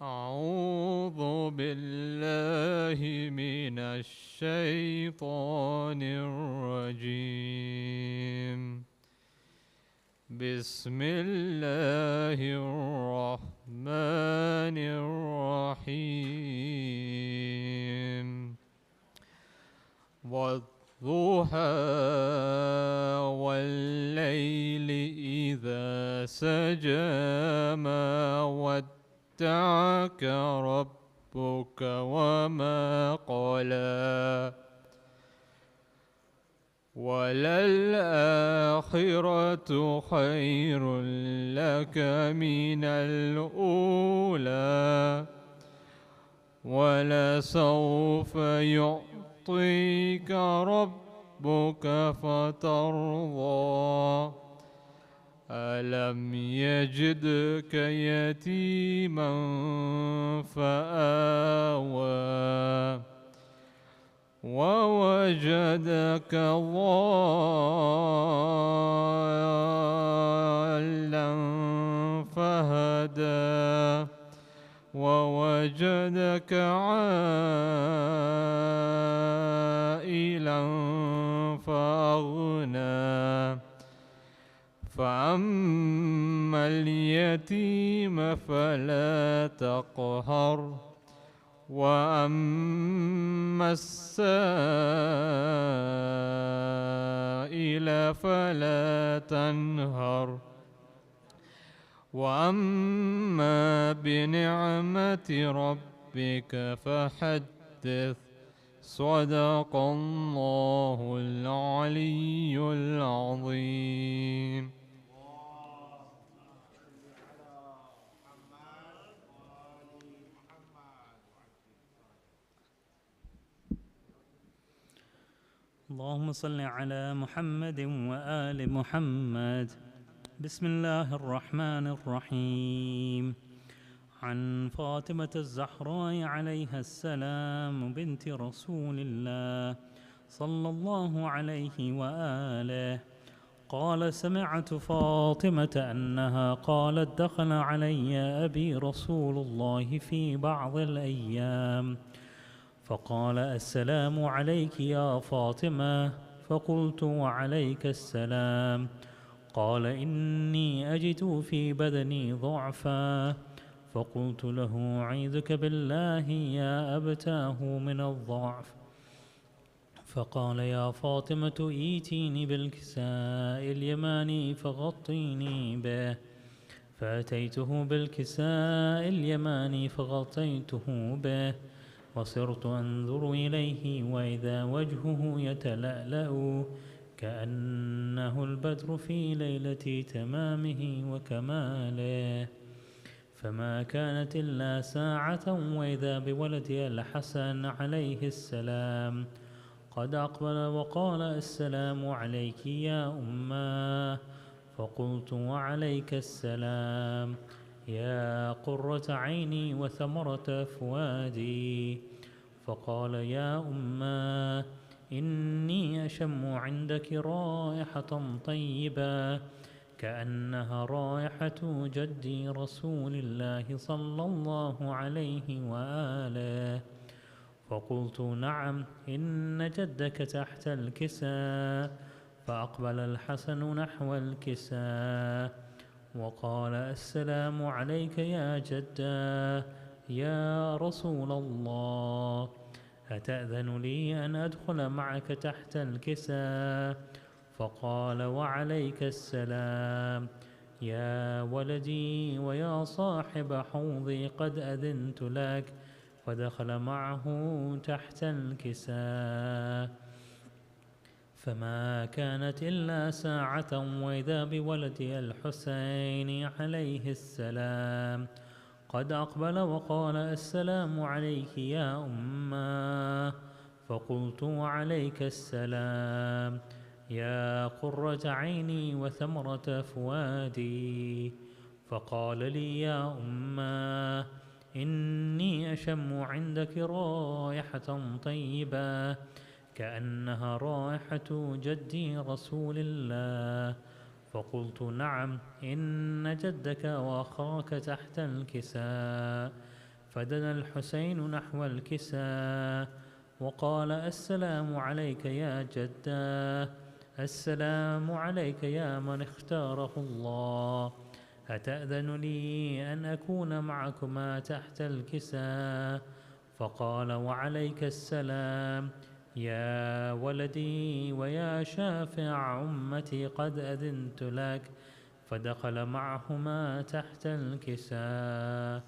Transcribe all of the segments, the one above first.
أعوذ بالله من الشيطان الرجيم. بسم الله الرحمن الرحيم. والضحى والليل إذا سجى ما ودعك ربك وما قلى وللآخرة خير لك من الأولى ولسوف يعطيك ربك فترضى ألم يجدك يتيما فآوى ووجدك ضالا فهدى ووجدك عائلا فأغنى فأما اليتيم فلا تقهر وأما السائل فلا تنهر وأما بنعمة ربك فحدث. صدق الله العلي العظيم. اللهم صل على محمد وآل محمد. بسم الله الرحمن الرحيم. عن فاطمة الزهراء عليها السلام بنت رسول الله صلى الله عليه وآله قال: سمعت فاطمة أنها قالت: دخل علي أبي رسول الله في بعض الأيام فقال: السلام عليك يا فاطمة. فقلت: وعليك السلام. قال: إني أجد في بدني ضعفا. فقلت له: أعيذك بالله يا أبتاه من الضعف. فقال: يا فاطمة ائتيني بالكساء اليماني فغطيني به. فأتيته بالكساء اليماني فغطيته به وصرت أنظر إليه وإذا وجهه يتلألأ كأنه البدر في ليلة تمامه وكماله. فما كانت إلا ساعة وإذا بولدي الحسن عليه السلام قد أقبل وقال: السلام عليك يا أماه. فقلت: وعليك السلام يا قرة عيني وثمرة فؤادي. فقال: يا أماه إني أشم عندك رائحة طيبة كأنها رائحة جدي رسول الله صلى الله عليه وآله. فقلت: نعم إن جدك تحت الكساء. فأقبل الحسن نحو الكساء وقال: السلام عليك يا جدا يا رسول الله، أتأذن لي أن أدخل معك تحت الكساء؟ فقال: وعليك السلام يا ولدي ويا صاحب حوضي، قد أذنت لك. ودخل معه تحت الكساء. فما كانت إلا ساعة وإذا بولدي الحسين عليه السلام قد أقبل وقال: السلام عليك يا أماه. فقلت: وعليك السلام يا قرة عيني وثمرة فؤادي. فقال لي: يا أماه إني أشم عندك رائحة طيبة كأنها رائحة جدي رسول الله. فقلت: نعم إن جدك وأخاك تحت الكساء. فدنا الحسين نحو الكساء وقال: السلام عليك يا جداه، السلام عليك يا من اختاره الله، أتأذن لي أن أكون معكما تحت الكساء؟ فقال: وعليك السلام يا ولدي ويا شافع أمتي، قد أذنت لك. فدخل معهما تحت الكساء.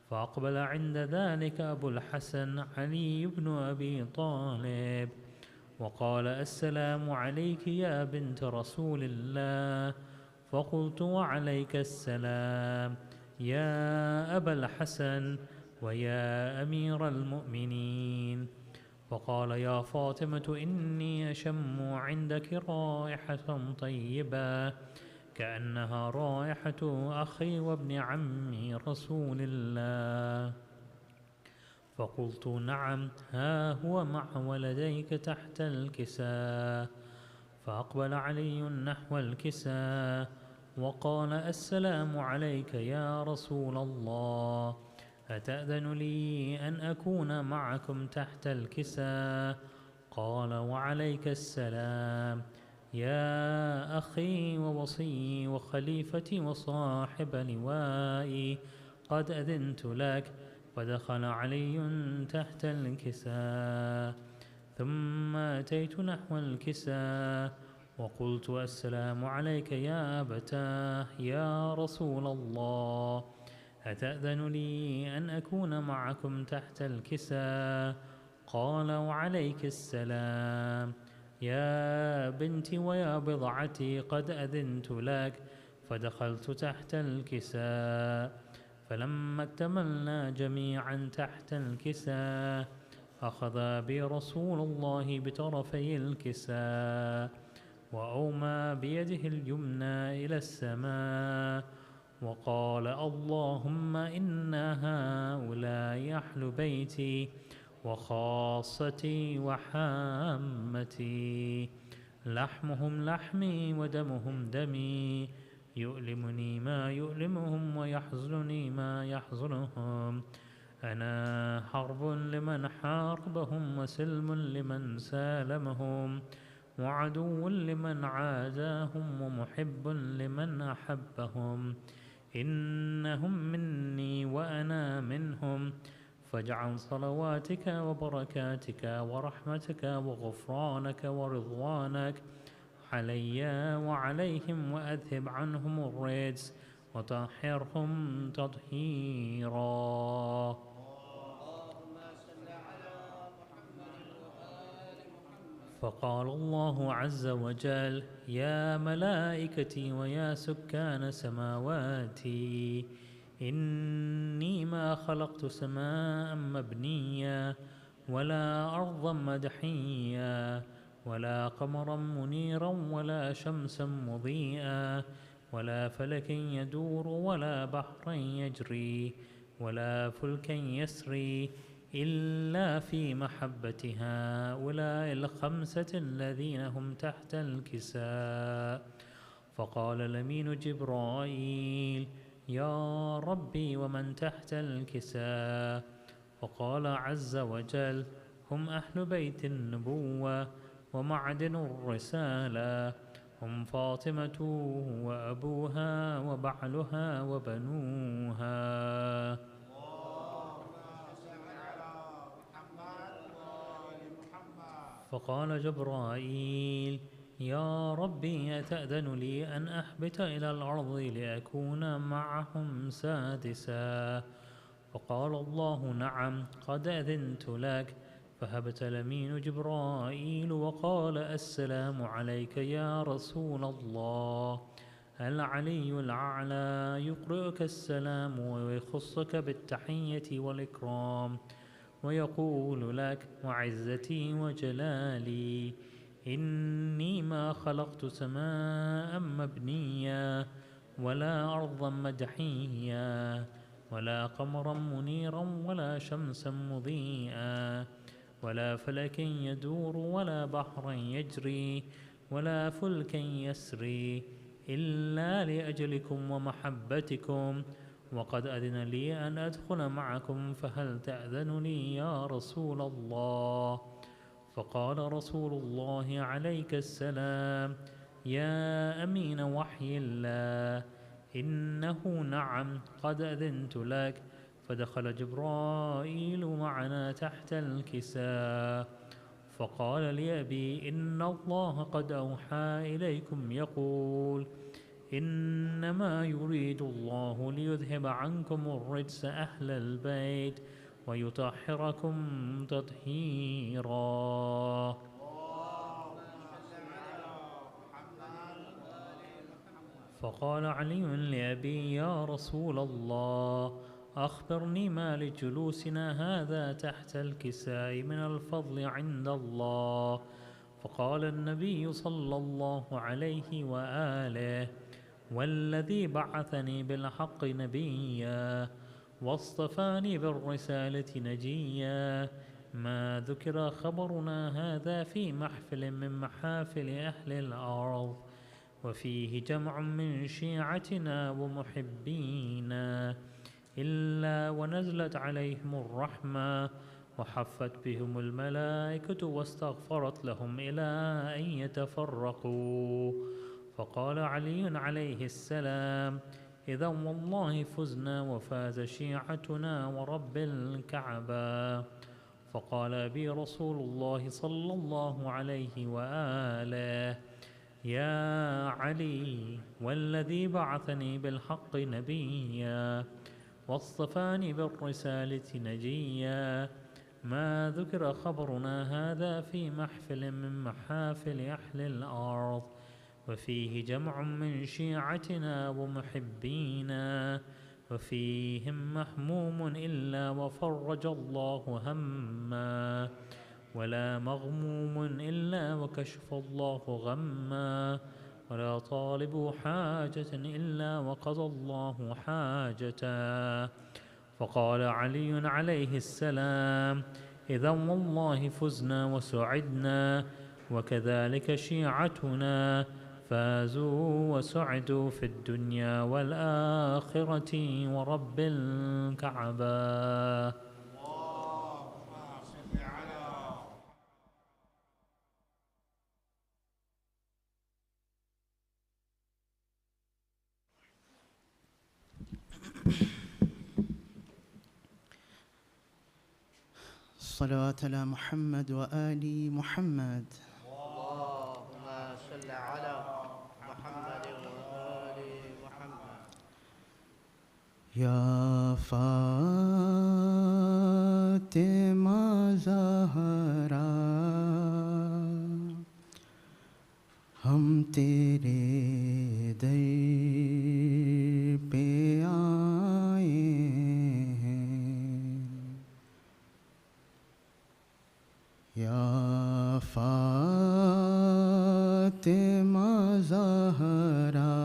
فأقبل عند ذلك أبو الحسن علي بن أبي طالب وقال: السلام عليك يا بنت رسول الله. فقلت: وعليك السلام يا أبا الحسن ويا أمير المؤمنين. فقال: يا فاطمة، إني أشم عندك رائحة طيبة كأنها رائحة أخي وابن عمي رسول الله. فقلت: نعم، ها هو مع ولديك تحت الكساء. فأقبل علي نحو الكساء وقال: السلام عليك يا رسول الله، أتأذن لي أن أكون معكم تحت الكساء؟ قال: وعليك السلام يا أخي ووصي وخليفتي وصاحب لوائي، قد أذنت لك. فدخل علي تحت الكساء. ثم أتيت نحو الكساء وقلت: السلام عليك يا أبتاه يا رسول الله، أتأذن لي أن أكون معكم تحت الكساء؟ قال: وعليك السلام يا بنتي ويا بضعتي، قد أذنت لك. فدخلت تحت الكساء. فلما اكتملنا جميعا تحت الكساء أخذ بي رسول الله بطرفي الكساء وأومى بيده اليمنى إلى السماء وقال: اللهم إن هؤلاء أهل بيتي وخاصتي وحامتي، لحمهم لحمي ودمهم دمي، يؤلمني ما يؤلمهم ويحزنني ما يحزنهم. أنا حرب لمن حاربهم وسلم لمن سالمهم وعدو لمن عاداهم ومحب لمن أحبهم. إنهم مني وأنا منهم، فاجعل صلواتك وبركاتك ورحمتك وغفرانك ورضوانك علي وعليهم، وأذهب عنهم الرجس وطهرهم تطهيرا. فقال الله عز وجل: يا ملائكتي ويا سكان سماواتي، إني ما خلقت سماء مبنيا ولا أرضا مدحيا ولا قمرا منيرا ولا شمسا مضيئا ولا فلك يدور ولا بحرا يجري ولا فلكا يسري إلا في محبة هؤلاء الخمسة الذين هم تحت الكساء. فقال الأمين جبرائيل: يا ربي ومن تحت الكساء؟ فقال عز وجل: هم أهل بيت النبوة ومعدن الرسالة، هم فاطمة وأبوها وبعلها وبنوها. فقال جبرائيل: يا ربي أتأذن لي أن أهبط إلى الأرض لأكون معهم سادسا؟ فقال الله: نعم، قد أذنت لك. فهبط الأمين جبرائيل وقال: السلام عليك يا رسول الله. العلي الأعلى يقرئك السلام ويخصك بالتحية والإكرام ويقول لك: وعزتي وجلالي، إني ما خلقت سماء مبنيا ولا أرضا مدحيا ولا قمرا منيرا ولا شمسا مضيئا ولا فلك يدور ولا بحرا يجري ولا فلكا يسري إلا لأجلكم ومحبتكم وقد أذن لي أن أدخل معكم فهل تأذن لي يا رسول الله؟ فقال رسول الله عليك السلام: يا أمين وحي الله، إنه نعم قد أذنت لك. فدخل جبرائيل معنا تحت الكساء، فقال لأبي: إن الله قد أوحى إليكم يقول: إنما يريد الله ليذهب عنكم الرجس أهل البيت ويطهركم تطهيرا. فقال علي لأبي: يا رسول الله، أخبرني ما لجلوسنا هذا تحت الكساء من الفضل عند الله. فقال النبي صلى الله عليه وآله: والذي بعثني بالحق نبيا واصطفاني بالرسالة نجيا، ما ذكر خبرنا هذا في محفل من محافل أهل الأرض، وفيه جمع من شيعتنا ومحبينا، إلا ونزلت عليهم الرحمة وحفت بهم الملائكة واستغفرت لهم إلى أن يتفرقوا. فقال علي عليه السلام: إذا والله فزنا وفاز شيعتنا ورب الكعبة. فقال أبي رسول الله صلى الله عليه وآله: يا علي، والذي بعثني بالحق نبيا واصطفاني بالرسالة نجيا، ما ذكر خبرنا هذا في محفل من محافل أهل الأرض، وفيه جمع من شيعتنا ومحبينا، وفيهم محموم إلا وفرج الله همّا، ولا مغموم إلا وكشف الله غمّا، ولا طالب حاجة إلا وقضى الله حاجته. فقال علي عليه السلام: إذا والله فزنا وسعدنا، وكذلك شيعتنا فازوا وسعدوا في الدنيا والآخرة ورب الكعبة. صلوات على محمد وآل محمد. اللهم صل على محمد وآل محمد. يا فاطمة زهرا، हम तेरे दर पे आए हैं। या फातिमा ज़हरा,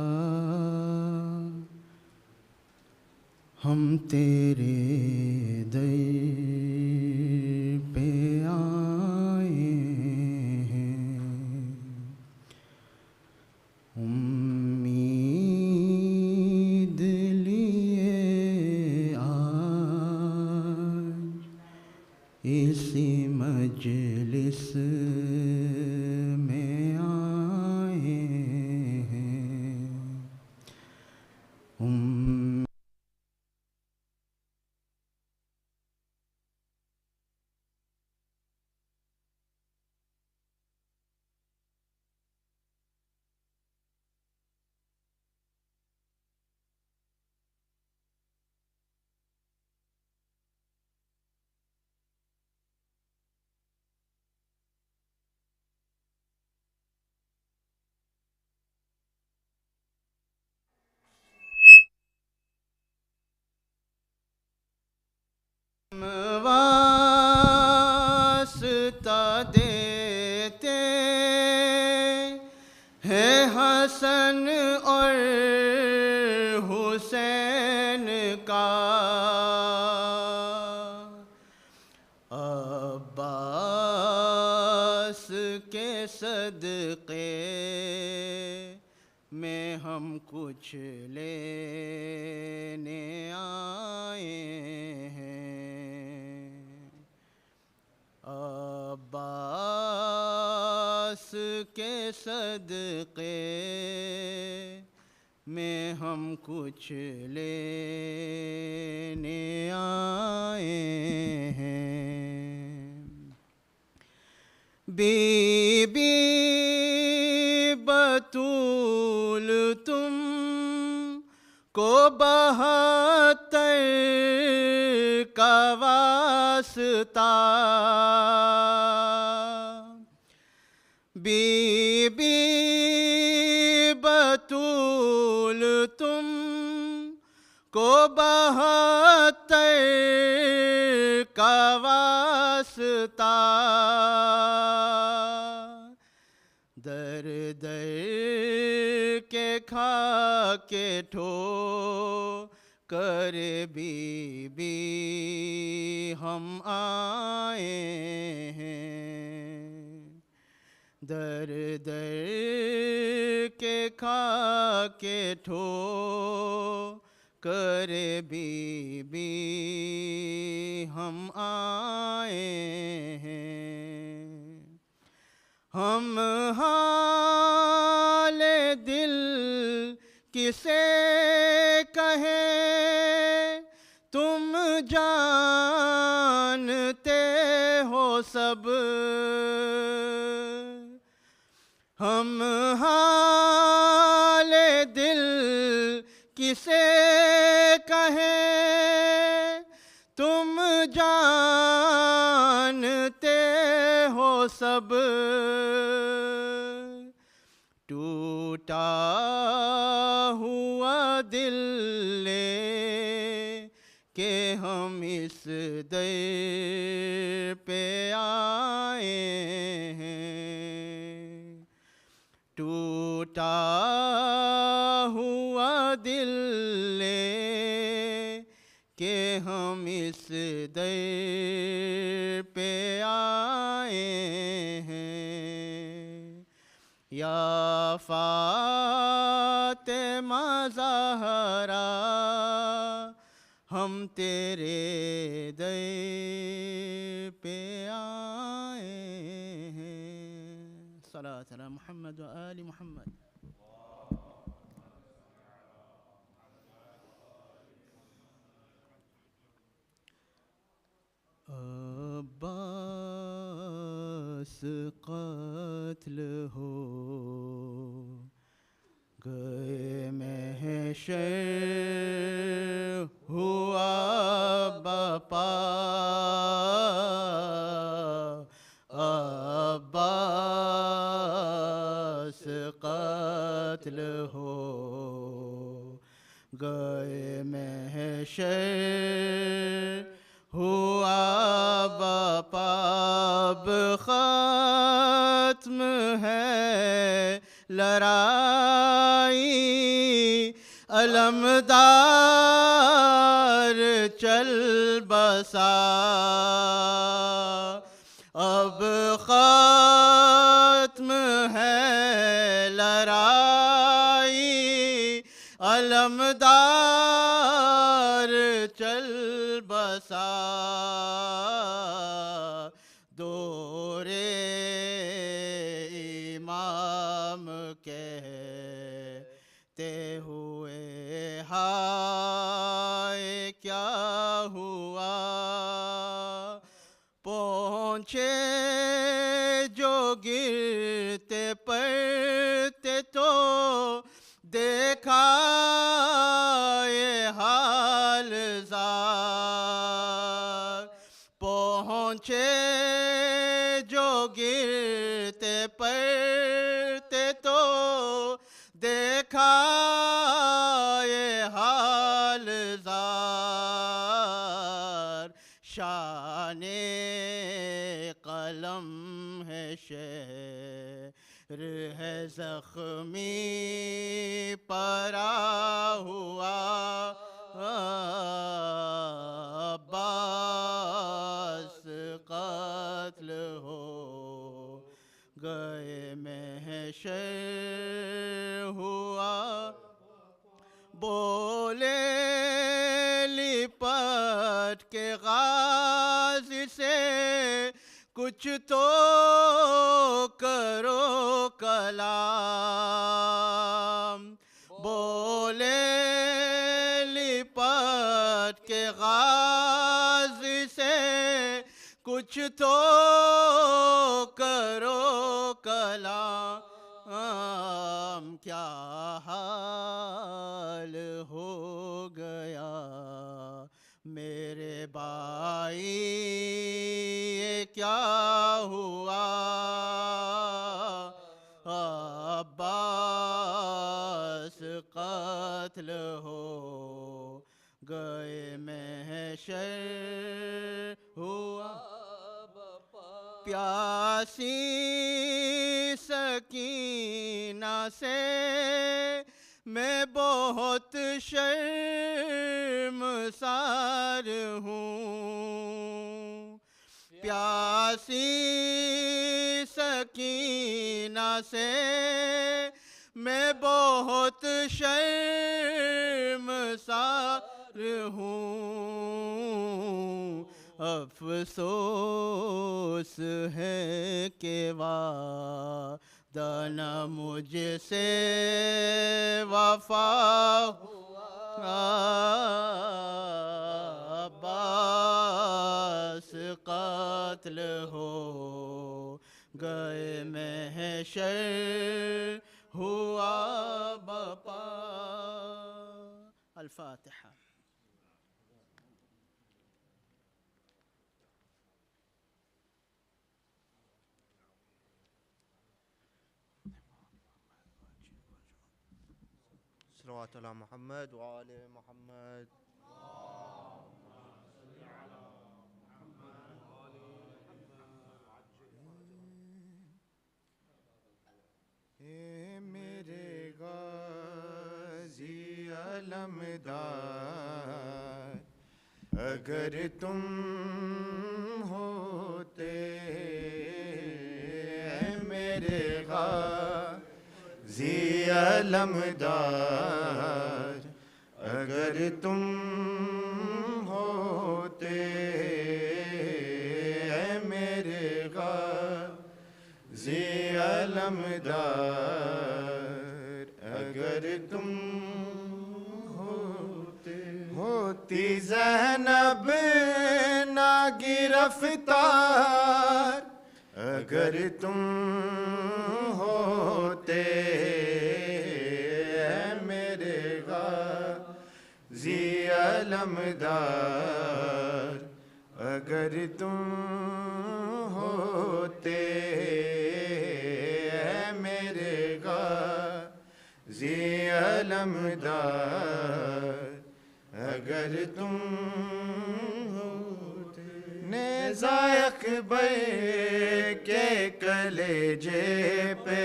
हम तेरे दर पे आए हैं। उम्मीद लिए आज इसी मजलिस में आए हैं। वास्ता देते हैं हसन और हुसैन का, अब्बास के सदक़े में हम कुछ लेने आए हैं। अब्बास के सदक़े में हम कुछ लेने आए हैं। बीबी बतूल तुम को 72 का वास्ता, बीबी बतूल तुम को 72 का वास्ता, दर दर के खा के ठो कर बीबी हम आए हैं। दर दर के खा के ठो कर बीबी हम आए हैं। हम हाल दिल किसे कहें, तुम जानते हो सब। हम हाल दिल किसे कहें, तुम जानते हो सब। टूटा हुआ दिल ले के हम इस दर पे आए हैं। टूटा हुआ दिल ले के हम इस दर पे आए हैं। या फातिमा ज़हरा हम तेरे दर पे आए हैं। सल्लल्लाहु अलैहि मुहम्मद व आलि मुहम्मद। अब्बास क़त्ल हो गए महशर हुआ बपा। अब्बास क़त्ल हो गए महशर हुआ बपा। अब ख़त्म है लड़ाई, अलमदार चल बसा। अब ख़त्म है लड़ाई, अलमदार चल बसा। दोरे इमाम कहते हुए हाय क्या हुआ। पहुँचे जो गिरते पड़ते तो देखा ये हाल ज़ार। पहुँचे जो गिरते पड़ते तो देखा ये हाल ज़ार। शाने कलम है शेर है ज़ख्मी परा हुआ। अब्बास क़त्ल हो गए महशर हुआ बोले लिपट के गाज़ी से कुछ तो करो कलाम। बोले लिपट के गाज़ी से कुछ तो करो कलाम। क्या हाल हो गया मेरे भाई ये क्या हुआ। अब्बास कत्ल हो गए महशर हुआ। प्यासी सकीना से मैं बहुत शर्मसार हूँ। प्यासी सकीना से मैं बहुत शर्मसार हूँ। अफसोस है कि वादा न मुझसे वफा हुआ। अब्बास कत्ल हो गए महशर हुआ बपा। अल-फातिहा। सल्लल्लाहु अलैहि मोहम्मद व आले मोहम्मद। मेरे गाज़ी अलमदार अगर तुम होते मेरे गाज़ी अलमदार अगर तुम होते मेरे गाज़ी अलमदार अगर तुम होती ज़ैनब ना गिरफ्तार अगर तुम होते मेरे गाज़ी अलमदार अगर तुम होते मेरे गाज़ी अलमदार अगर तुम होते नेज़ायक बे के कलेजे पे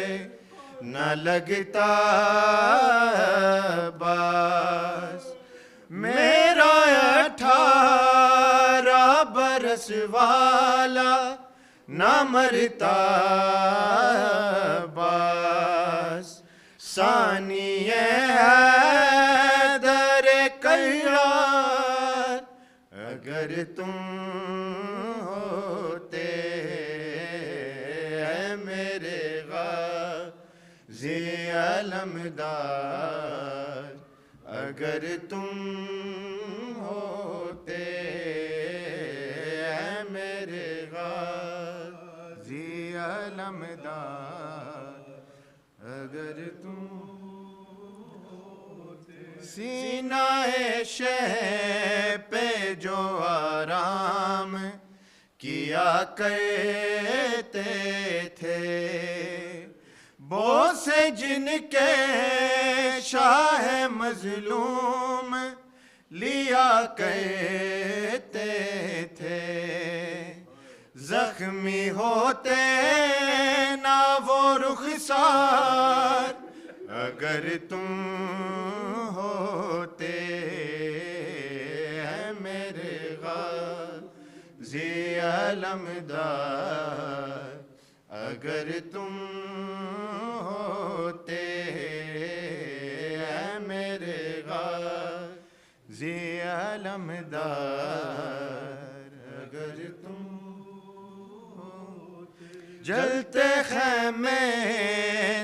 न लगता बास मेरा 18 बरस वाला न मरता बास सानिए हैदर कर्रार अगर तुम होते मेरे गाज़ी अलमदार अगर तुम होते मेरे गाज़ी अलमदार अगर तुम सीनाए शह पे जो आराम किया करते थे बोसे जिनके शाह मजलूम लिया करते थे जख्मी होते ना वो रुखसार अगर तुम होते मेरे गाज़ी अलमदार अगर तुम होते हैं मेरे गाज़ी अलमदार, अगर तुम जलते खैमे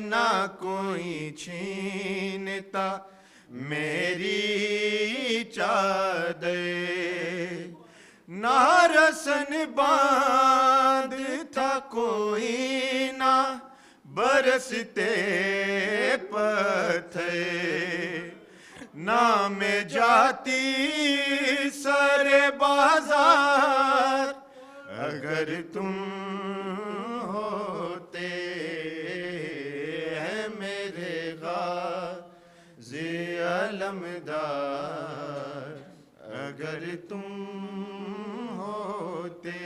ना कोई छीनता मेरी चादर, ना रसन बांध था कोई ना बरसते पत्थर, ना मैं जाती सरे बाजार अगर तुम होते हैं मेरे गाज़ी अलमदार, अगर तुम होते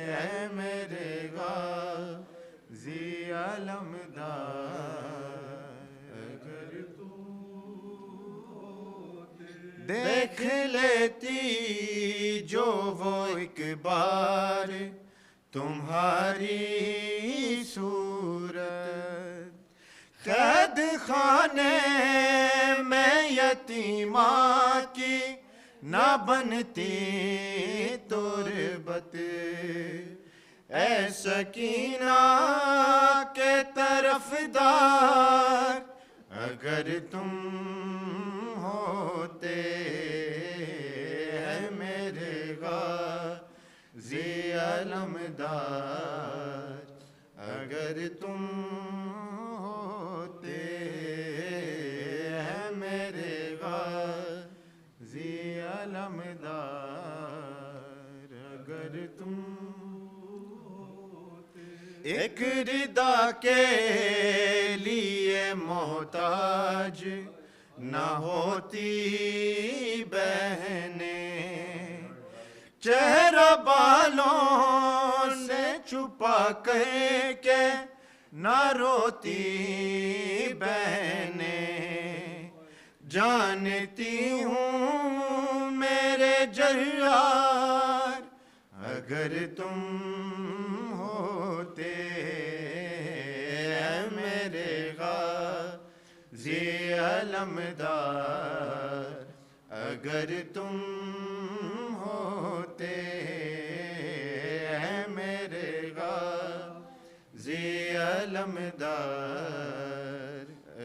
हैं मेरे गाज़ी अलमदार, अगर तुम देख लेती जो वो एक बार तुम्हारी सूरत, कैद खाने में यतीमा की ना बनती तुरबत, ऐ सकीना के तरफदार अगर तुम होते हैं मेरे गाज़ी अलमदार, अगर तुम होते हैं मेरे गाज़ी अलमदार, अगर तुम एक रिदा के लिए मोहताज ना होती बहने, चेहरा बालों से छुपा के ना रोती बहने, जानती हूँ मेरे जर्रार अगर तुम होते हैं मेरे गाज़ी अलमदार, अगर तुम होते हैं मेरे गाज़ी अलमदार,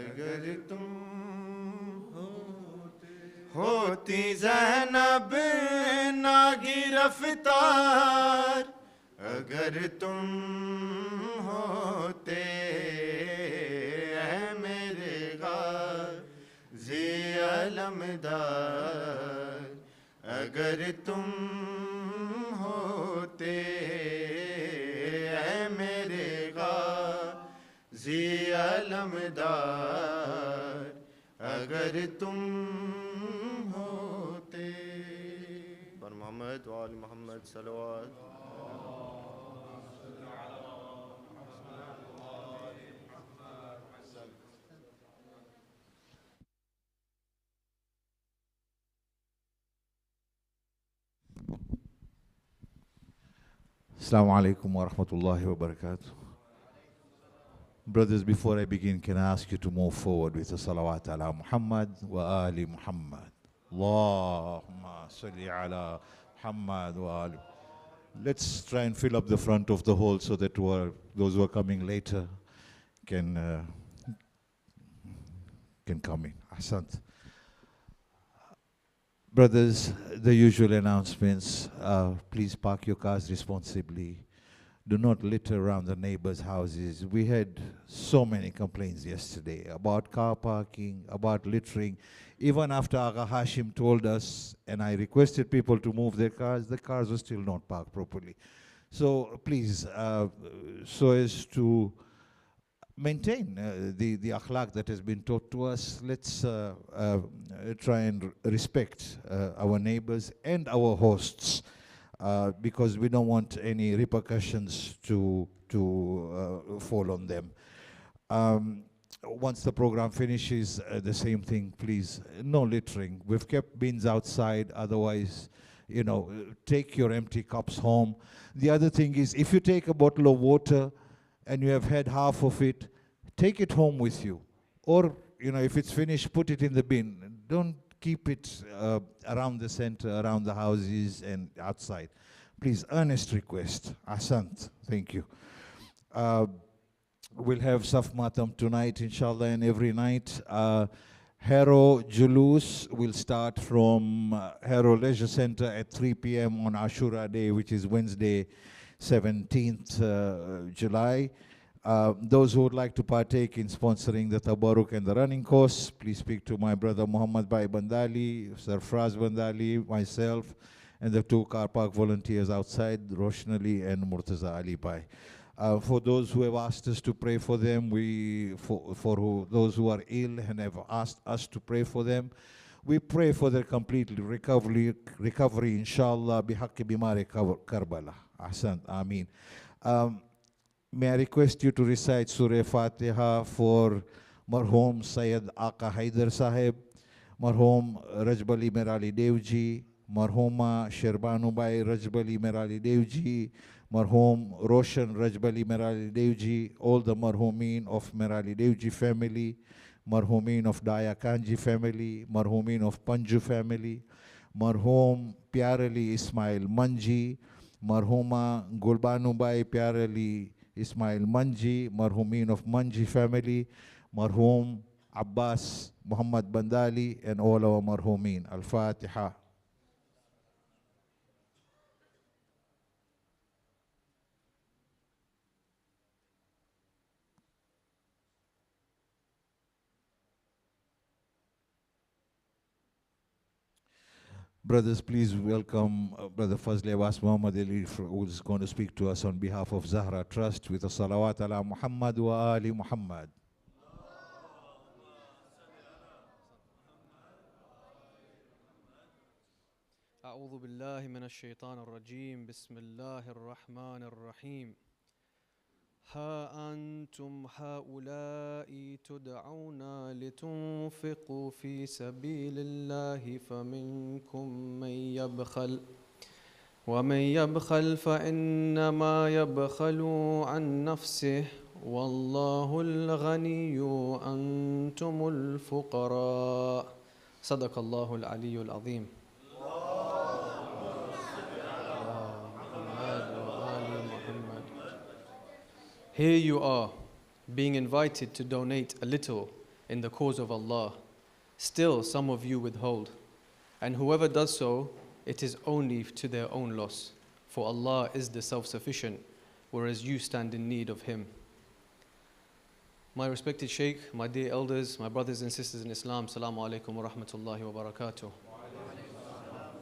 अगर तुम होती ज़ैनब ना गिरफ्तार, अगर तुम होते हैं मेरे गाज़ी अलमदार, अगर तुम होते हैं मेरे गाज़ी अलमदार, अगर तुम होते पर मोहम्मद व आल Mohammad सलवात। Assalamu alaikum wa rahmatullahi wa barakatuh. Brothers, before I begin, can I ask you to move forward with the salawat ala Muhammad wa ali Muhammad. Allahumma salli ala Muhammad wa ali. Let's try and fill up the front of the hall so that those who are coming later can come in. Ahsant. Brothers, the usual announcements. Please park your cars responsibly. Do not litter around the neighbors' houses. We had so many complaints yesterday about car parking, about littering. Even after Agha Hashim told us, and I requested people to move their cars, the cars were still not parked properly. So please, so as to maintain the akhlaq that has been taught to us, let's try and respect our neighbors and our hosts, because we don't want any repercussions to fall on them. Once the program finishes, the same thing, please, no littering. We've kept bins outside, otherwise take your empty cups home. The other thing is, if you take a bottle of water and you have had half of it, take it home with you. Or, if it's finished, put it in the bin. Don't keep it around the center, around the houses and outside. Please, earnest request. Asant. Thank you. We'll have Saf Matam tonight, inshallah, and every night. Harrow Julus will start from Harrow Leisure Center at 3 p.m. on Ashura Day, which is Wednesday, 17th July. Those who would like to partake in sponsoring the Tabaruk and the running course, please speak to my brother Muhammad Bhai Bandali, Sarfraz Bandali, myself, and the 2 car park volunteers outside, Roshnali and Murtaza Ali Bhai. For those who have asked us to pray for them, those who are ill and have asked us to pray for them, we pray for their complete recovery, inshallah, bihaqqi bimari Karbala. Ahsan, Ameen. May I request you to recite Surah Fatiha for Marhum Sayyid Aka Haider Sahib, Marhum Rajbali Merali Devji, Marhuma Sherbanu Bai Rajbali Merali Devji, Marhum Roshan Rajbali Merali Devji, all the Marhumin of Merali Devji family, Marhumin of Daya Kanji family, Marhumin of Panju family, Marhum Pyarali Ismail Manji, Marhuma Gulbanu Bai Pyarali Ismail Manji, Marhumin of Manji family, Marhum Abbas Muhammad Bandali, and all our Marhumin. Al-Fatiha. Brothers, please welcome Brother Fazl Abbas Muhammad Ali, who is going to speak to us on behalf of Zahra Trust with a salawat ala Muhammad wa ali Muhammad. أعوذ بالله من الشيطان الرجيم بسم الله الرحمن الرحيم ها أنتم هؤلاء تدعون لتنفقوا في سبيل الله فمنكم من يبخل ومن يبخل فإنما يبخل عن نفسه والله الغني وأنتم الفقراء صدق الله العلي العظيم. Here you are, being invited to donate a little in the cause of Allah. Still, some of you withhold. And whoever does so, it is only to their own loss. For Allah is the self-sufficient, whereas you stand in need of Him. My respected Shaykh, my dear elders, my brothers and sisters in Islam, Assalamu alaikum wa rahmatullahi wa barakatuh.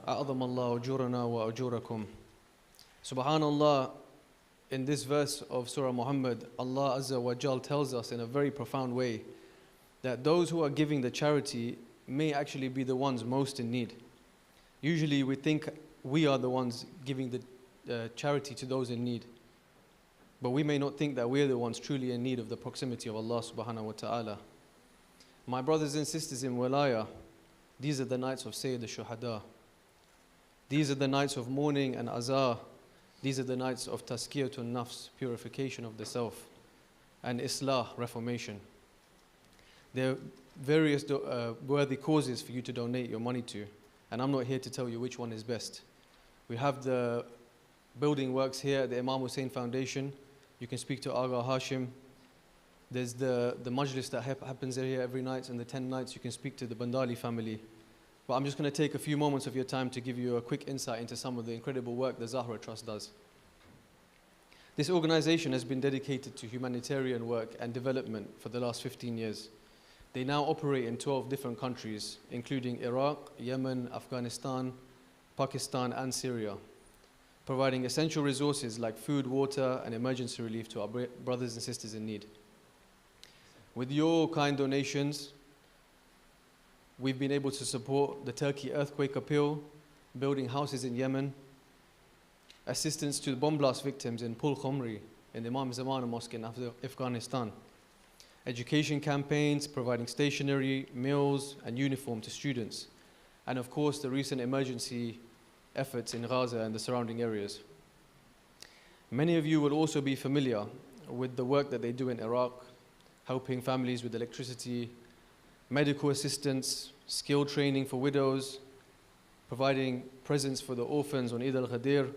A'adham Allah ujurana wa ujurakum. Subhanallah, in this verse of Surah Muhammad, Allah Azza wa Jal tells us in a very profound way that those who are giving the charity may actually be the ones most in need. Usually we think we are the ones giving the charity to those in need. But we may not think that we're the ones truly in need of the proximity of Allah subhanahu wa ta'ala. My brothers and sisters in Walaya, these are the nights of Sayyid al-Shuhada. These are the nights of mourning and azar. These are the nights of tazkiyatun nafs, purification of the self, and islah, reformation. There are various worthy causes for you to donate your money to, and I'm not here to tell you which one is best. We have the building works here at the Imam Hussein Foundation. You can speak to Agha Hashim. There's the Majlis that happens here every night, and the 10 nights you can speak to the Bandali family. But I'm just going to take a few moments of your time to give you a quick insight into some of the incredible work the Zahra Trust does. This organization has been dedicated to humanitarian work and development for the last 15 years. They now operate in 12 different countries, including Iraq, Yemen, Afghanistan, Pakistan, and Syria, providing essential resources like food, water, and emergency relief to our brothers and sisters in need. With your kind donations, we've been able to support the Turkey earthquake appeal, building houses in Yemen, assistance to the bomb blast victims in Pul Khomri, in the Imam Zamana Mosque in Afghanistan, education campaigns, providing stationery, meals, and uniform to students, and of course the recent emergency efforts in Gaza and the surrounding areas. Many of you will also be familiar with the work that they do in Iraq, helping families with electricity, medical assistance, skill training for widows, providing presents for the orphans on Eid al-Ghadir.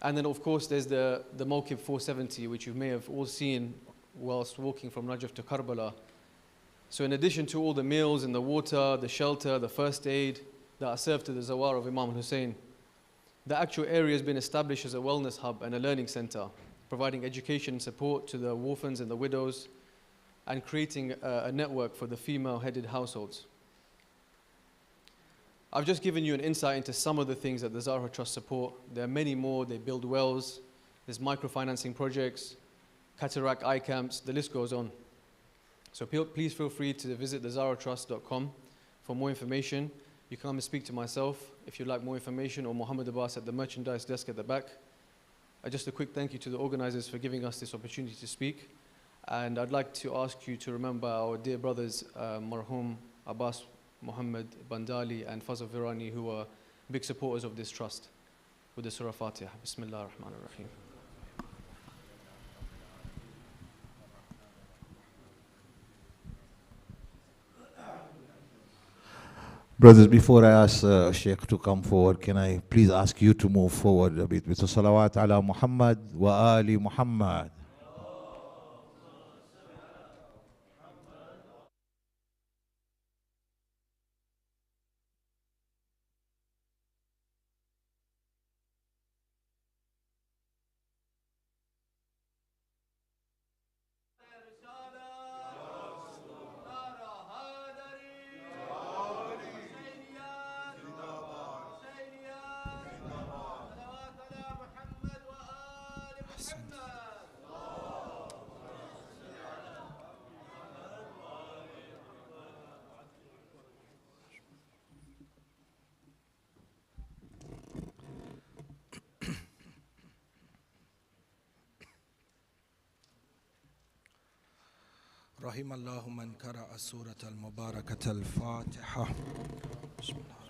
And then of course there's the Mawqif 470, which you may have all seen whilst walking from Najaf to Karbala. So in addition to all the meals and the water, the shelter, the first aid that are served to the Zawar of Imam Hussein, the actual area has been established as a wellness hub and a learning center, providing education and support to the orphans and the widows, and creating a network for the female-headed households. I've just given you an insight into some of the things that the Zahra Trust support. There are many more. They build wells, there's microfinancing projects, cataract eye camps, the list goes on. So please feel free to visit thezahratrust.com for more information. You can come and speak to myself if you'd like more information, or Muhammad Abbas at the merchandise desk at the back. Just a quick thank you to the organizers for giving us this opportunity to speak. And I'd like to ask you to remember our dear brothers, Marhum Abbas Muhammad Bandali and Fazl Virani, who are big supporters of this trust, with the Surah Fatiha. Bismillah ar-Rahman ar-Rahim. Brothers, before I ask Shaykh to come forward, can I please ask you to move forward a bit with the salawat ala Muhammad wa ali Muhammad. رحم الله من قرأ سورة المباركة الفاتحة. بسم الله الرحمن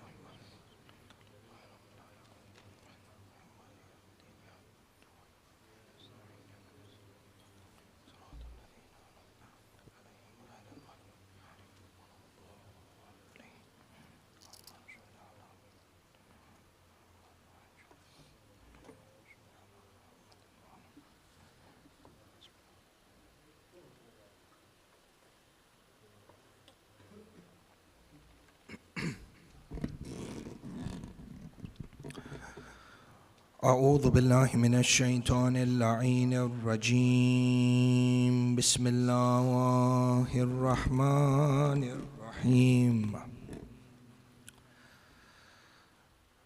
أعوذ بالله من الشيطان اللعين الرجيم. بسم الله الرحمن الرحيم.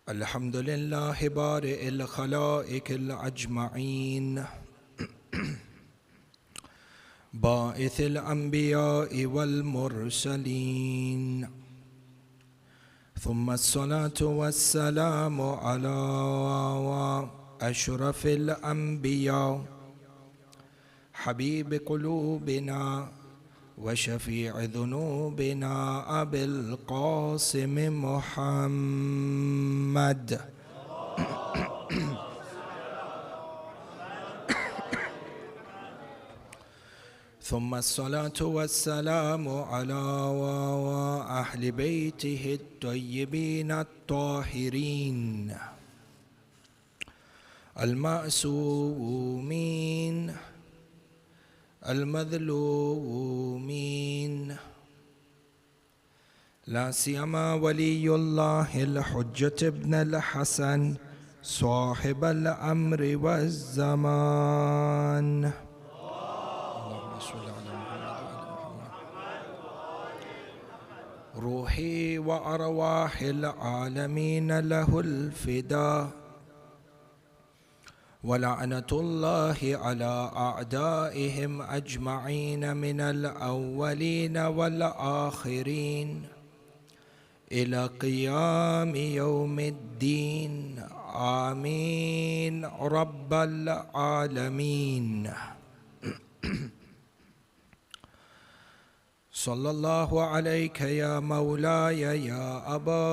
الحمد لله بارئ الخلائق الأجمعين، باعث الأنبياء والمرسلين، ثم الصلاة والسلام على أشرف الأنبياء، حبيب قلوبنا وشفيع ذنوبنا أبي القاسم محمد. ثم الصلاة والسلام على أهل بيته الطيبين الطاهرين المعصومين المظلومين، لا سيما ولي الله الحجة ابن الحسن صاحب الأمر والزمان. روحي وأرواح العالمين له الفداء، ولعنة الله على أعدائهم أجمعين من الأولين والآخرين إلى قيام يوم الدين. آمين رب العالمين. صلى الله عليك يا مولاي يا أبا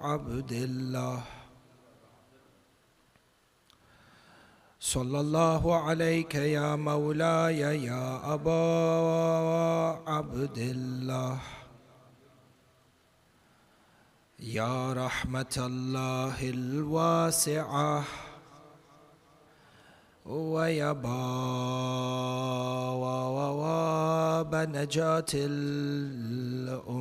عبد الله. صلى الله عليك يا مولاي يا أبا عبد الله. يا رحمة الله الواسعة ويا باب نجاة الأمة.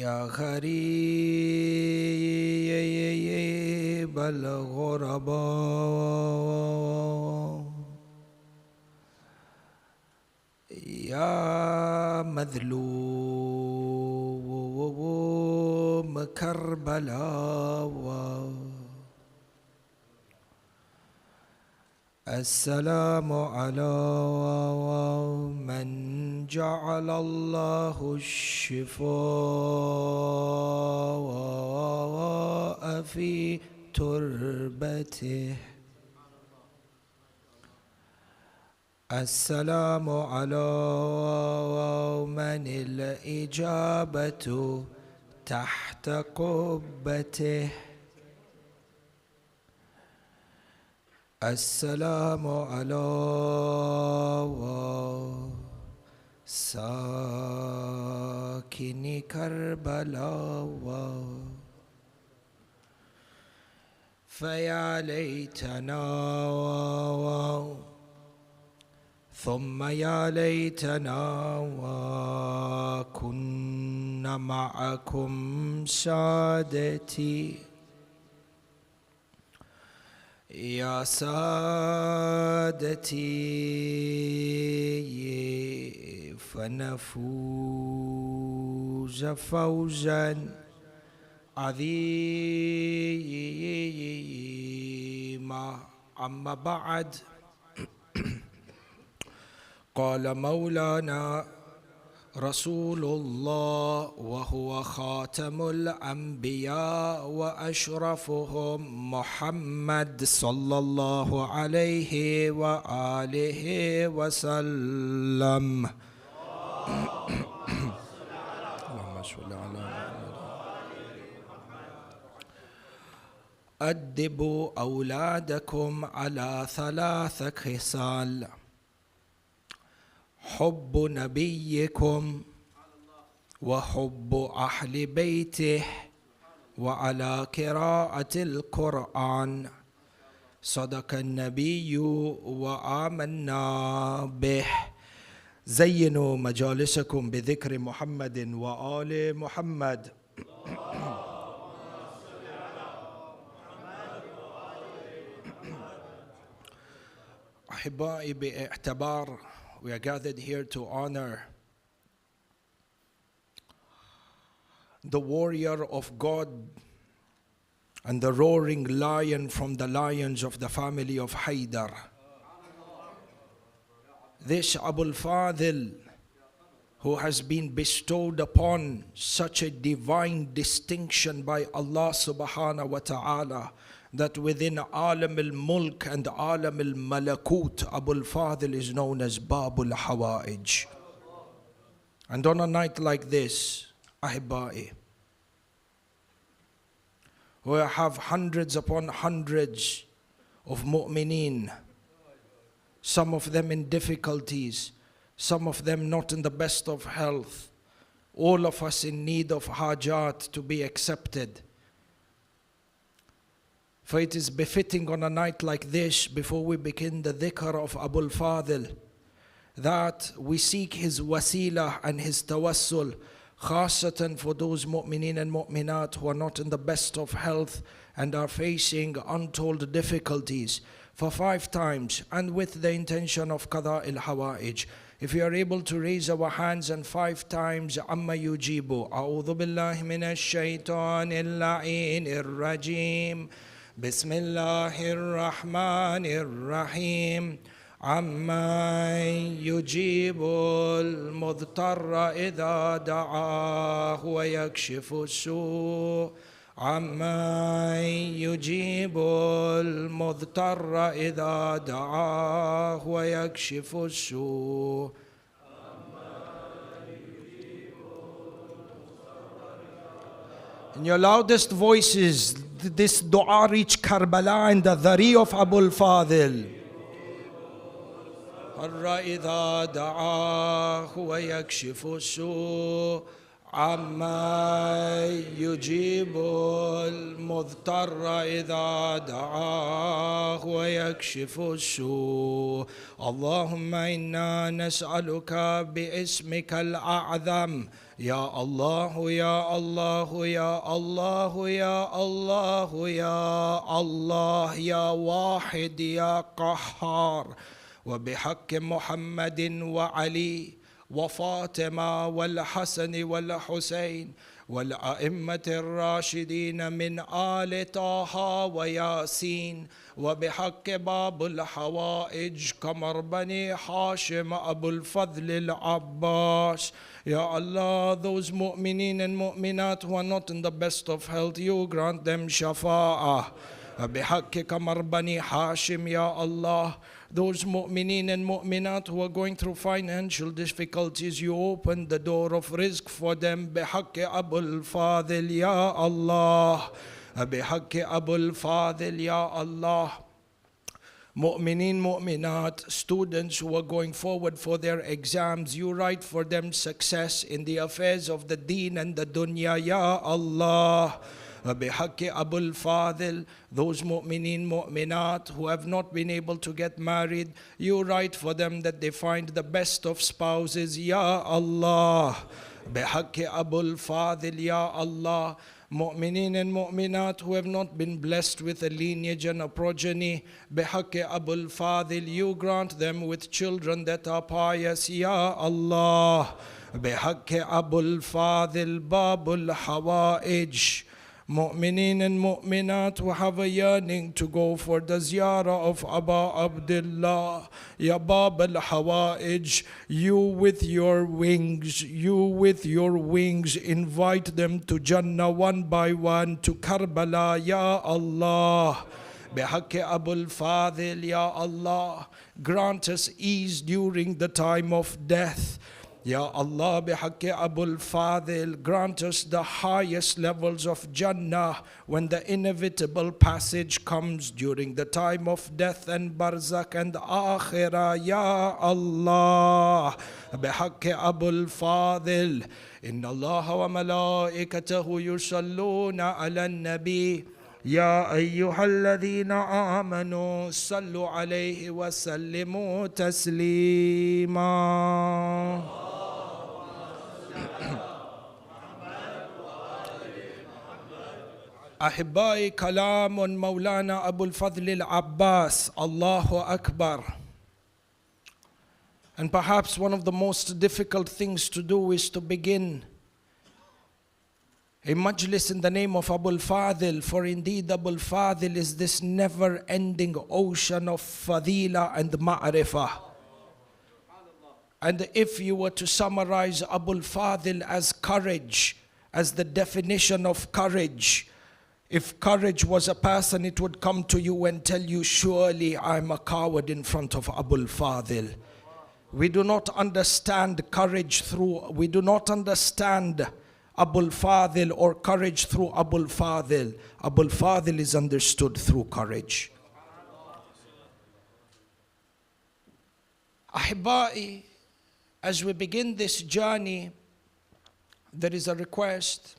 يا غريب الغرباء يا مذلوم كربلاء. السلام على من جعل الله الشفاء في تربته. السلام على من الإجابة تحت قبته. السلام على ساكن كربلاء. فيا ليتنا ثم يا ليتنا كنا معكم سادتي. يا سادتي فنفوز فوزا عظيما. أما بعد، قال مولانا رسول الله وهو خاتم الأنبياء وأشرفهم محمد صلى الله عليه وآله وسلم. اللهم صل على أدبوا أولادكم على 3 خصال: حب نبيكم وحب أهل بيته وعلى قراءة القرآن. صدق النبي وآمنا به. زينوا مجالسكم بذكر محمد وآل محمد. أحبائي باعتبار we are gathered here to honor the warrior of God and the roaring lion from the lions of the family of Haydar. This Abul Fadl, who has been bestowed upon such a divine distinction by Allah subhanahu wa ta'ala, that within Alam al-Mulk and Alam al-Malakut, Abul Fadl is known as Babul Hawaij. And on a night like this, Ahibai, we have hundreds upon hundreds of mu'mineen, some of them in difficulties, some of them not in the best of health, all of us in need of hajat to be accepted. For it is befitting on a night like this, before we begin the dhikr of Abul Fadl, that we seek his wasila and his tawassul, khasatan for those mu'mineen and mu'minat who are not in the best of health and are facing untold difficulties, for 5 times, and with the intention of qada il-hawaij. If we are able to raise our hands and 5 times, amma yujibu, a'udhu billahi minash shaitanir la'inir rajim, bismillahir rahmanir rahim, amma yujibul mudtarra idha da'ahu wa yakshifu su', عمن يجيب المضطر إذا دعاه ويكشف السوء. In your loudest voices, this dua reach Karbala and the dhari of Abul Fadl. إذا دعاه ويكشف السوء عما يجيب المضطر إذا دعاه ويكشف السوء. اللهم إنا نسألك باسمك الأعظم يا الله يا الله يا الله يا الله يا الله يا واحد يا قهار، وبحق محمد وعلي وفاطمة والحسن والحسين والأئمة الراشدين من آل طه وياسين، وبحق باب الحوائج قمر بني هاشم أبو الفضل العباس. Ya Allah, those mu'mineen and mu'minat who are not in the best of health, you grant them shafa'ah. بحق قمر بني هاشم Ya Allah, those mu'mineen and mu'minat who are going through financial difficulties, you open the door of rizq for them. بحق Abul Fadl Ya Allah, بحق Abul Fadl Ya Allah. Mu'mineen, mu'minat, students who are going forward for their exams, you write for them success in the affairs of the deen and the dunya, Ya Allah. بحق Abul Fadl, those mu'mineen, mu'minat who have not been able to get married, you write for them that they find the best of spouses, Ya Allah. بحق Abul Fadl Ya Allah. Mu'mineen and mu'minat who have not been blessed with a lineage and a progeny, بحق Abul Fadl, you grant them with children that are pious, Ya Allah. بحق Abul Fadl Babul Hawaij. Mu'mineen and mu'minat who have a yearning to go for the ziyarah of Aba Abdullah, Ya Bab al-Hawaij, you with your wings invite them to Jannah one by one, to Karbala, Ya Allah. بحق Abul Fadl Ya Allah, grant us ease during the time of death. Ya Allah, بحق Abul Fadl, grant us the highest levels of Jannah when the inevitable passage comes during the time of death and barzakh and akhirah, Ya Allah. بحق Abul Fadl, إن الله وملائكته يصلون على النبي يا أيها الذين آمنوا صلوا عليه وسلموا تسليما. أحبائي، كلام مولانا أبو الفضل العباس، الله أكبر. And perhaps one of the most difficult things to do is to begin a majlis in the name of Abul Fadl, for indeed Abul Fadl is this never-ending ocean of fadila and ma'rifah. And if you were to summarize Abul Fadl as courage, as the definition of courage, if courage was a person, it would come to you and tell you, surely I'm a coward in front of Abul Fadl. We do not understand courage through, we do not understand Abul Fadl or courage through Abul Fadl. Abul Fadl is understood through courage. Ahibba'i, as we begin this journey, there is a request.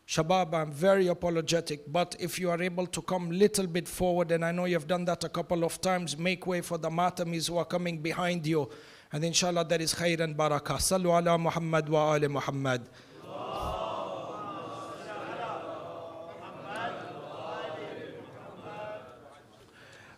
Shabab, I'm very apologetic, but if you are able to come a little bit forward, and I know you've done that a couple of times, make way for the Matamis who are coming behind you. And inshallah there is khair and barakah. Sallu ala Muhammad wa ali Muhammad.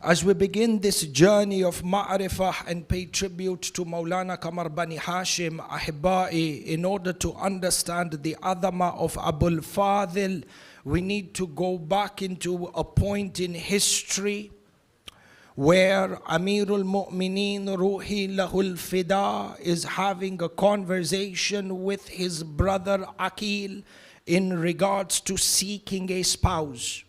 As we begin this journey of ma'rifah and pay tribute to Maulana Qamar Bani Hashim, Ahibba'i, in order to understand the adama of Abul Fadl, we need to go back into a point in history where Amirul Mu'mineen Ruhi Lahul Fida is having a conversation with his brother Aqil, in regards to seeking a spouse.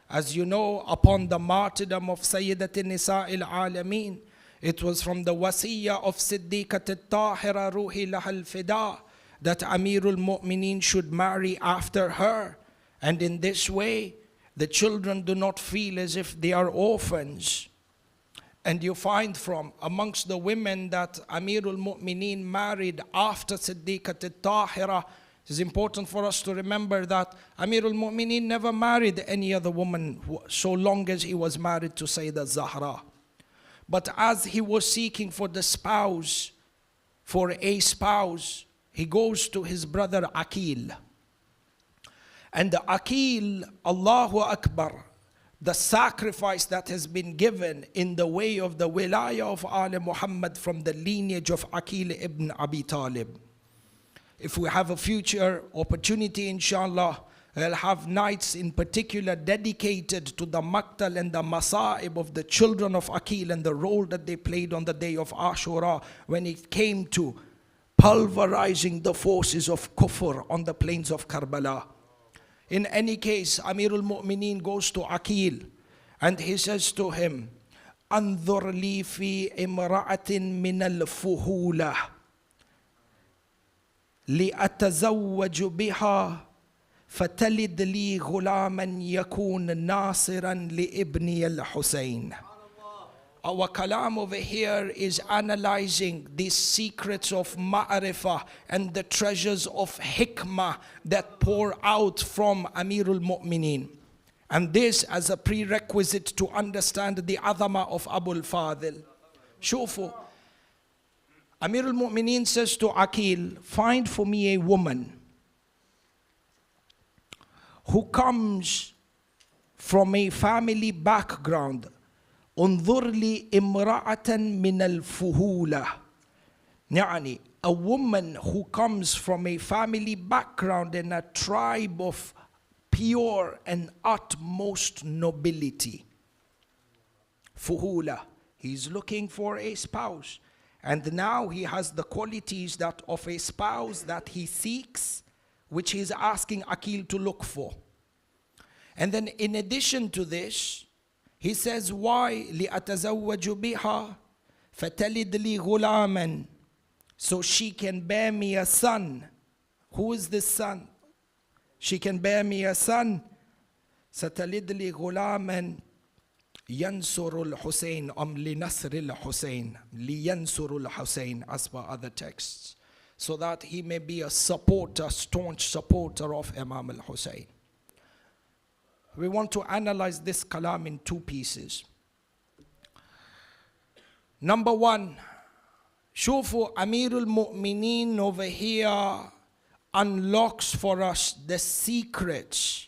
As you know, upon the martyrdom of Sayyidat Nisa al-Alameen, it was from the wasiyah of Siddiqat al-Tahira Ruhi Lahal Fida that Amirul Mu'mineen should marry after her. And in this way, the children do not feel as if they are orphans. And you find from amongst the women that Amirul Mu'mineen married after Siddiqat al-Tahira, it is important for us to remember that Amirul Mu'mineen never married any other woman so long as he was married to Sayyidah Zahra. But as he was seeking for a spouse, he goes to his brother Aqil. And the Aqil, Allahu Akbar, the sacrifice that has been given in the way of the wilayah of Ali Muhammad from the lineage of Aqil ibn Abi Talib. If we have a future opportunity, inshallah, I'll have nights in particular dedicated to the maqtal and the masa'ib of the children of Aqil and the role that they played on the day of Ashura when it came to pulverizing the forces of kufr on the plains of Karbala. In any case, Amirul Mu'mineen goes to Aqil and he says to him, "Anzur li fi imra'atin min al-fuhula لأتزوج بها فتلد لي غلاما يكون ناصرا لابني الحسين." Our kalam over here is analyzing these secrets of ma'rifah and the treasures of hikmah that pour out from Amirul Mu'mineen. And this as a prerequisite to understand the azama of Abul Fadl. Shufu, Amirul Mu'mineen says to Aqil, "Find for me a woman who comes from a family background. انظر لي امرأة من الفهولة." يعني, a woman who comes from a family background and a tribe of pure and utmost nobility. Fuhula. He's looking for a spouse. And now he has the qualities that of a spouse that he seeks, which he's asking Aqil to look for. And then in addition to this, he says, "Why لأتزوج بها فتلد لي غلاما," so she can bear me a son. Who is this son? She can bear me a son. ستلد لي غلاما ينصر الحسين لنصر الحسين لينصر الحسين, as per other texts, so that he may be a supporter, staunch supporter of Imam al-Hussein. We want to analyze this kalam in two pieces. Number one, Shufu Amirul Mu'mineen over here unlocks for us the secrets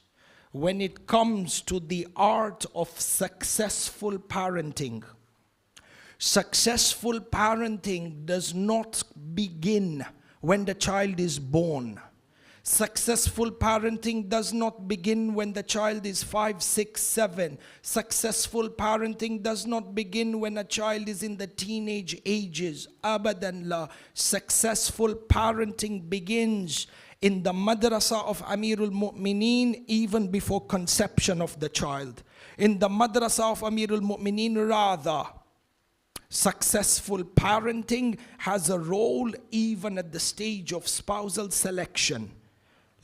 when it comes to the art of successful parenting. Successful parenting does not begin when the child is born. Successful parenting does not begin when the child is 5, 6, 7. Successful parenting does not begin when a child is in the teenage ages. Abadan la. Successful parenting begins in the madrasa of Amirul Mu'mineen even before conception of the child. In the madrasa of Amirul Mu'mineen rather, successful parenting has a role even at the stage of spousal selection.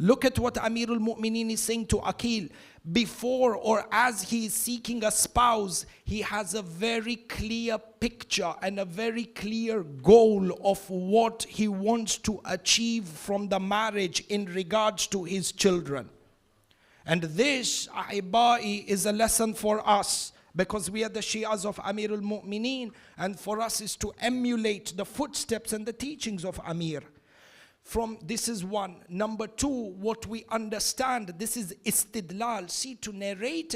Look at what Amirul Mu'mineen is saying to Aqil. Before or as he is seeking a spouse, he has a very clear picture and a very clear goal of what he wants to achieve from the marriage in regards to his children. And this, Ahibai, is a lesson for us, because we are the Shias of Amirul Mu'mineen, and for us is to emulate the footsteps and the teachings of Amir. This is one. Number two, what we understand, this is istidlal. See, to narrate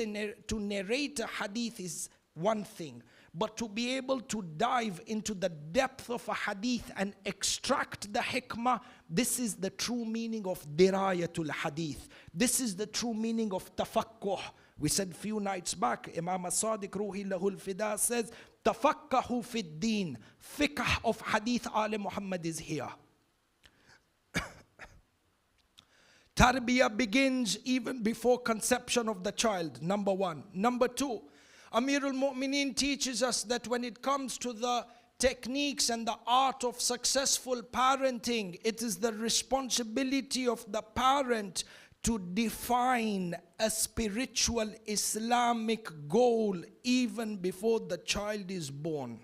a hadith is one thing, but to be able to dive into the depth of a hadith and extract the hikmah, this is the true meaning of dirayatul hadith. This is the true meaning of tafakkuh. We said few nights back, Imam as-Sadiq Ruhi Lahul Fida says, tafakkahu fid deen. Fiqh of hadith Ali Muhammad is here. Tarbiyah begins even before conception of the child, number one. Number two, Amirul Mu'mineen teaches us that when it comes to the techniques and the art of successful parenting, it is the responsibility of the parent to define a spiritual Islamic goal even before the child is born.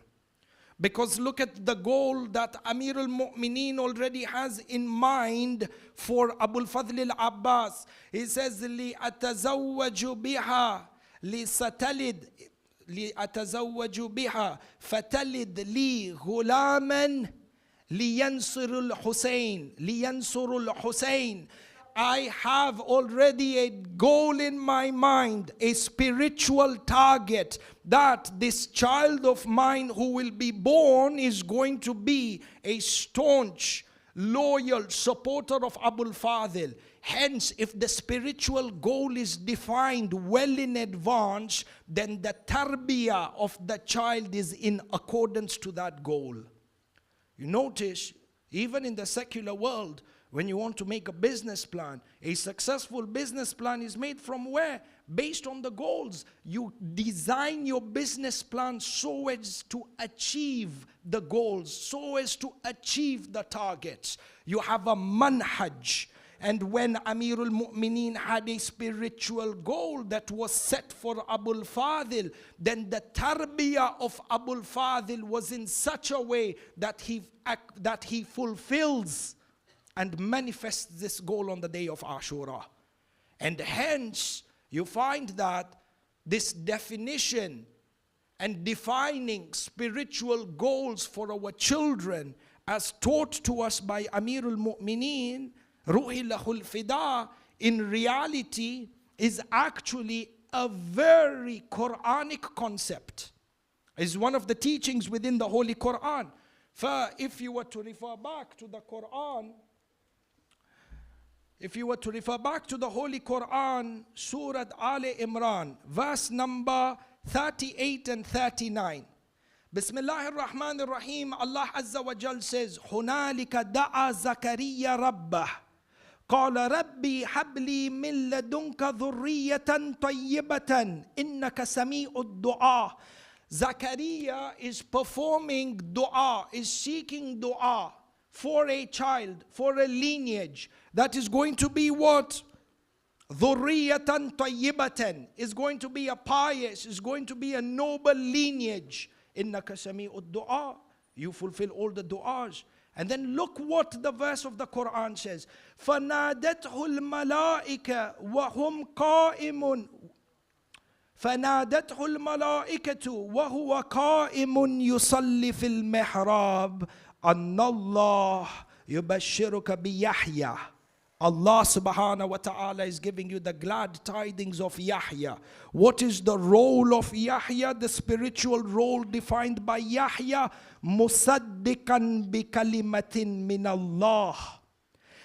Because look at the goal that Amirul Mu'mineen already has in mind for Abul Fadl al-Abbas. He says, لِأَتَزَوَّجُ بِهَا لِسَتَلِدْ لِأَتَزَوَّجُ بِهَا فَتَلِدْ لِي غُلَامًا لِيَنْصُرُ الْحُسَيْنِ. I have already a goal in my mind, a spiritual target, that this child of mine who will be born is going to be a staunch, loyal supporter of Abul Fadl. Hence, if the spiritual goal is defined well in advance, then the tarbiyah of the child is in accordance to that goal. You notice, even in the secular world, when you want to make a business plan, a successful business plan is made from where? Based on the goals. You design your business plan so as to achieve the goals, so as to achieve the targets. You have a manhaj. And when Amirul Mu'mineen had a spiritual goal that was set for Abul Fadl, then the tarbiyah of Abul Fadl was in such a way that he fulfills and manifests this goal on the day of Ashura. And hence, you find that this definition and defining spiritual goals for our children, as taught to us by Amirul Mu'mineen, Ruhillahul Fida, in reality is actually a very Quranic concept. It's one of the teachings within the Holy Quran. For if you were to refer back to the Quran, if you were to refer back to the Holy Quran, Surah Ali Imran, verse number 38 and 39. Bismillahir Rahmanir Rahim, Allah Azza wa Jal says, هُنَالِكَ دَعَى زَكَرِيَّ رَبَّهُ قَالَ رَبِّي هَبْ لِي مِن لَدُنْكَ ذُرِّيَّةً طَيِّبَةً إِنَّكَ سَمِيعُ الدُّعَاء. Zakaria is performing dua, is seeking dua for a child, for a lineage that is going to be what? Dhurriyatan tayyibatan, is going to be a pious, is going to be a noble lineage. Innaka sami'ud du'a, you fulfill all the du'as. And then look what the verse of the Quran says. فَنَادَتْهُ الْمَلَائِكَةُ وَهُمْ قَائِمٌ فَنَادَتْهُ الْمَلَائِكَةُ وَهُوَ قَائِمٌ يُصَلِّي فِي الْمِحْرَابِ أَنَّ اللَّهَ يُبَشِّرُكَ بِيَحْيَى. Allah subhanahu wa ta'ala is giving you the glad tidings of Yahya. What is the role of Yahya? The spiritual role defined by Yahya, musaddiqan bi kalimatin min Allah.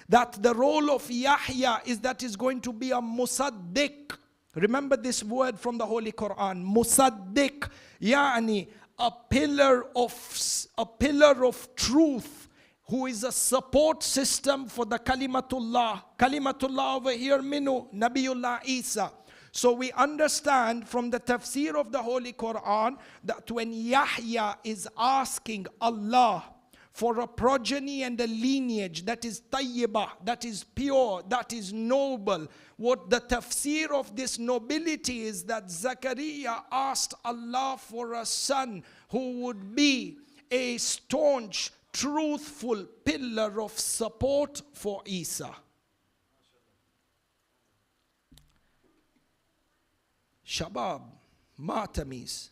That the role of Yahya is that is going to be a musaddiq. Remember this word from the Holy Quran, musaddiq, yani a pillar of truth, who is a support system for the Kalimatullah. Kalimatullah over here, Minu, Nabiullah Isa. So we understand from the tafsir of the Holy Quran that when Yahya is asking Allah for a progeny and a lineage that is tayyibah, that is pure, that is noble, what the tafsir of this nobility is that Zakaria asked Allah for a son who would be a staunch, truthful pillar of support for Isa. Shabab, Matamis,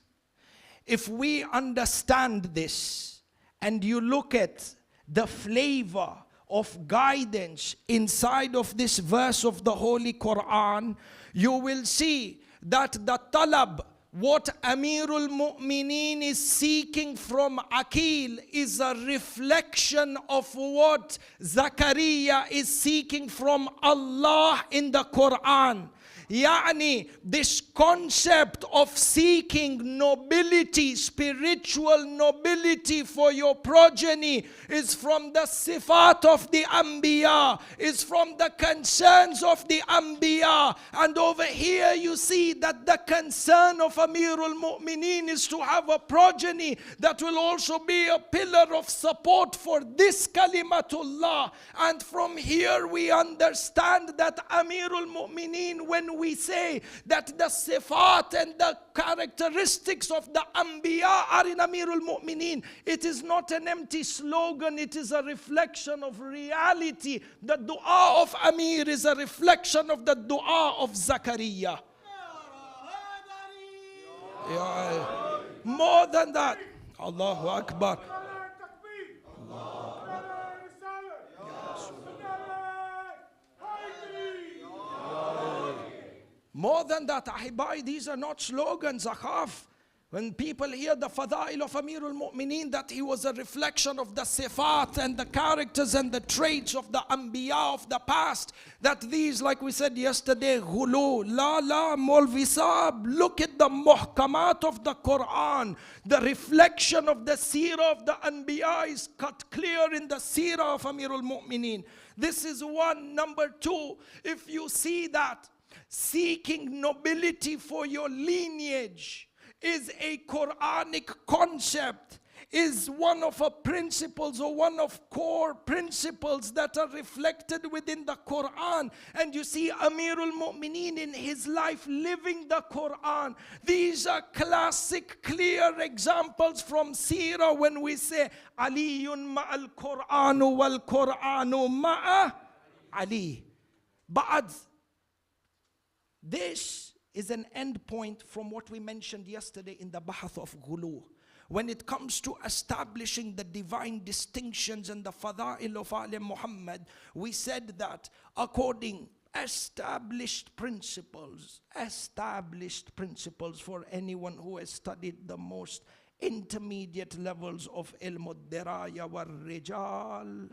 if we understand this and you look at the flavor of guidance inside of this verse of the Holy Quran, you will see that the talab, what Amirul Mu'mineen is seeking from Aqil, is a reflection of what Zakaria is seeking from Allah in the Quran. Yani this concept of seeking nobility, spiritual nobility for your progeny is from the sifat of the Anbiya, is from the concerns of the Anbiya. And over here you see that the concern of Amirul Mu'mineen is to have a progeny that will also be a pillar of support for this kalimatullah. And from here we understand that Amirul Mu'mineen, when we say that the sifat and the characteristics of the Anbiya are in Amirul Mu'mineen, it is not an empty slogan, it is a reflection of reality. The dua of Amir is a reflection of the dua of Zakaria. Yeah. More than that, Allahu Akbar. More than that, Ahibai, these are not slogans, Akhaf. When people hear the Fadail of Amirul Mu'mineen, that he was a reflection of the sifat and the characters and the traits of the Anbiya of the past, that these, like we said yesterday, ghulu, la, Molvi Saab, look at the muhkamat of the Quran. The reflection of the seerah of the Anbiya is cut clear in the seerah of Amirul Mu'mineen. This is one. Number two, if you see that seeking nobility for your lineage is a Quranic concept, is one of the principles or one of core principles that are reflected within the Quran. And you see Amirul Mu'mineen in his life living the Quran. These are classic, clear examples from Seerah when we say Aliyun ma'al Quranu wal Quranu ma'a Ali. But this is an end point from what we mentioned yesterday in the Bahath of Ghulu. When it comes to establishing the divine distinctions and the Fada'il of Ali Muhammad, we said that according established principles for anyone who has studied the most intermediate levels of ilm al-diraya wal-rijal,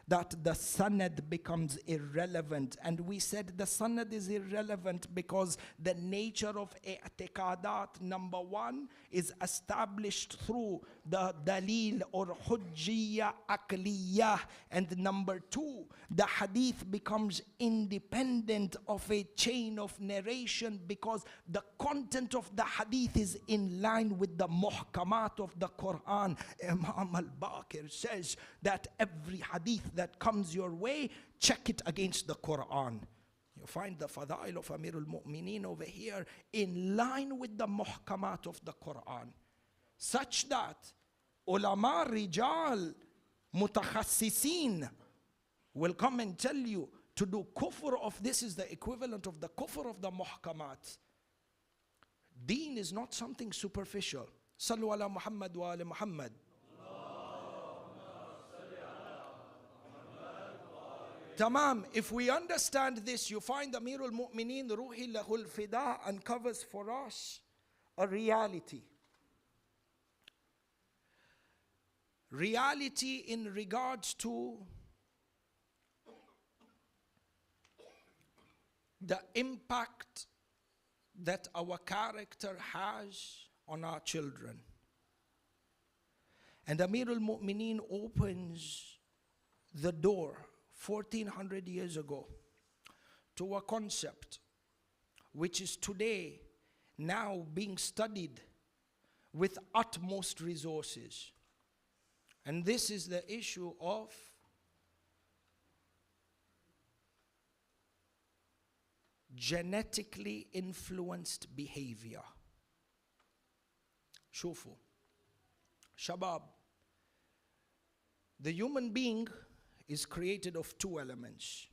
that the sanad becomes irrelevant. And we said the sanad is irrelevant because the nature of i'tiqadat, number one, is established through the dalil or hujjiyya aqliyah, and number two, the hadith becomes independent of a chain of narration because the content of the hadith is in line with the muhkamat of the Quran. Imam al-Baqir says that every hadith that comes your way, check it against the Quran. You find the Fadail of Amirul Mu'mineen over here in line with the muhkamat of the Quran, such that ulama rijal mutakhassisin will come and tell you to do kufr of this is the equivalent of the kufr of the muhkamat. Deen is not something superficial. Sallu ala Muhammad wa ala Muhammad. Tamam, if we understand this, you find Amirul Mu'mineen Ruhi Lahul Fida uncovers for us a reality. Reality in regards to the impact that our character has on our children. And Amirul Mu'mineen opens the door 1400 years ago to a concept which is today now being studied with utmost resources. And this is the issue of genetically influenced behavior. Shufu. Shabab. The human being is created of two elements,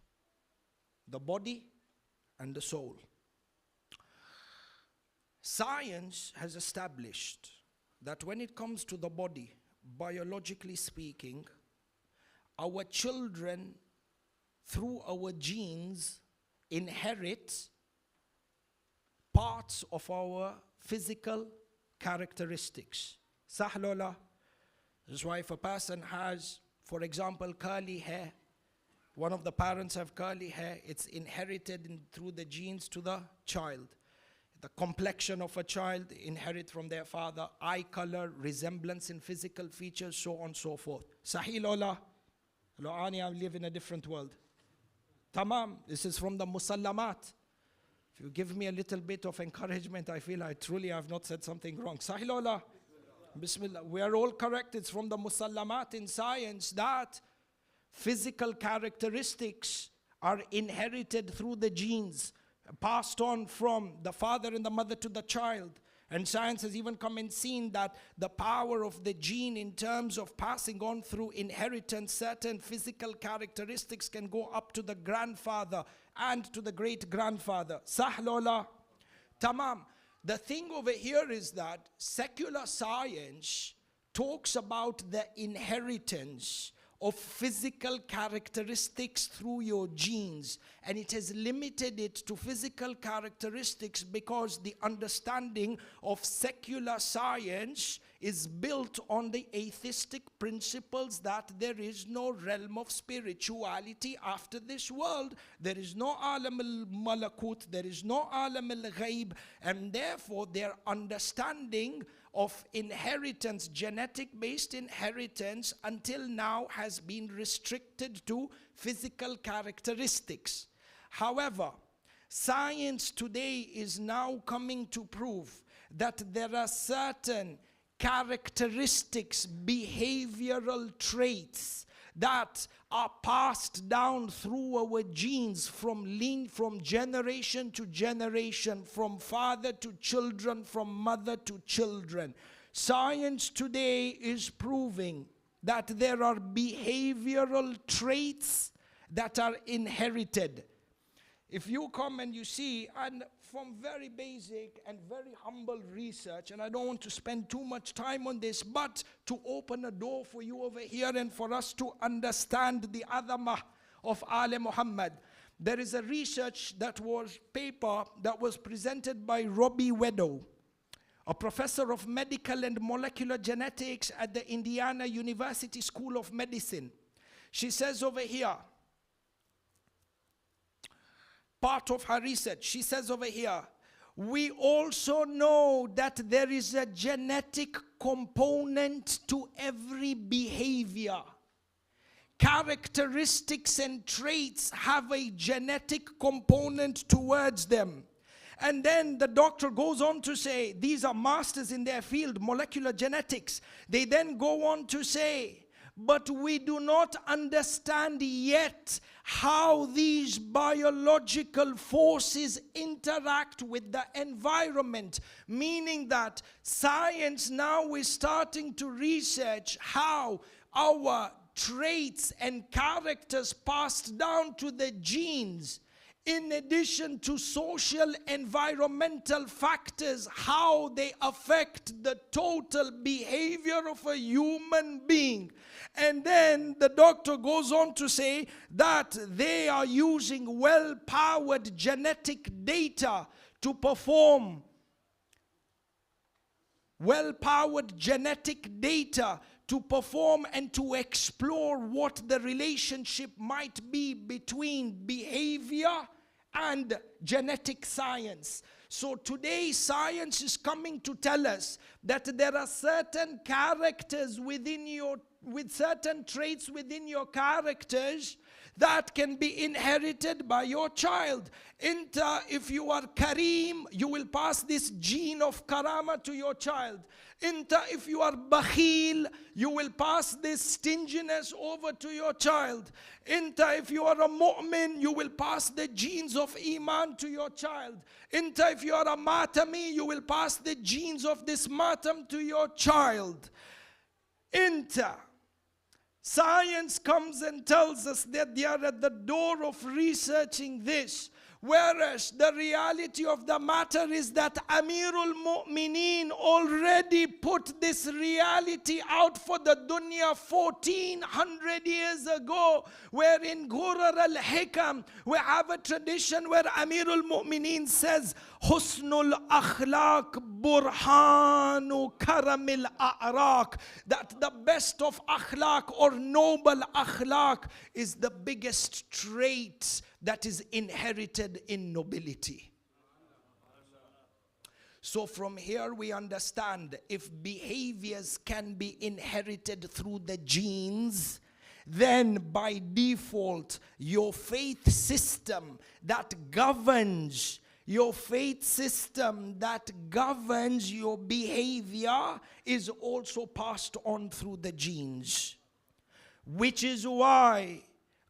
the body and the soul. Science has established that when it comes to the body, biologically speaking, our children, through our genes, inherit parts of our physical characteristics. Sahlola. This is why if a person has, for example, curly hair, One of the parents have curly hair, it's inherited through the genes to the child. The complexion of a child inherit from their father, eye color, resemblance in physical features, so on and so forth. Sahih Lola? Lo'ani, I live in a different world. Tamam, this is from the Musallamat. If you give me a little bit of encouragement, I feel I truly have not said something wrong. Sahih Lola? Bismillah. We are all correct. It's from the Musallamat in science that physical characteristics are inherited through the genes, passed on from the father and the mother to the child. And science has even come and seen that the power of the gene in terms of passing on through inheritance, certain physical characteristics can go up to the grandfather and to the great-grandfather. Sahlola, tamam. The thing over here is that secular science talks about the inheritance of physical characteristics through your genes, and it has limited it to physical characteristics because the understanding of secular science is built on the atheistic principles that there is no realm of spirituality after this world. There is no alam al-malakut, there is no alam al-ghaib, and therefore their understanding of inheritance, genetic-based inheritance, until now has been restricted to physical characteristics. However, science today is now coming to prove that there are certain characteristics, behavioral traits that are passed down through our genes from generation to generation, from father to children, from mother to children. Science today is proving that there are behavioral traits that are inherited. If you come and you see, and from very basic and very humble research, and I don't want to spend too much time on this, but to open a door for you over here and for us to understand the adhamah of Ali Muhammad. There is a research paper that was presented by Robbie Wedow, a professor of medical and molecular genetics at the Indiana University School of Medicine. She says over here, part of her research, she says over here, we also know that there is a genetic component to every behavior. Characteristics and traits have a genetic component towards them. And then the doctor goes on to say, these are masters in their field, molecular genetics. They then go on to say, but we do not understand yet how these biological forces interact with the environment, meaning that science now is starting to research how our traits and characters passed down to the genes, in addition to social environmental factors, how they affect the total behavior of a human being. And then the doctor goes on to say that they are using well-powered genetic data to perform and to explore what the relationship might be between behavior and genetic science. So today science is coming to tell us that there are certain characters with certain traits within your characters that can be inherited by your child. If you are Kareem, you will pass this gene of Karama to your child. If you are Bakhil, you will pass this stinginess over to your child. If you are a Mu'min, you will pass the genes of Iman to your child. If you are a Matami, you will pass the genes of this Matam to your child. Science comes and tells us that they are at the door of researching this. Whereas the reality of the matter is that Amirul Mu'mineen already put this reality out for the dunya 1400 years ago, where in Ghurar al-Hikam we have a tradition where Amirul Mu'mineen says, Husnul akhlaq burhanu karamil a'raq, that the best of akhlaq or noble akhlaq is the biggest trait that is inherited in nobility. So from here we understand, if behaviors can be inherited through the genes, then by default your faith system that governs your behavior is also passed on through the genes. Which is why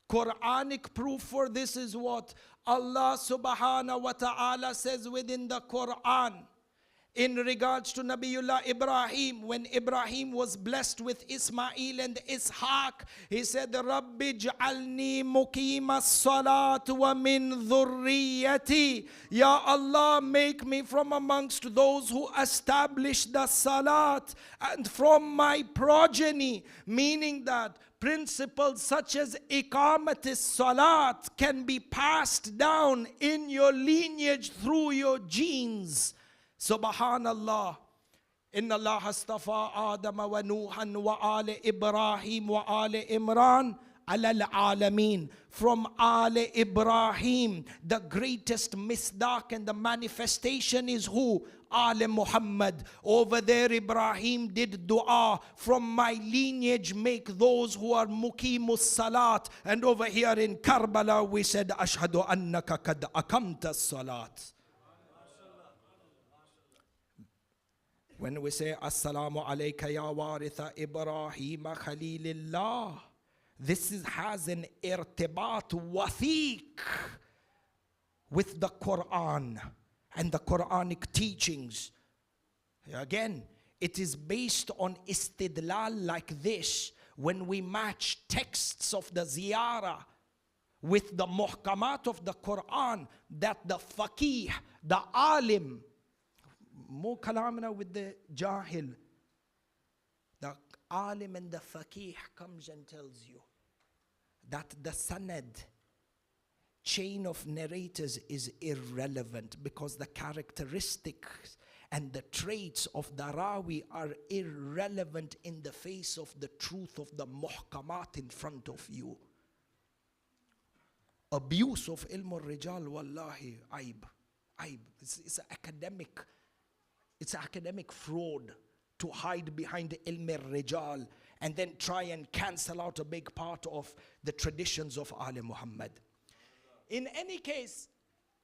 Quranic proof for this is what Allah subhanahu wa ta'ala says within the Quran in regards to Nabiullah Ibrahim. When Ibrahim was blessed with Ismail and Ishaq, he said, Rabbi ja'alni muqima salat wa min dhurriyati. Ya Allah, make me from amongst those who establish the salat and from my progeny. Meaning that principles such as iqamatis salat can be passed down in your lineage through your genes. Subhanallah. Inna Allah astafa Adam wa Nuhan wa ala Ibrahim wa ala Imran ala al-alameen. From ala Ibrahim, the greatest misdaq and the manifestation is who? Ala Muhammad. Over there Ibrahim did dua, from my lineage make those who are muqimus salat. And over here in Karbala we said, Ashhadu annaka kad akamta salat. When we say Assalamu alayka ya waritha Ibrahim Khalilillah, this has an irtibat wathiq with the Quran and the Quranic teachings. Again, it is based on istidlal like this. When we match texts of the ziyarah with the muhkamat of the Quran, that the faqih, the alim, more kalamna with the jahil, the alim and the faqih comes and tells you that the sanad, chain of narrators, is irrelevant, because the characteristics and the traits of the rawi are irrelevant in the face of the truth of the muhkamat in front of you. Abuse of ilm al-rijal, wallahi, aib. It's academic fraud to hide behind ilm al-rijal and then try and cancel out a big part of the traditions of Ali Muhammad. In any case,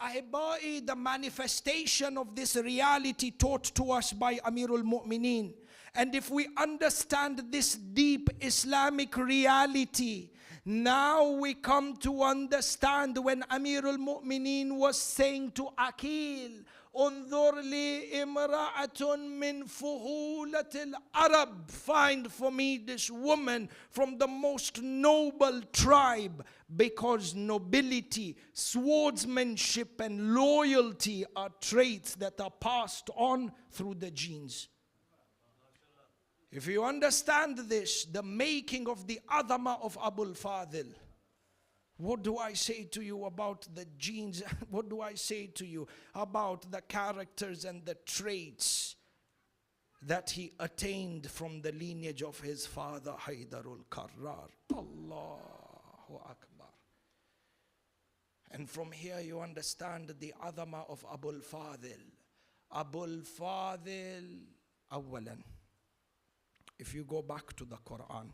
Ahibai, the manifestation of this reality taught to us by Amirul Mu'mineen. And if we understand this deep Islamic reality, now we come to understand when Amirul Mu'mineen was saying to Aqil, Unzur li imra'atun min fuhulatil Arab, find for me this woman from the most noble tribe, because nobility, swordsmanship and loyalty are traits that are passed on through the genes. If you understand this, the making of the Adama of Abul Fadl, what do I say to you about the genes? What do I say to you about the characters and the traits that he attained from the lineage of his father Haydarul Karrar? Allahu Akbar. And from here you understand the Adama of Abul Fadl. Abul Fadl, awalan, if you go back to the Quran,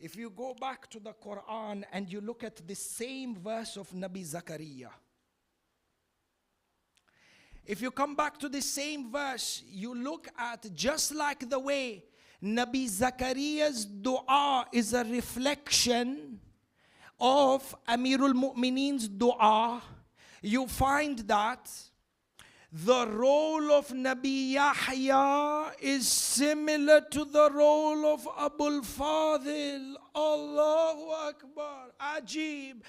if you go back to the Quran and you look at the same verse of Nabi Zakaria, if you come back to the same verse, you look at, just like the way Nabi Zakaria's dua is a reflection of Amirul Mu'mineen's dua, you find that the role of Nabi Yahya is similar to the role of Abul Fadl. Allahu Akbar. Ajib.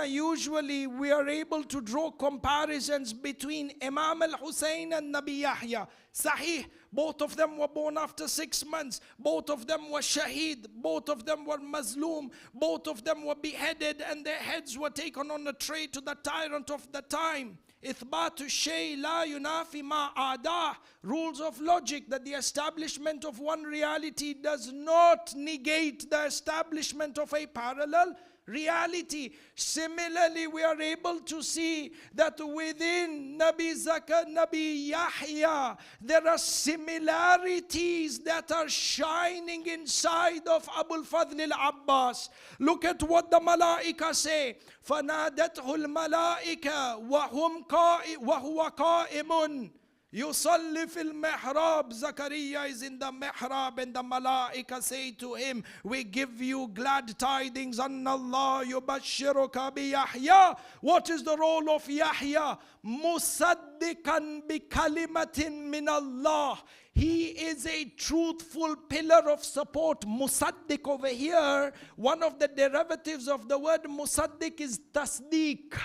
Usually we are able to draw comparisons between Imam al-Hussein and Nabi Yahya. Sahih. Both of them were born after 6 months. Both of them were shaheed. Both of them were mazloom. Both of them were beheaded and their heads were taken on a tray to the tyrant of the time. إثبات الشيء لا ينافي ما عداه. Rules of logic, that the establishment of one reality does not negate the establishment of a parallel reality. Similarly, we are able to see that within Nabi Yahya, there are similarities that are shining inside of Abul Fadl al-Abbas. Look at what the Malaika say. فَنَادَتْهُ الْمَلَائِكَةُ وَهُوَ قَائِمٌ يُصَلِّ فِي الْمِحْرَابِ. Zakaria is in the mihrab and the malaika say to him, we give you glad tidings, أَنَّ اللَّهَ يُبَشِّرُكَ بِيَحْيَا. What is the role of Yahya? مُصَدِّقًا بِكَلِمَةٍ مِّنَ اللَّهِ. He is a truthful pillar of support. Musaddiq over here, one of the derivatives of the word musaddiq is tasdeeq,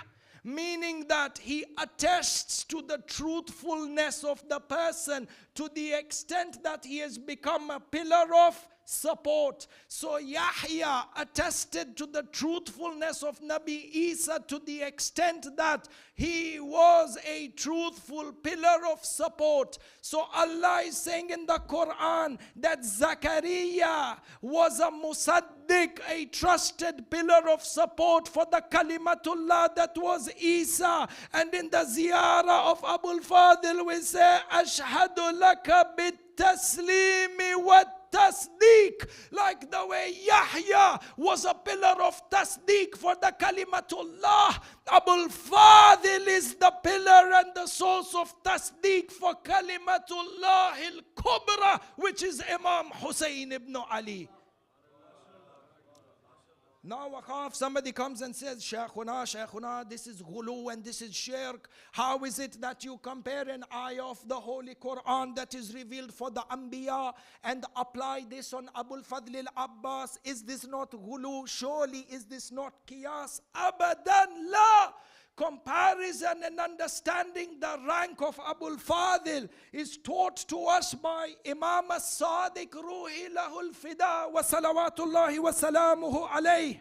meaning that he attests to the truthfulness of the person to the extent that he has become a pillar of support. So Yahya attested to the truthfulness of Nabi Isa to the extent that he was a truthful pillar of support. So Allah is saying in the Quran that Zakaria was a musaddiq, a trusted pillar of support for the kalimatullah that was Isa. And in the ziyarah of Abul Fadl we say ashhadu laka bit taslimi wa tasdeeq, like the way Yahya was a pillar of tasdeeq for the kalimatullah. Abul Fadl is the pillar and the source of tasdeeq for kalimatullah al-kubra, which is Imam Hussein ibn Ali. Now somebody comes and says, Shaykhuna, this is ghulu and this is shirk. How is it that you compare an ayah of the Holy Quran that is revealed for the Anbiya and apply this on Abul Fadl al-Abbas? Is this not ghulu? Surely is this not qiyas? Abadan la! Comparison and understanding the rank of Abul Fadl is taught to us by Imam as-Sadiq Ruhi lahul fida wa salawatullahi wa salamuhu alayh.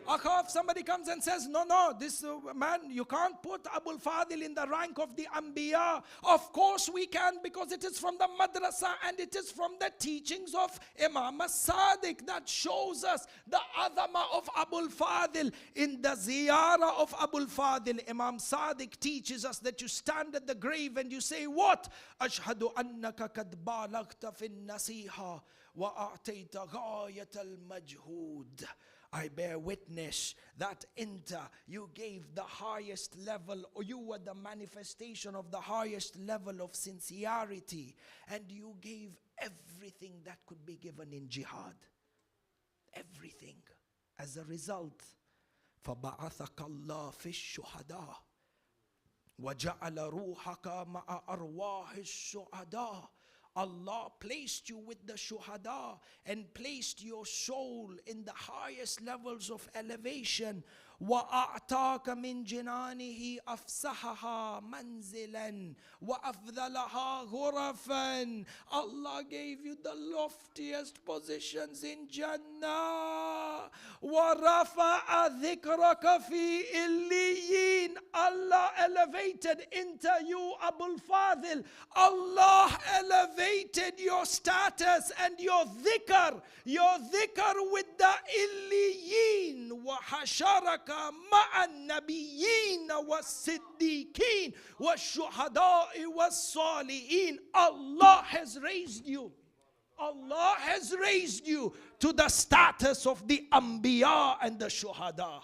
If somebody comes and says, no, this man, you can't put Abul Fadl in the rank of the Anbiya. Of course we can, because it is from the madrasa and it is from the teachings of Imam as-Sadiq that shows us the azama of Abul Fadl. In the ziyarah of Abul Fadl, Imam Sadiq teaches us that you stand at the grave and you say what? Ashhadu annaka kad balagta fin nasiha wa a'tayta ghayat al-majhud. I bear witness that you gave the highest level, or you were the manifestation of the highest level of sincerity, and you gave everything that could be given in jihad. Everything. As a result, فَبَعَثَكَ اللَّهُ فِي الشُّهَدَاءِ وَجَعَلَ رُوحَكَ مَعَ أَرْوَاحِ الشُّهَدَاءِ. Allah placed you with the shuhada and placed your soul in the highest levels of elevation. وَأَعْتَاكَ مِنْ جِنَانِهِ أَفْسَحَهَا مَنْزِلًا وَأَفْضَلَهَا غُرَفًا. Allah gave you the loftiest positions in Jannah. وَرَفَعَ ذِكْرَكَ فِي إِلِّيِّينَ. Allah elevated into you, Abul Fadl. Allah elevated your status and your dhikr with the Illiyin. وَحَشَرَكَ مع النبيين والصديقين والشهداء والصالحين. Allah has raised you. Allah has raised you to the status of the Anbiya and the Shuhada.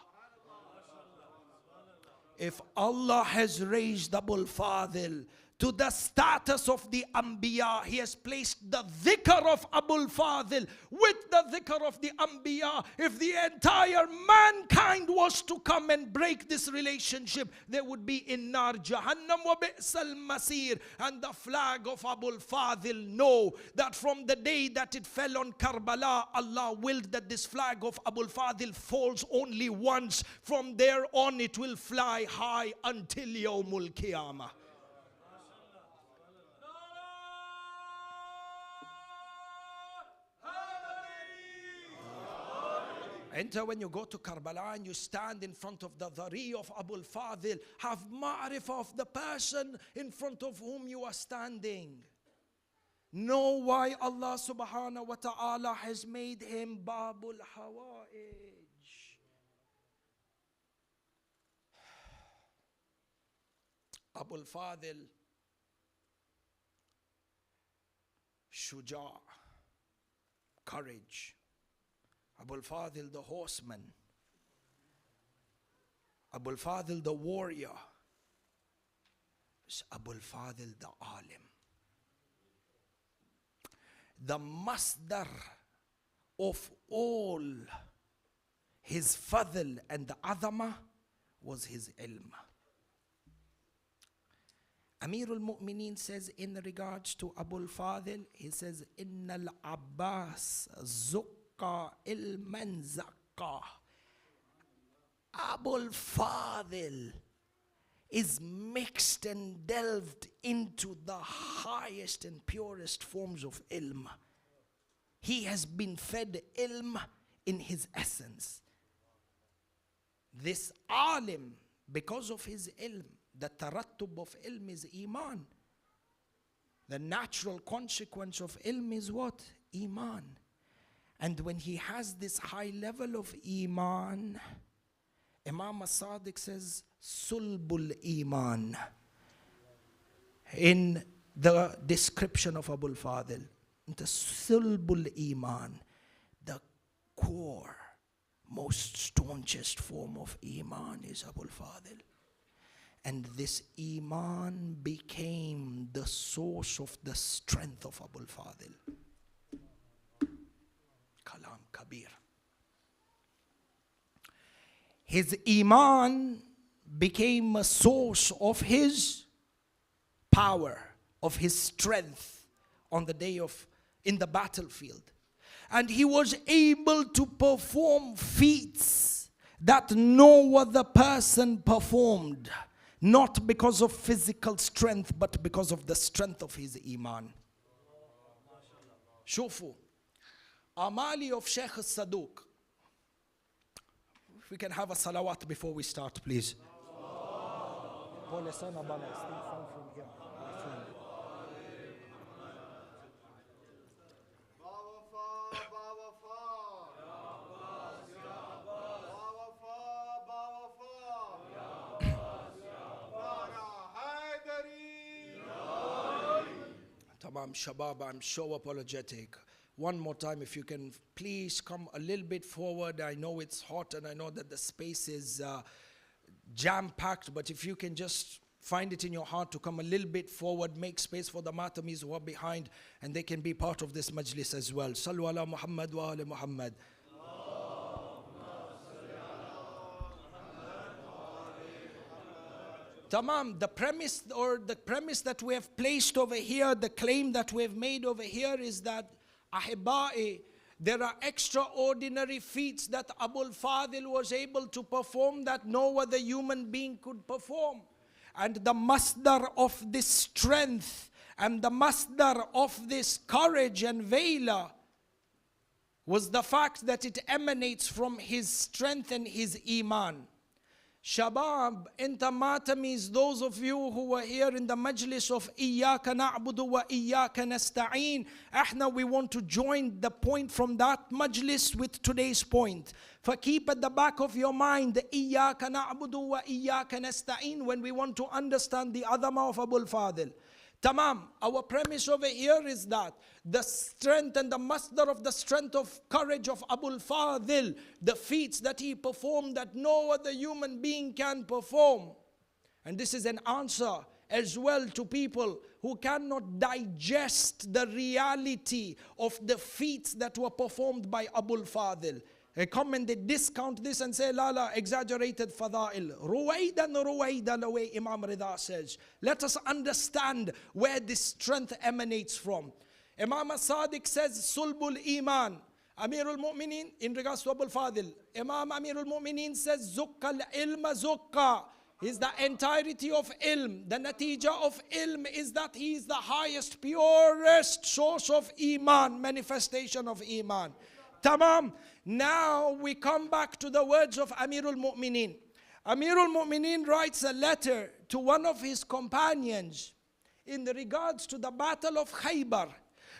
If Allah has raised Abul Fadl to the status of the Anbiya. He has placed the dhikr of Abul Fadl with the dhikr of the Anbiya. If the entire mankind was to come and break this relationship, they would be in Nar Jahannam wa bi'sal masir. And the flag of Abul Fadl know that from the day that it fell on Karbala, Allah willed that this flag of Abul Fadl falls only once. From there on it will fly high until Yawmul Qiyamah. Enter when you go to Karbala and you stand in front of the dhari of Abul Fadl. Have ma'rifah of the person in front of whom you are standing. Know why Allah subhanahu wa ta'ala has made him Babul Hawa'ij. Abul Fadl, Shuja', courage. Abul Fadl the horseman, Abul Fadl the warrior, Abul Fadl the alim. The masdar of all his fadl and the adama was his ilm. Amirul Mu'mineen says in regards to Abul Fadl, he says, Innal Abbas ilman zakka. Abul Fadl is mixed and delved into the highest and purest forms of ilm. He has been fed ilm in his essence. This alim, because of his ilm, the tarattub of ilm is Iman. The natural consequence of ilm is what? Iman. And when he has this high level of Iman, Imam as-Sadiq says, Sulbul Iman. In the description of Abul Fadl, the Sulbul Iman, the core, most staunchest form of Iman is Abul Fadl. And this Iman became the source of the strength of Abul Fadl. Kalam Kabir. His Iman became a source of his power, of his strength on the day of, in the battlefield. And he was able to perform feats that no other person performed. Not because of physical strength, but because of the strength of his Iman. Shufu. Amali of Shaykh Saduq. If we can have a salawat before we start, please. Tamam Shabab, I'm so apologetic. One more time, if you can please come a little bit forward. I know it's hot and I know that the space is jam-packed, but if you can just find it in your heart to come a little bit forward, make space for the Matamis who are behind, and they can be part of this majlis as well. Sallu ala Muhammad wa ala Muhammad. Tamam, the premise that we have placed over here, the claim that we have made over here is that Ahibai, there are extraordinary feats that Abul Fadl was able to perform that no other human being could perform. And the masdar of this strength and the masdar of this courage and valor was the fact that it emanates from his strength and his Iman. Shabab, inta Matamis, those of you who were here in the majlis of Iyyaka na'budu wa Iyyaka nasta'een, we want to join the point from that majlis with today's point. For keep at the back of your mind, Iyyaka na'budu wa Iyyaka nasta'een, when we want to understand the adama of Abul Fadl. Tamam, our premise over here is that the strength and the masdar of the strength of courage of Abul Fadl, the feats that he performed that no other human being can perform. And this is an answer as well to people who cannot digest the reality of the feats that were performed by Abul Fadl. They come and they discount this and say, Lala, exaggerated fada'il. Ruwaydan, the way Imam Rida says. Let us understand where this strength emanates from. Imam Sadiq says, Sulbul Iman. Amirul Mu'mineen, in regards to Abul Fadl, Imam Amirul Mu'mineen says, Zukka al-ilma zukka. Is the entirety of ilm. The natija of ilm is that he is the highest, purest source of Iman, manifestation of Iman. Tamam. Now we come back to the words of Amirul Mu'mineen. Amirul Mu'mineen writes a letter to one of his companions in regards to the battle of Khaybar,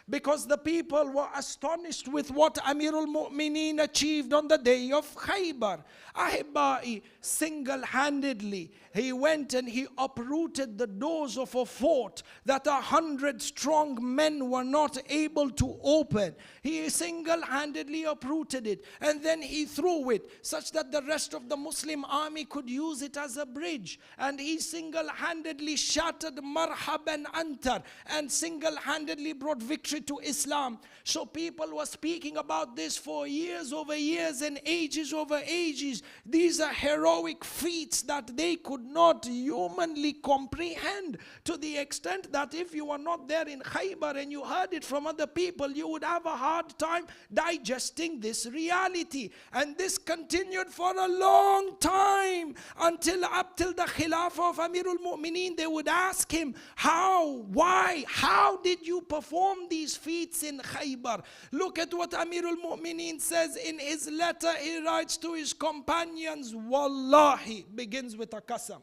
because the people were astonished with what Amirul Mu'mineen achieved on the day of Khaybar. Ahibba'i, single-handedly, he went and he uprooted the doors of a fort that 100 strong men were not able to open. He single-handedly uprooted it, and then he threw it such that the rest of the Muslim army could use it as a bridge. And he single-handedly shattered Marhaban Antar and single-handedly brought victory to Islam. So people were speaking about this for years over years and ages over ages. These are heroic feats that they could not humanly comprehend, to the extent that if you were not there in Khaybar and you heard it from other people, you would have a hard time digesting this reality. And this continued for a long time, until up till the Khilafah of Amirul Mu'mineen. They would ask him, how, why, how did you perform these feats in Khaybar? Look at what Amirul Mu'mineen says in his letter. He writes to his companions, Wallahi, begins with a qasam.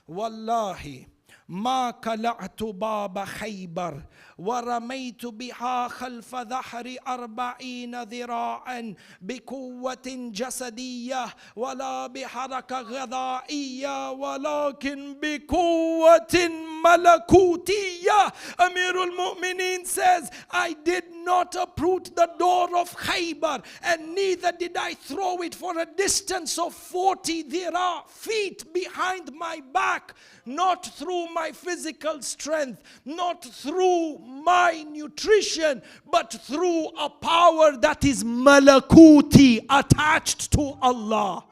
Wallahi, ما كلعت باب خيبر ورميت بها خلف ظهر 40 ذراعا بقوة جسدية ولا بحركة غذائية ولكن بقوة ملكوتية. Amirul Mu'mineen says, I did not uproot the door of Khaybar, and neither did I throw it for a distance of 40 feet behind my back, not through my physical strength, not through my nutrition, but through a power that is malakuti, attached to Allah.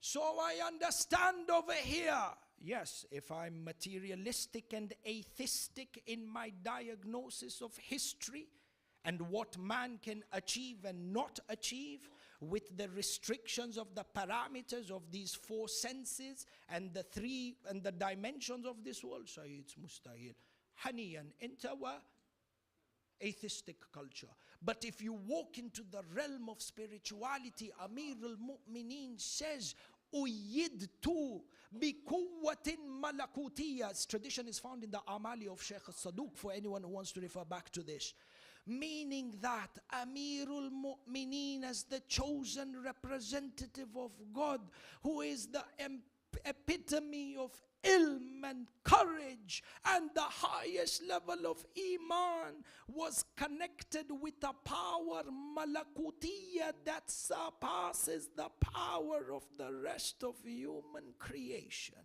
So I understand over here, yes, if I'm materialistic and atheistic in my diagnosis of history and what man can achieve and not achieve, with the restrictions of the parameters of these 4 senses and the 3 and the dimensions of this world, so it's mustahil. Haniyan into atheistic culture. But if you walk into the realm of spirituality, Amirul Mu'mineen says, Uyidtu bikuwatin malakutiyya. Its tradition is found in the Amali of Shaykh al-Saduq, for anyone who wants to refer back to this. Meaning that Amirul Mu'mineen, as the chosen representative of God, who is the epitome of ilm and courage and the highest level of Iman, was connected with a power malakutiyya that surpasses the power of the rest of human creation.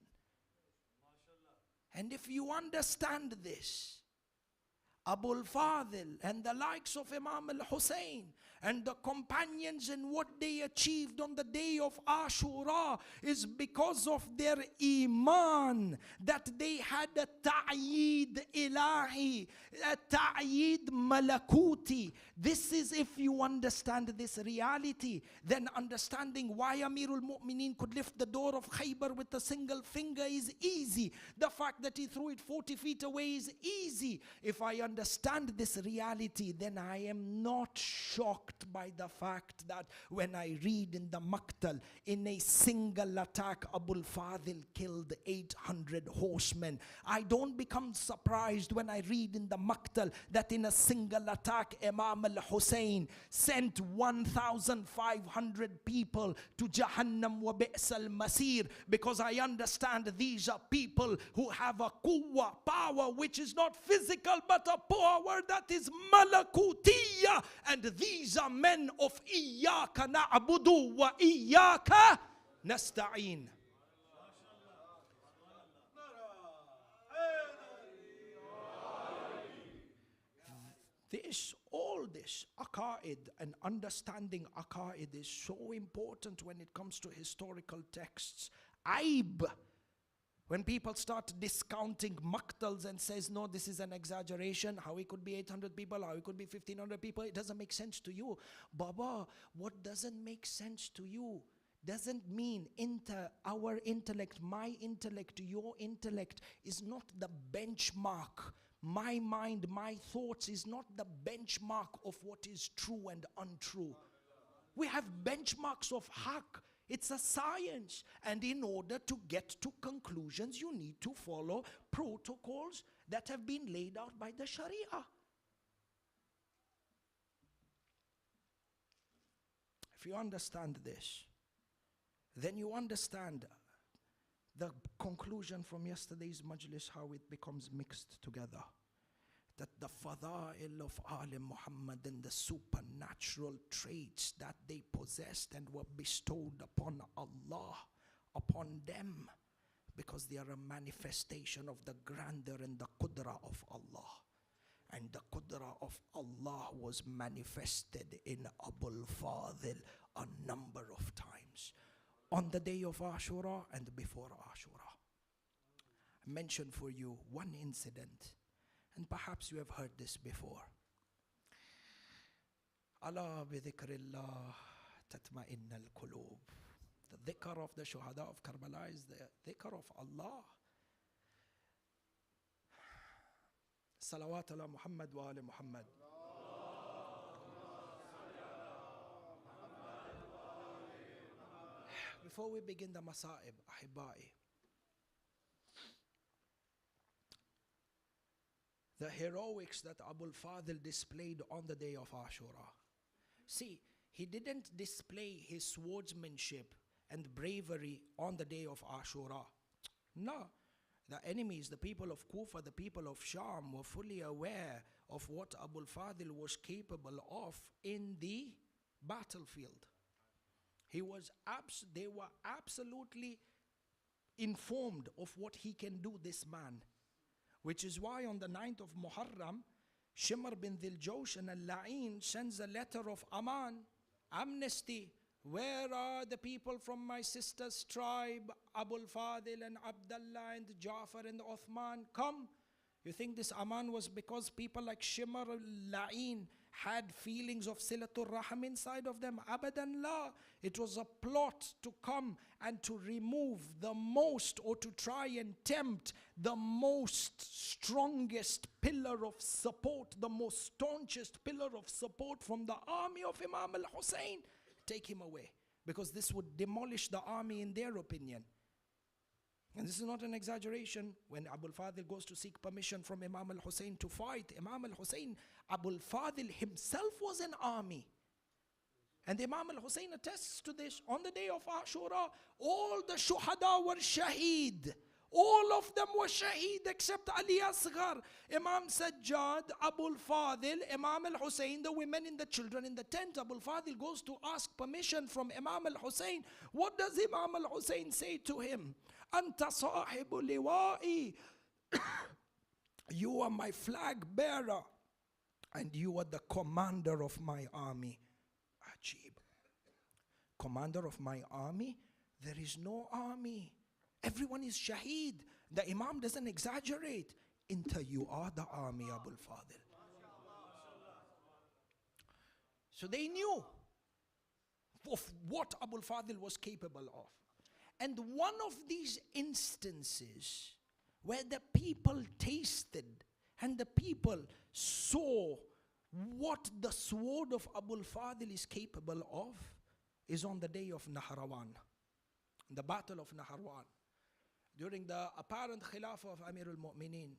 And if you understand this, Abul Fadl and the likes of Imam al-Hussein and the companions and what they achieved on the day of Ashura is because of their Iman, that they had a ta'yeed ilahi, a ta'yeed malakuti. This is, if you understand this reality, then understanding why Amirul Mu'mineen could lift the door of Khaybar with a single finger is easy. The fact that he threw it 40 feet away is easy. If I understand this reality, then I am not shocked by the fact that when I read in the Maqtal, in a single attack, Abul Fadl killed 800 horsemen. I don't become surprised when I read in the Maqtal that in a single attack, Imam al-Hussein sent 1,500 people to Jahannam wa bi's al-masir, because I understand these are people who have a quwwah, power, which is not physical, eternal, but a power that is malakutiyya. And these are men of Iyyaka na'budu wa Iyyaka nasta'een. All this, aqaid and understanding aqaid is so important when it comes to historical texts. Aib. When people start discounting maqtals and says, no, this is an exaggeration, how it could be 800 people, how it could be 1500 people, it doesn't make sense to you. Baba, what doesn't make sense to you doesn't mean our intellect, my intellect, your intellect is not the benchmark. My mind, my thoughts is not the benchmark of what is true and untrue. We have benchmarks of haqq. It's a science. And in order to get to conclusions, you need to follow protocols that have been laid out by the Sharia. If you understand this, then you understand the conclusion from yesterday's majlis, how it becomes mixed together. That the fada'il of Ali Muhammad and the supernatural traits that they possessed and were bestowed upon Allah, upon them, because they are a manifestation of the grandeur and the qudra of Allah. And the qudra of Allah was manifested in Abul Fadl a number of times. On the day of Ashura and before Ashura. I mentioned for you one incident, and perhaps you have heard this before. Ala bi dhikrillah tatma'inna al-qulub. The dhikr of the shuhada of Karbala is the dhikr of Allah. Salawat ala Muhammad wa ali Muhammad. Before we begin the masa'ib, ahibai, the heroics that Abul Fadl displayed on the day of Ashura. See, he didn't display his swordsmanship and bravery on the day of Ashura. No, the enemies, the people of Kufa, the people of Sham were fully aware of what Abul Fadl was capable of in the battlefield. They were absolutely informed of what he can do, this man. Which is why on the 9th of Muharram, Shimr bin Dhil Jawshan al-La'in sends a letter of Aman, amnesty. Where are the people from my sister's tribe, Abul Fadl and Abdullah and Ja'far and Uthman? Come. You think this Aman was because people like Shimr al-La'in had feelings of Silatul Rahim inside of them? Abadan la. It was a plot to come and to remove the most, or to try and tempt the most strongest pillar of support, the most staunchest pillar of support from the army of Imam al-Hussein. Take him away, because this would demolish the army in their opinion. And this is not an exaggeration. When Abul Fadl goes to seek permission from Imam al-Hussein to fight, Imam al-Hussein, Abul Fadl himself was an army. And Imam al-Hussein attests to this. On the day of Ashura, all the shuhada were shaheed. All of them were shaheed except Ali Asghar, Imam Sajjad, Abul Fadl, Imam al-Hussein, the women and the children in the tent. Abul Fadl goes to ask permission from Imam al-Hussein. What does Imam al-Hussein say to him? Anta sahibu liwa'i. You are my flag bearer, and you are the commander of my army. Ajib. Commander of my army? There is no army. Everyone is shaheed. The Imam doesn't exaggerate. Until you are the army, Abul Fadl. So they knew of what Abul Fadl was capable of. And one of these instances where the people tasted and the people saw what the sword of Abul Fadl is capable of is on the day of Nahrawan, the battle of Nahrawan. During the apparent khilafah of Amirul Mu'mineen,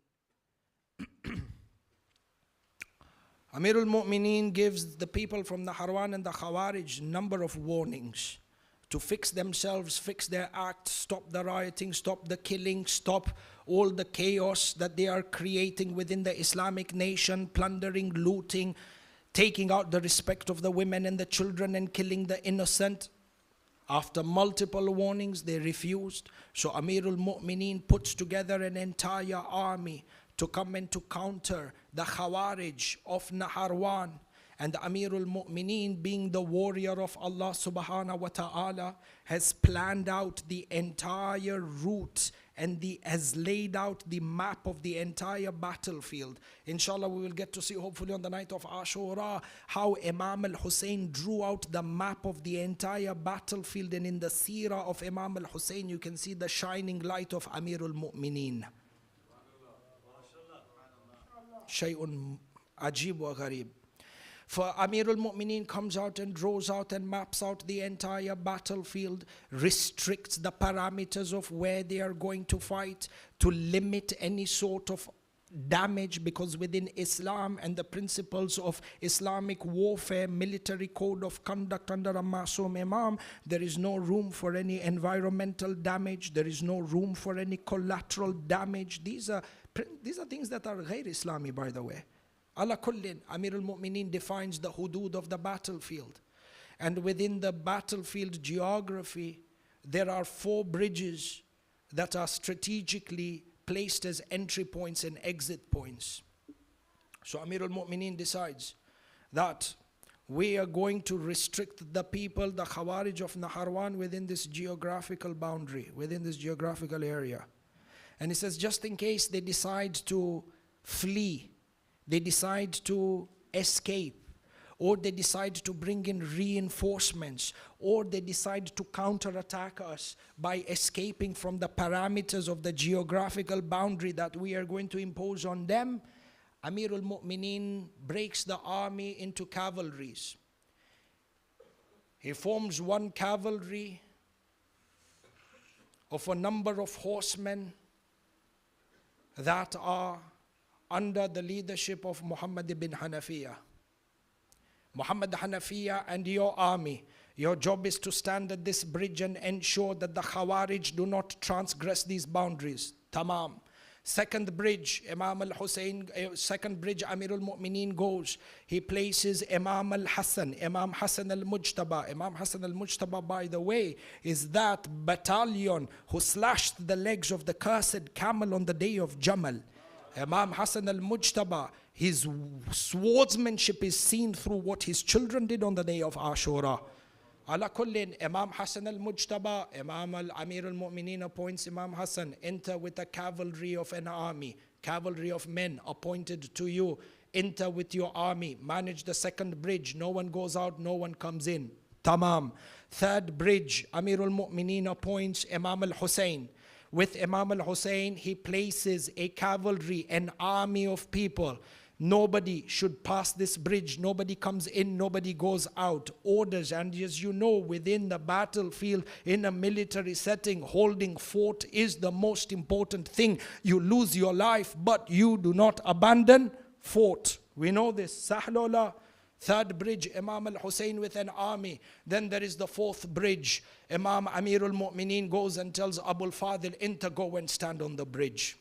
Amirul Mu'mineen gives the people from Nahrawan and the Khawarij number of warnings. to fix themselves, fix their act, stop the rioting, stop the killing, stop all the chaos that they are creating within the Islamic nation, plundering, looting, taking out the respect of the women and the children and killing the innocent. After multiple warnings, they refused. So Amirul Mu'mineen puts together an entire army to come and to counter the Khawarij of Naharwan. And Amirul Mu'mineen, being the warrior of Allah subhanahu wa ta'ala, has planned out the entire route and has laid out the map of the entire battlefield. Inshallah, we will get to see, hopefully on the night of Ashura, how Imam al-Hussein drew out the map of the entire battlefield. And in the seerah of Imam al-Hussein, you can see the shining light of Amirul Mu'mineen. Shay'un ajib wa gharib. For Amirul Mu'mineen comes out and draws out and maps out the entire battlefield, restricts the parameters of where they are going to fight to limit any sort of damage, because within Islam and the principles of Islamic warfare, military code of conduct under a Masoom Imam, there is no room for any environmental damage, there is no room for any collateral damage. These are things that are ghair Islami, by the way. Ala kullin, Amirul Mu'mineen defines the hudud of the battlefield. And within the battlefield geography, there are 4 bridges that are strategically placed as entry points and exit points. So Amirul Mu'mineen decides that we are going to restrict the people, the Khawarij of Naharwan, within this geographical boundary, within this geographical area. And he says, just in case they decide to flee, they decide to escape, or they decide to bring in reinforcements, or they decide to counterattack us by escaping from the parameters of the geographical boundary that we are going to impose on them, Amirul Mu'mineen breaks the army into cavalries. He forms one cavalry of a number of horsemen that are under the leadership of Muhammad ibn Hanafiya. Muhammad Hanafiya and your army, your job is to stand at this bridge and ensure that the Khawarij do not transgress these boundaries. Tamam. Second bridge, Imam al-Hussein, second bridge, Amirul Mu'mineen goes. He places Imam al-Hassan, Imam Hassan al-Mujtaba. Imam Hassan al-Mujtaba, by the way, is that battalion who slashed the legs of the cursed camel on the day of Jamal. Imam Hassan al-Mujtaba, his swordsmanship is seen through what his children did on the day of Ashura. Ala kullin, Imam Hassan al-Mujtaba, Amir al-Mu'mineen appoints Imam Hassan, enter with a cavalry of an army, cavalry of men appointed to you, enter with your army, manage the second bridge, no one goes out, no one comes in. Tamam. Third bridge, Amir al-Mu'mineen appoints Imam al-Hussein. With Imam al-Hussein, he places a cavalry, an army of people. Nobody should pass this bridge. Nobody comes in, nobody goes out. Orders, and as you know, within the battlefield, in a military setting, holding fort is the most important thing. You lose your life, but you do not abandon fort. We know this. Sahlola. Third bridge, Imam al-Hussein with an army. Then there is the fourth bridge. Imam Amirul Mu'mineen goes and tells Abul Fadl, enter, go and stand on the bridge.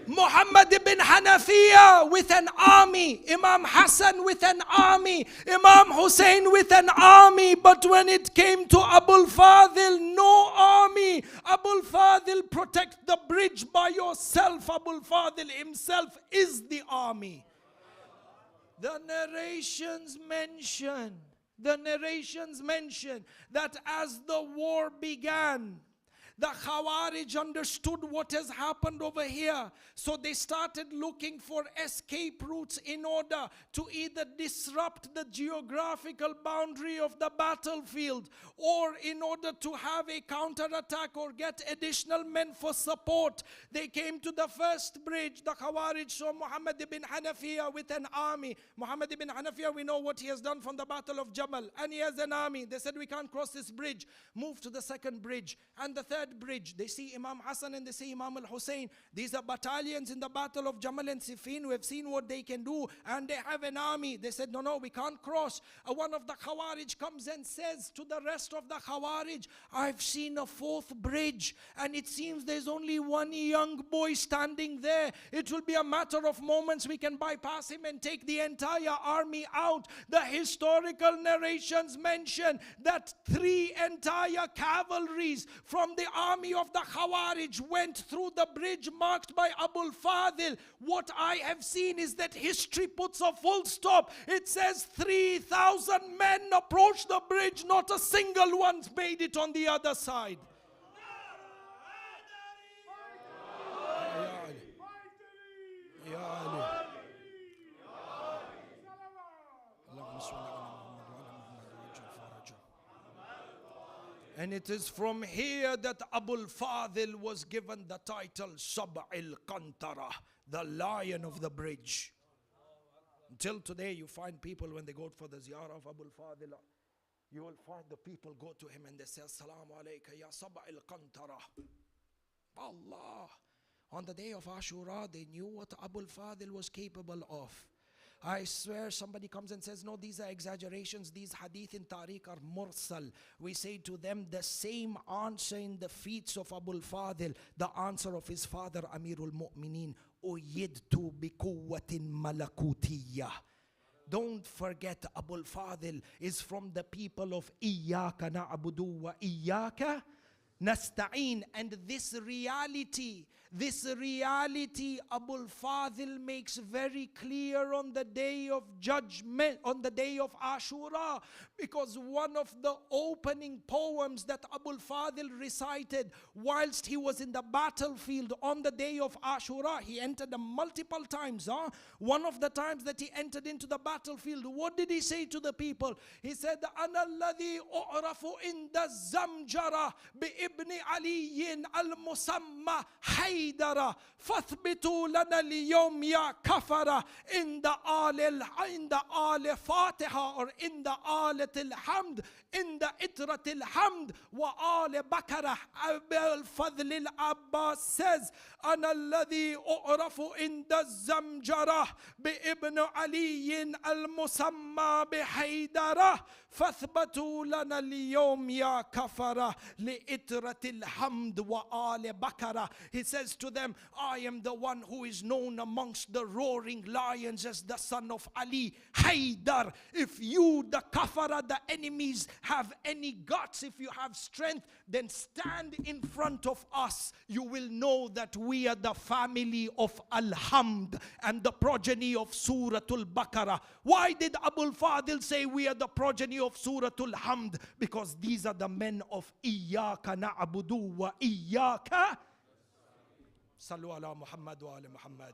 Muhammad ibn Hanafiya with an army, Imam Hassan with an army, Imam Hussein with an army. But when it came to Abul Fadl, no army. Abul Fadl, protect the bridge by yourself. Abul Fadl himself is the army. The narrations mention that as the war began, the Khawarij understood what has happened over here. So they started looking for escape routes in order to either disrupt the geographical boundary of the battlefield, or in order to have a counterattack or get additional men for support. They came to the first bridge. The Khawarij saw Muhammad ibn Hanafiya with an army. Muhammad ibn Hanafiya, we know what he has done from the battle of Jamal, and he has an army. They said, we can't cross this bridge. Move to the second bridge and the third that bridge. They see Imam Hassan and they see Imam al-Hussein. These are battalions in the battle of Jamal and Siffin. We have seen what they can do, and they have an army. They said, no, we can't cross. One of the Khawarij comes and says to the rest of the Khawarij, I've seen a fourth bridge, and it seems there's only one young boy standing there. It will be a matter of moments. We can bypass him and take the entire army out. The historical narrations mention that 3 entire cavalries from the army of the Khawarij went through the bridge marked by Abul Fadl. What I have seen is that history puts a full stop. It says 3,000 men approached the bridge, not a single one made it on the other side. Ya Ali. And it is from here that Abul Fadl was given the title Sab'il Qantara, the lion of the bridge. Until today, you find people when they go for the ziyarah of Abul Fadl, you will find the people go to him and they say, Assalamu alayka ya Sab'il Qantara. Allah. On the day of Ashura, they knew what Abul Fadl was capable of. I swear somebody comes and says, no, these are exaggerations. These hadith in Tariq are mursal. We say to them the same answer in the feats of Abul Fadl, the answer of his father Amirul Mu'mineen, Uyidtu bi quwwatin malakutiyya. Don't forget, Abul Fadl is from the people of Iyyaka na'budu wa Iyyaka Nasta'een. And this reality, Abul Fadl makes very clear on the day of judgment, on the day of Ashura, because one of the opening poems that Abul Fadl recited whilst he was in the battlefield on the day of Ashura, he entered them multiple times. One of the times that he entered into the battlefield, what did he say to the people? He said, Ana alladhi u'rafu inda zamjara bi ibn Ali al-Musamma Haydara fathbitu lana liyom ya kafara in the al Fatiha or in the alat al-hamd, in the itrat al-hamd wa al bakara. Abul Fadl al-Abbas says, Ana alladhi u'rafu inda zamjara bi ibn Ali al-Musamma bi Haydara fathbatu lana liyom ya kafara li itrat al-hamd wa al bakara. He says to them, I am the one who is known amongst the roaring lions as the son of Ali, Haydar. If you, the kafara, the enemies, have any guts, if you have strength, then stand in front of us. You will know that we are the family of Al-Hamd and the progeny of Suratul Baqarah. Why did Abul Fadl say we are the progeny of Suratul Hamd? Because these are the men of Iyyaka na'budu wa Iyyaka. Sallu ala Muhammad wa ala Muhammad.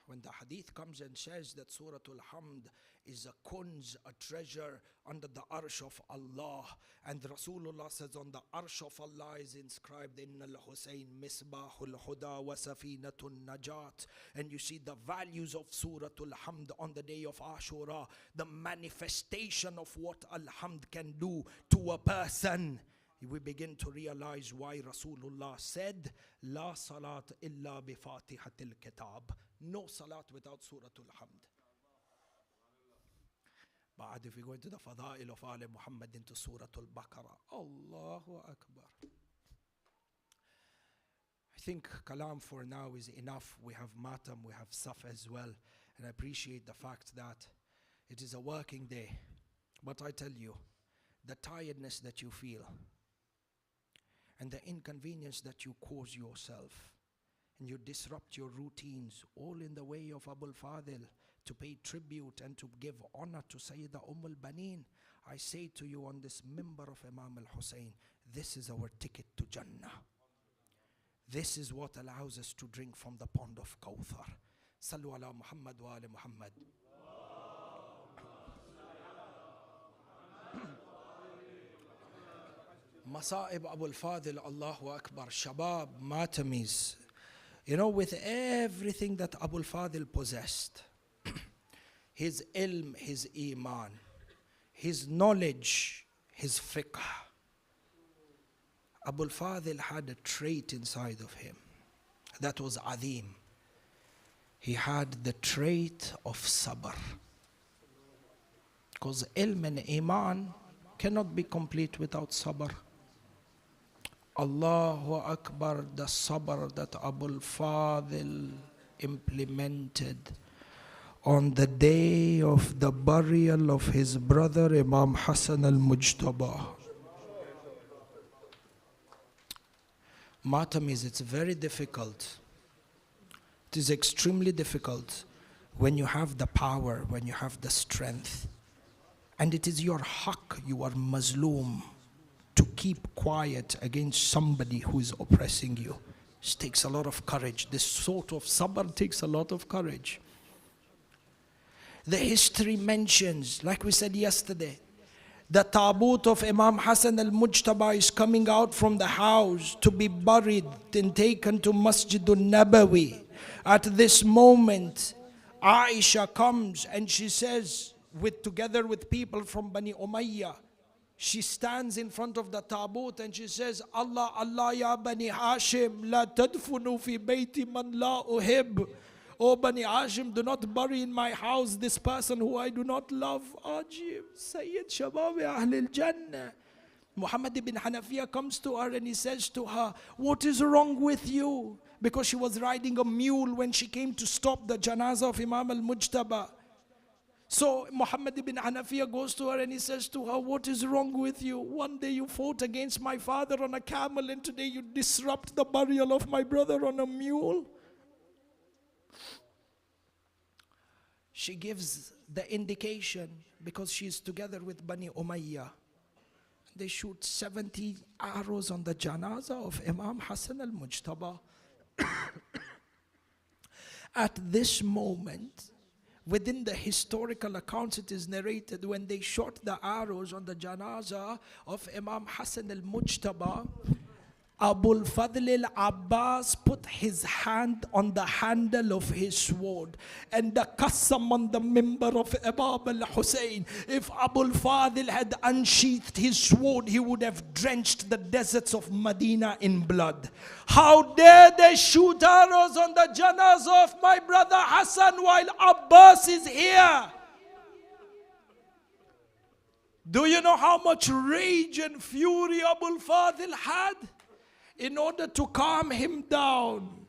When the hadith comes and says that Surah Al-Hamd is a kunz, a treasure under the arsh of Allah, and Rasulullah says on the arsh of Allah is inscribed Inna al-Husayn misbahul huda wa safinatun najat, and you see the values of Surah Al-Hamd on the day of Ashura, the manifestation of what Al-Hamd can do to a person. We begin to realize why Rasulullah said, La salat illa bi fatihatil kitab. No salat without Suratul Hamd. But if we go into the Fadail of Ali Muhammad into Suratul Baqarah, Allahu Akbar. I think kalam for now is enough. We have Matam, we have Saf as well. And I appreciate the fact that it is a working day. But I tell you, the tiredness that you feel, and the inconvenience that you cause yourself, and you disrupt your routines, all in the way of Abul Fadl, to pay tribute and to give honor to Sayyida al-Baneen. I say to you on this mimbar of Imam al-Hussein, this is our ticket to Jannah. This is what allows us to drink from the pond of Kawthar. Sallu ala Muhammad wa ala Muhammad. Masa'ib Abul Fadl, Allahu Akbar, Shabab, Matamis. You know, with everything that Abul Fadl possessed, his ilm, his Iman, his knowledge, his fiqh. Abul Fadl had a trait inside of him that was Azim. He had the trait of sabr. Because ilm and Iman cannot be complete without sabr. Allahu Akbar, the sabr that Abul Fadl implemented on the day of the burial of his brother Imam Hassan al-Mujtaba. Matam it's very difficult. It is extremely difficult when you have the power, when you have the strength. And it is your haqq, you are mazloom, to keep quiet against somebody who is oppressing you. It takes a lot of courage. This sort of sabr takes a lot of courage. The history mentions, like we said yesterday, the taboot of Imam Hassan al-Mujtaba is coming out from the house to be buried and taken to Masjidun Nabawi. At this moment, Aisha comes and she says, together with people from Bani Umayyah, she stands in front of the taboot and she says, Allah, Allah ya Bani Hashim, la tadfunu fi bayti man la uhib. Oh Bani Hashim, do not bury in my house this person who I do not love. Ajib, Sayyid Shabab Ahl al-Jannah. Muhammad ibn Hanafiya comes to her and he says to her, what is wrong with you? Because she was riding a mule when she came to stop the janazah of Imam al-Mujtaba. So Muhammad ibn Hanafiya goes to her and he says to her, what is wrong with you? One day you fought against my father on a camel and today you disrupt the burial of my brother on a mule. She gives the indication because she is together with Bani Umayyah. They shoot 70 arrows on the janazah of Imam Hassan al-Mujtaba. At this moment, within the historical accounts, it is narrated when they shot the arrows on the janazah of Imam Hassan al-Mujtaba, Abul Fadl al-Abbas put his hand on the handle of his sword and the qasam on the member of Imam al-Hussein. If Abul Fadl had unsheathed his sword, he would have drenched the deserts of Medina in blood. How dare they shoot arrows on the janazah of my brother Hassan while Abbas is here? Do you know how much rage and fury Abul Fadl had? In order to calm him down,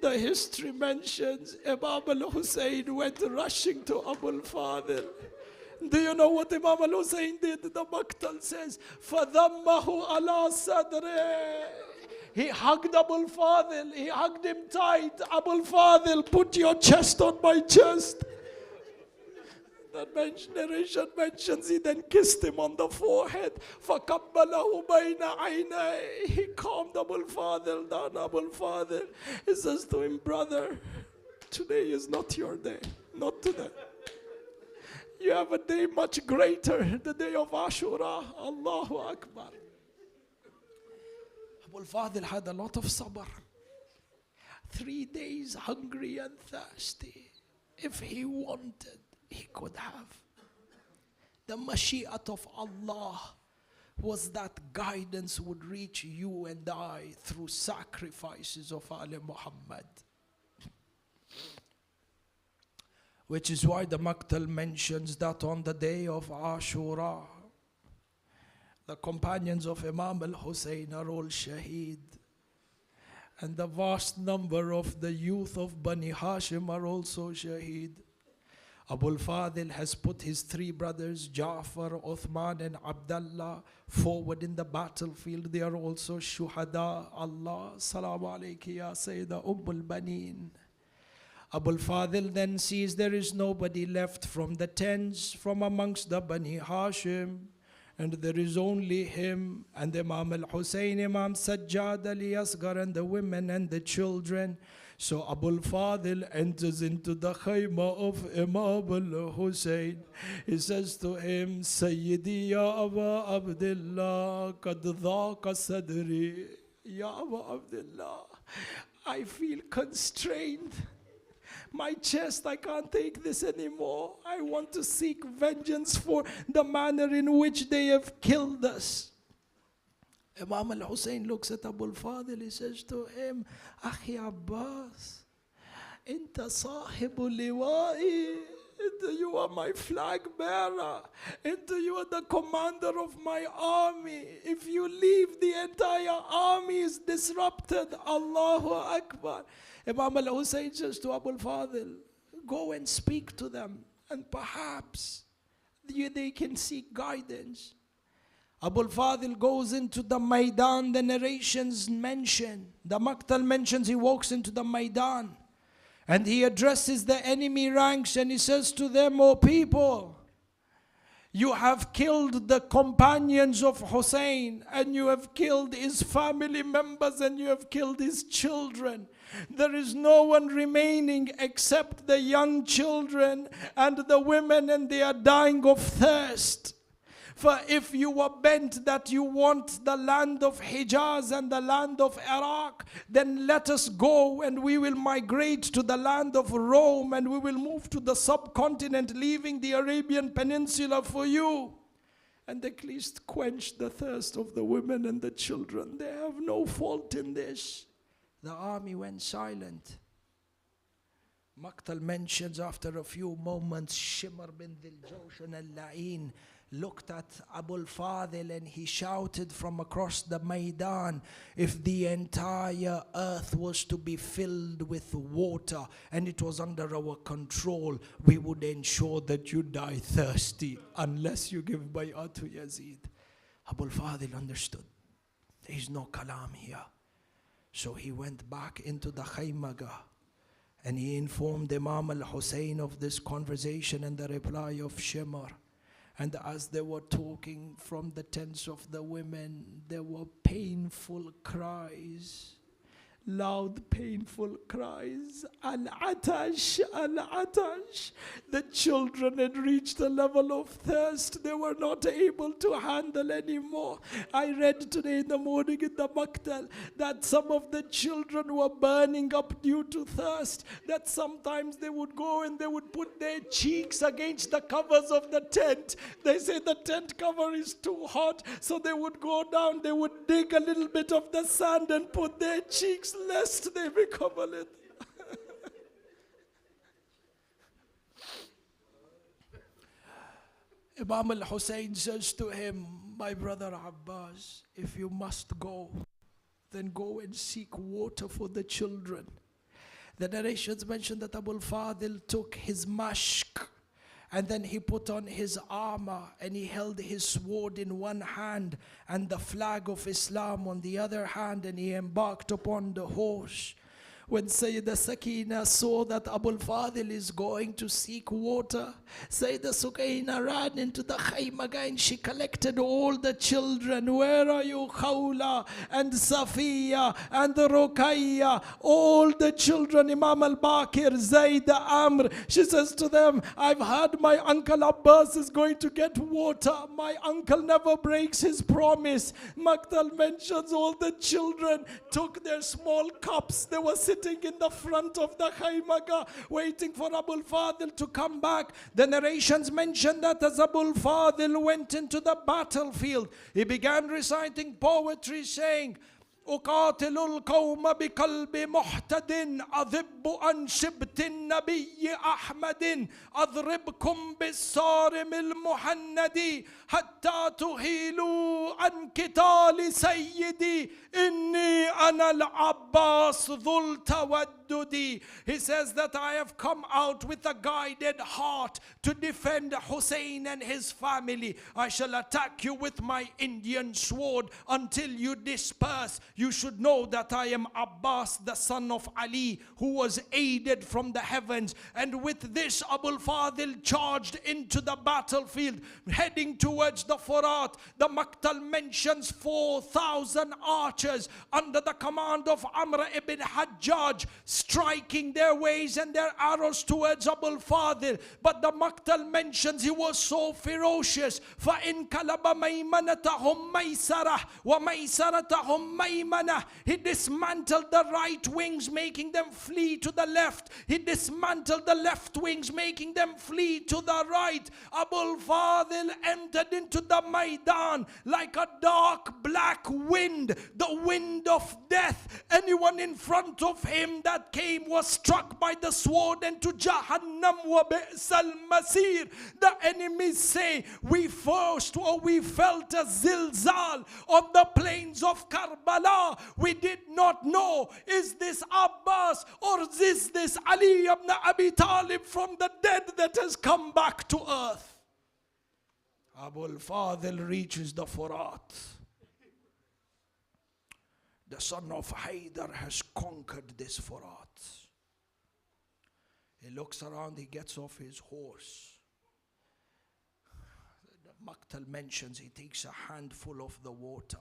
the history mentions Imam al-Hussein went rushing to Abul Fadl. Do you know what Imam al-Hussein did? The Maqtal says, فَذَمَّهُ عَلَى صَدْرِهِ. He hugged Abul Fadl, he hugged him tight. Abul Fadl, put your chest on my chest. That narration mentions he then kissed him on the forehead. فَقَبَّلَهُ بَيْنَ عَيْنَيْهِ. He calmed Abul Fadl down. Abul Fadl, he says to him, brother, today is not your day. Not today. You have a day much greater, the day of Ashura. Allahu Akbar. Abul Fadl had a lot of sabr. 3 days hungry and thirsty. If he wanted, he could have. The mashi'at of Allah was that guidance would reach you and I through sacrifices of Ali Muhammad. Which is why the Maqtal mentions that on the day of Ashura, the companions of Imam al-Hussein are all shaheed. And the vast number of the youth of Bani Hashim are also shaheed. Abul Fadl has put his 3 brothers, Ja'far, Uthman and Abdullah, forward in the battlefield. They are also shuhada. Allah, salamu alayki ya Sayyida Ummul Baneen. Abul Fadl then sees there is nobody left from the tents from amongst the Bani Hashim, and there is only him and Imam al-Hussein, Imam Sajjad Ali Asghar, and the women and the children. So Abul Fadl enters into the khayma of Imam al-Hussein. He says to him, Sayyidi ya Aba Abdullah, qad dhaqa sadri. Ya Aba Abdullah, I feel constrained. My chest, I can't take this anymore. I want to seek vengeance for the manner in which they have killed us. Imam al-Hussein looks at Abul Fadl, he says to him, Akhi Abbas, Inta sahibu liwa'i, you are my flag bearer, you are the commander of my army. If you leave, the entire army is disrupted. Allahu Akbar. Imam al-Hussein says to Abul Fadl, go and speak to them, and perhaps they can seek guidance. Abul Fadl goes into the Maidan, the narrations mention, the Maqtal mentions he walks into the Maidan and he addresses the enemy ranks and he says to them, O people, you have killed the companions of Hussein and you have killed his family members and you have killed his children. There is no one remaining except the young children and the women, and they are dying of thirst. For if you were bent that you want the land of Hijaz and the land of Iraq, then let us go and we will migrate to the land of Rome and we will move to the subcontinent, leaving the Arabian Peninsula for you. And at least quench the thirst of the women and the children. They have no fault in this. The army went silent. Maqtal mentions after a few moments, Shimr bin Dhil Jawshan al-La'in looked at Abul Fadl and he shouted from across the Maidan, if the entire earth was to be filled with water and it was under our control, we would ensure that you die thirsty unless you give bay'ah to Yazid. Abul Fadl understood. There is no kalam here. So he went back into the Khaymaga and he informed Imam al-Hussein of this conversation and the reply of Shimr. And as they were talking from the tents of the women, there were painful cries. Loud, painful cries. Al-Atash, Al-Atash. The children had reached a level of thirst they were not able to handle anymore. I read today in the morning in the Maqtal that some of the children were burning up due to thirst. That sometimes they would go and they would put their cheeks against the covers of the tent. They say the tent cover is too hot, so they would go down, they would dig a little bit of the sand and put their cheeks lest they become a little. Imam al-Hussein says to him, my brother Abbas, if you must go, then go and seek water for the children. The narrations mention that Abul Fadl took his mashk and then he put on his armor and he held his sword in one hand and the flag of Islam on the other hand, and he embarked upon the horse. When Sayyidah Sakina saw that Abul Fadl is going to seek water, Sayyidah Sukaina ran into the Khaymaga and she collected all the children. Where are you, Khawla and Safiya and Ruqayya? All the children, Imam al-Baqir, Zayd, Amr. She says to them, I've heard my uncle Abbas is going to get water. My uncle never breaks his promise. Maqtal mentions all the children took their small cups. They were sitting in the front of the Khaymaga waiting for Abul Fadl to come back. The narrations mention that as Abul Fadl went into the battlefield, he began reciting poetry saying, أقاتل القوم بقلب محتد أذب عن شبت النبي أحمد أضربكم بالصارم المحند حتى تهيلوا عن قتال سيدي إني أنا العباس ذو التودد. He says that I have come out with a guided heart to defend Hussein and his family. I shall attack you with my Indian sword until you disperse. You should know that I am Abbas, the son of Ali, who was aided from the heavens. And with this, Abul Fadl charged into the battlefield, heading towards the Furat. The Maqtal mentions 4,000 archers under the command of Amr ibn Hajjaj, striking their ways and their arrows towards Abul Fadl. But the Maqtal mentions he was so ferocious. فَإِنْ كَلَبَ مَيْمَنَتَهُمْ مَيْسَرَةً وَمَيْسَرَتَهُمْ مَيْمَنَةً Maymana. He dismantled the right wings, making them flee to the left. He dismantled the left wings, making them flee to the right. Abul Fadl entered into the Maidan like a dark black wind, the wind of death. Anyone in front of him that came was struck by the sword and to Jahannam wa bi'sal masir. The enemies say, we felt a zilzal on the plains of Karbala. We did not know, is this Abbas or is this Ali ibn Abi Talib from the dead that has come back to earth? Abul Fadl reaches the Furat. The son of Haydar has conquered this Furat. He looks around, he gets off his horse. The Maqtal mentions he takes a handful of the water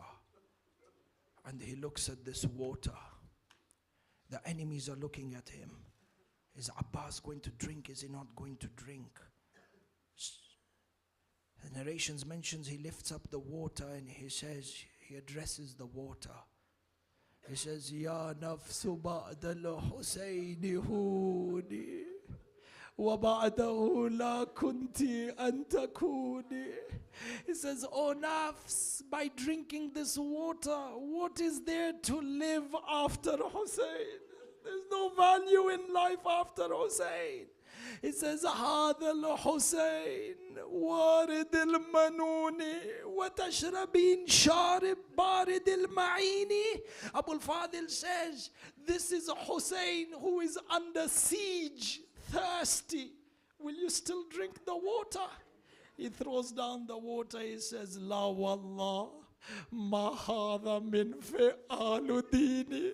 and he looks at this water. The enemies are looking at him. Is Abbas going to drink? Is he not going to drink? The narrations mentions he lifts up the water and he says, he addresses the water. He says, Ya nafsu ba'da al-Husayni huni wa ba'dahu la kunti an takuni. He says, oh nafs, by drinking this water, what is there to live after Hussein? There's no value in life after Hussein. He says, هذا الحسين وارد المنون وتشربين شارب بارد المعين. Abul Fadl says, this is a Hussein who is under siege, thirsty. Will you still drink the water? He throws down the water. He says, La wallah, ma hadha min fi'alu dini.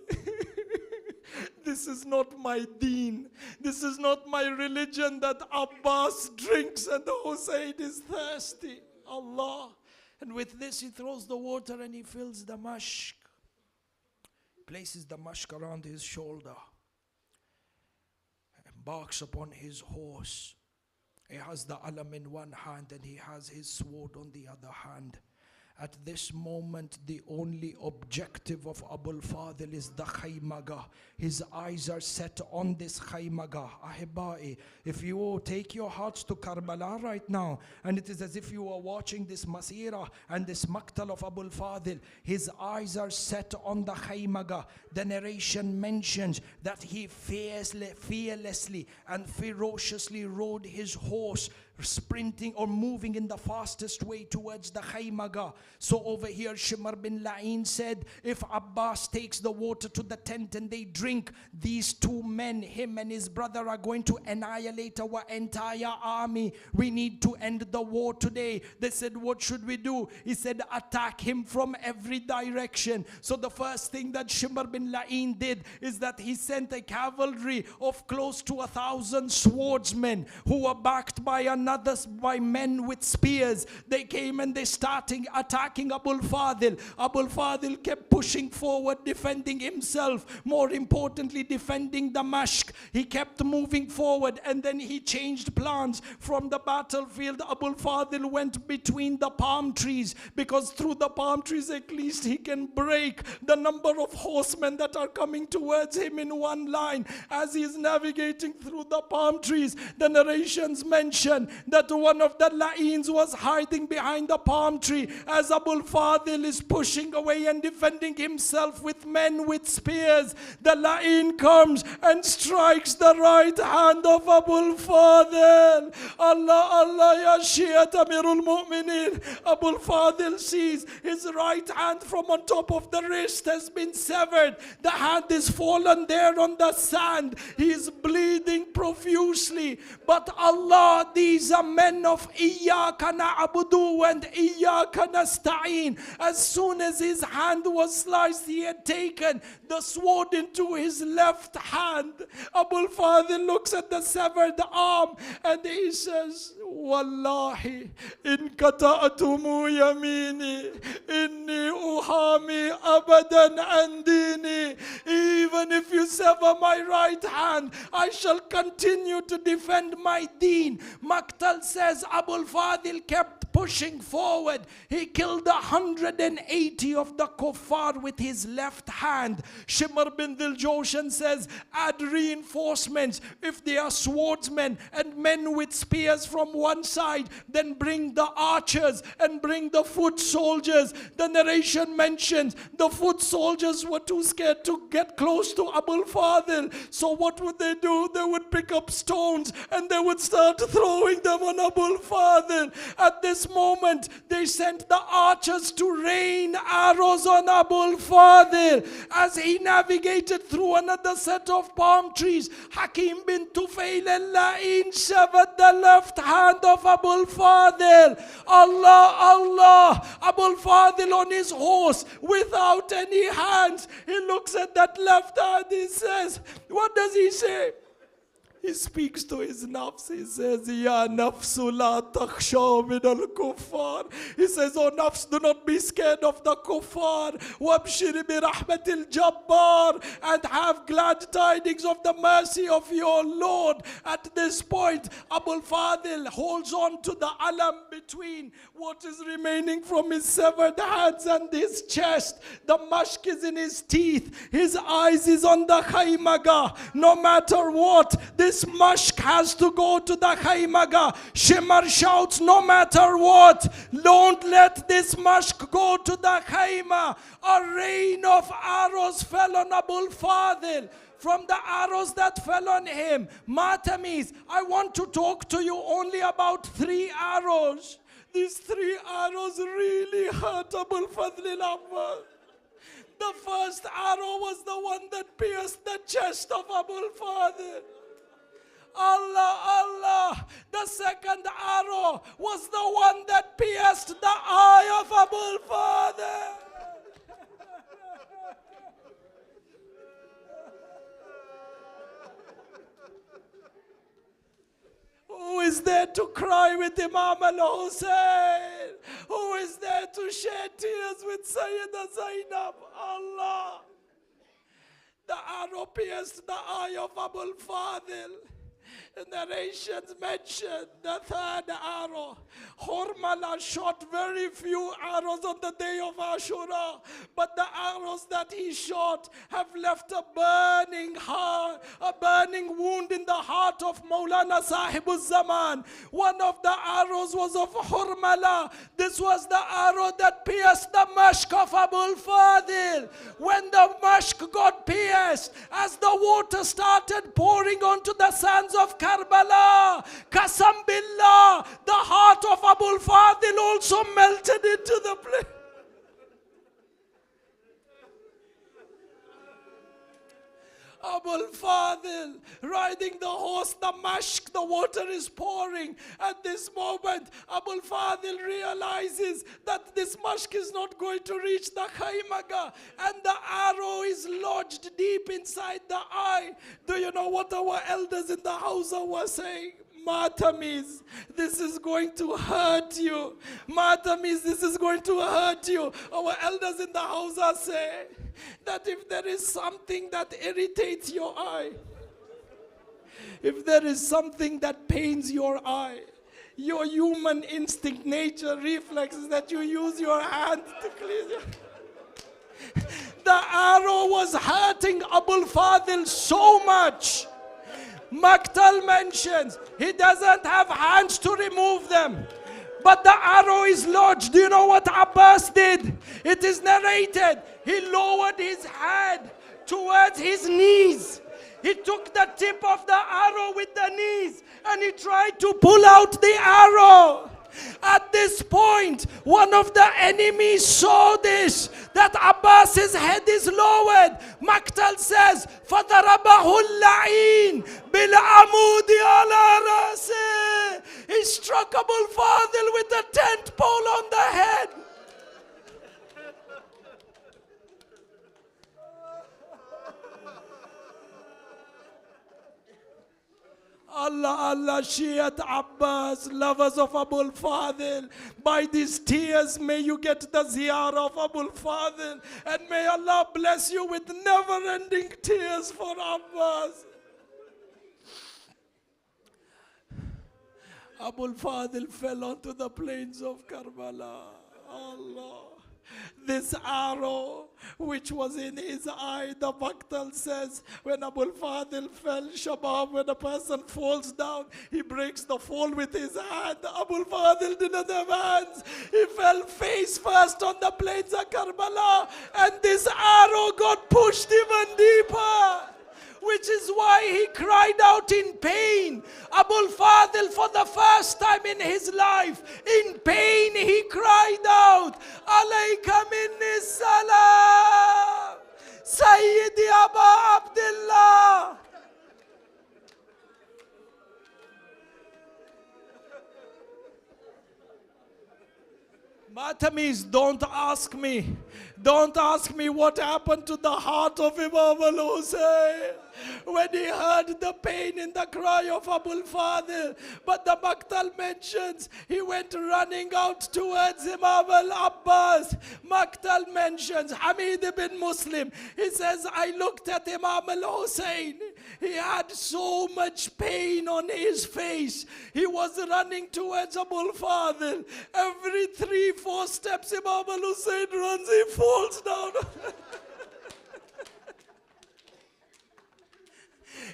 This is not my deen. This is not my religion that Abbas drinks and Hussein is thirsty. Allah. And with this he throws the water and he fills the mashk. Places the mashk around his shoulder. Embarks upon his horse. He has the alam in one hand and he has his sword on the other hand. At this moment, the only objective of Abul Fadl is the khaymaga. His eyes are set on this khaymaga. Ahibai, if you take your hearts to Karbala right now, and it is as if you are watching this masira and this maqtal of Abul Fadl, his eyes are set on the khaymaga. The narration mentions that he fearlessly and ferociously rode his horse, sprinting or moving in the fastest way towards the khaymaga. So over here Shimar bin La'in said, if Abbas takes the water to the tent and they drink, these two men, him and his brother, are going to annihilate our entire army. We need to end the war today. They said, what should we do? He said, attack him from every direction. So the first thing that Shimar bin La'in did is that he sent a cavalry of close to 1,000 swordsmen who were backed by by men with spears. They came and they started attacking Abul Fadl. Abul Fadl kept pushing forward, defending himself, more importantly defending the mashk. He kept moving forward and then he changed plans. From the battlefield, Abul Fadl went between the palm trees, because through the palm trees at least he can break the number of horsemen that are coming towards him in one line. As he is navigating through the palm trees, the narrations mention that one of the La'ins was hiding behind the palm tree. As Abul Fadl is pushing away and defending himself with men with spears, the La'in comes and strikes the right hand of Abul Fadl. Allah, Allah, ya Shi'at Amirul Mu'minin. Abul Fadl sees his right hand from on top of the wrist has been severed. The hand is fallen there on the sand. He is bleeding profusely. But Allah, these are men of Iyyaka na'budu and Iyyaka nasta'in. As soon as his hand was sliced, he had taken the sword into his left hand. Abul Fadl looks at the severed arm and he says, Wallahi, in kata'atumu yamini, inni uhami abadan andini. Even Even if you sever my right hand, I shall continue to defend my deen. Maqtal says Abul Fadl kept pushing forward. He killed 180 of the kuffar with his left hand. Shimr bin Dil Joshan says, add reinforcements. If they are swordsmen and men with spears from one side, then bring the archers and bring the foot soldiers. The narration mentions the foot soldiers were too scared to get close to Abul Fadl. So what would they do? They would pick up stones and they would start throwing them on Abul Fadl. At this moment, they sent the archers to rain arrows on Abul Fadl. As he navigated through another set of palm trees, Hakim bin Tufail al-La'in severed the left hand of Abul Fadl. Allah, Allah, Abul Fadl on his horse without any hands. He looks at that left hand, he says, what does he say? He speaks to his nafs. He says, Ya nafsu la takhshaw min al-kuffar. He says, oh nafs, do not be scared of the kuffar. Wabshir bi rahmatil jabbar. And have glad tidings of the mercy of your Lord. At this point, Abul Fadl holds on to the alam between what is remaining from his severed hands and his chest. The mashk is in his teeth. His eyes is on the khaymaga. No matter what, this mashk has to go to the khaymaga. Shimr shouts, no matter what, don't let this mashk go to the khayma. A rain of arrows fell on Abul Fadl. From the arrows that fell on him, Matamis, I want to talk to you only about 3 arrows. These 3 arrows really hurt Abul Fadl al-Abbas. The first arrow was the one that pierced the chest of Abul Fadl. Allah, Allah. The second arrow was the one that pierced the eye of Abul Fadl. Who is there to cry with Imam al-Hussein? Who is there to shed tears with Sayyida Zainab? Allah. The arrow pierced the eye of Abul Fadl. The narrations mention the third arrow. Hormala shot very few arrows on the day of Ashura, but the arrows that he shot have left a burning heart, a burning wound in the heart of Maulana Sahibul Zaman. One of the arrows was of Hormala. This was the arrow that pierced the mashk of Abul Fadl. When the mashk got pierced, as the water started pouring onto the sands of Karbala, Qasam Billah, the heart of Abul Fadl also melted into the place. Abul Fadl riding the horse, the mashk, the water is pouring. At this moment, Abul Fadl realizes that this mashk is not going to reach the khaymaga, and the arrow is lodged deep inside the eye. Do you know what our elders in the Hausa were saying? Matamis, this is going to hurt you. Matamis, this is going to hurt you. Our elders in the Hausa say that if there is something that irritates your eye, if there is something that pains your eye, your human instinct, nature, reflex is that you use your hand to clean your... The arrow was hurting Abul Fadl so much. Maqtal mentions he doesn't have hands to remove them, but the arrow is lodged. Do you know what Abbas did? It is narrated. He lowered his head towards his knees. He took the tip of the arrow with the knees and he tried to pull out the arrow. At this point, one of the enemies saw this, that Abbas's head is lowered. Maqtal says, فَضَرَبَهُ اللَّعِينَ بِالْعَمُودِ عَلَى رَأْسِهِ. He struck Abul Fadl with a tent pole on the head. Allah, Allah, Shiat Abbas, lovers of Abul Fadl, by these tears may you get the ziyarah of Abul Fadl, and may Allah bless you with never-ending tears for Abbas. Abul Fadl fell onto the plains of Karbala. Allah. This arrow which was in his eye, the Bhaktal says, when Abul Fadl fell, Shabab, when a person falls down, he breaks the fall with his hand. Abul Fadl didn't have hands. He fell face first on the plains of Karbala, and this arrow got pushed even deeper, which is why he cried out in pain. Abul Fadl, for the first time in his life, in pain he cried out, Alayka minni salam, Sayyidi Aba Abdullah. Matamis, don't ask me. Don't ask me what happened to the heart of Imam al-Hussein when he heard the pain in the cry of Abul Fadl. But the Maktal mentions he went running out towards Imam al-Abbas. Maktal mentions Hamid ibn Muslim. He says, I looked at Imam al-Hussein. He had so much pain on his face. He was running towards Abul Fadl. Every 3-4 steps Imam al-Hussein runs, he falls down.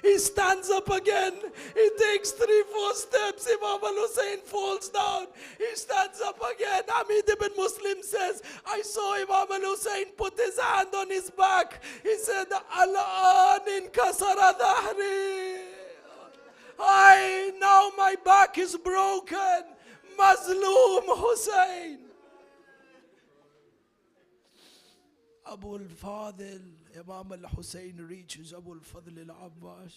He stands up again. He takes 3-4 steps. Imam al-Hussein falls down. He stands up again. Hamid ibn Muslim says, I saw Imam al-Hussein put his hand on his back. He said, Al-an inkasara dhahri. Now my back is broken. Mazloom Hussein. Abul Fadl, Imam al-Hussein reaches Abul Fadl al-Abbas.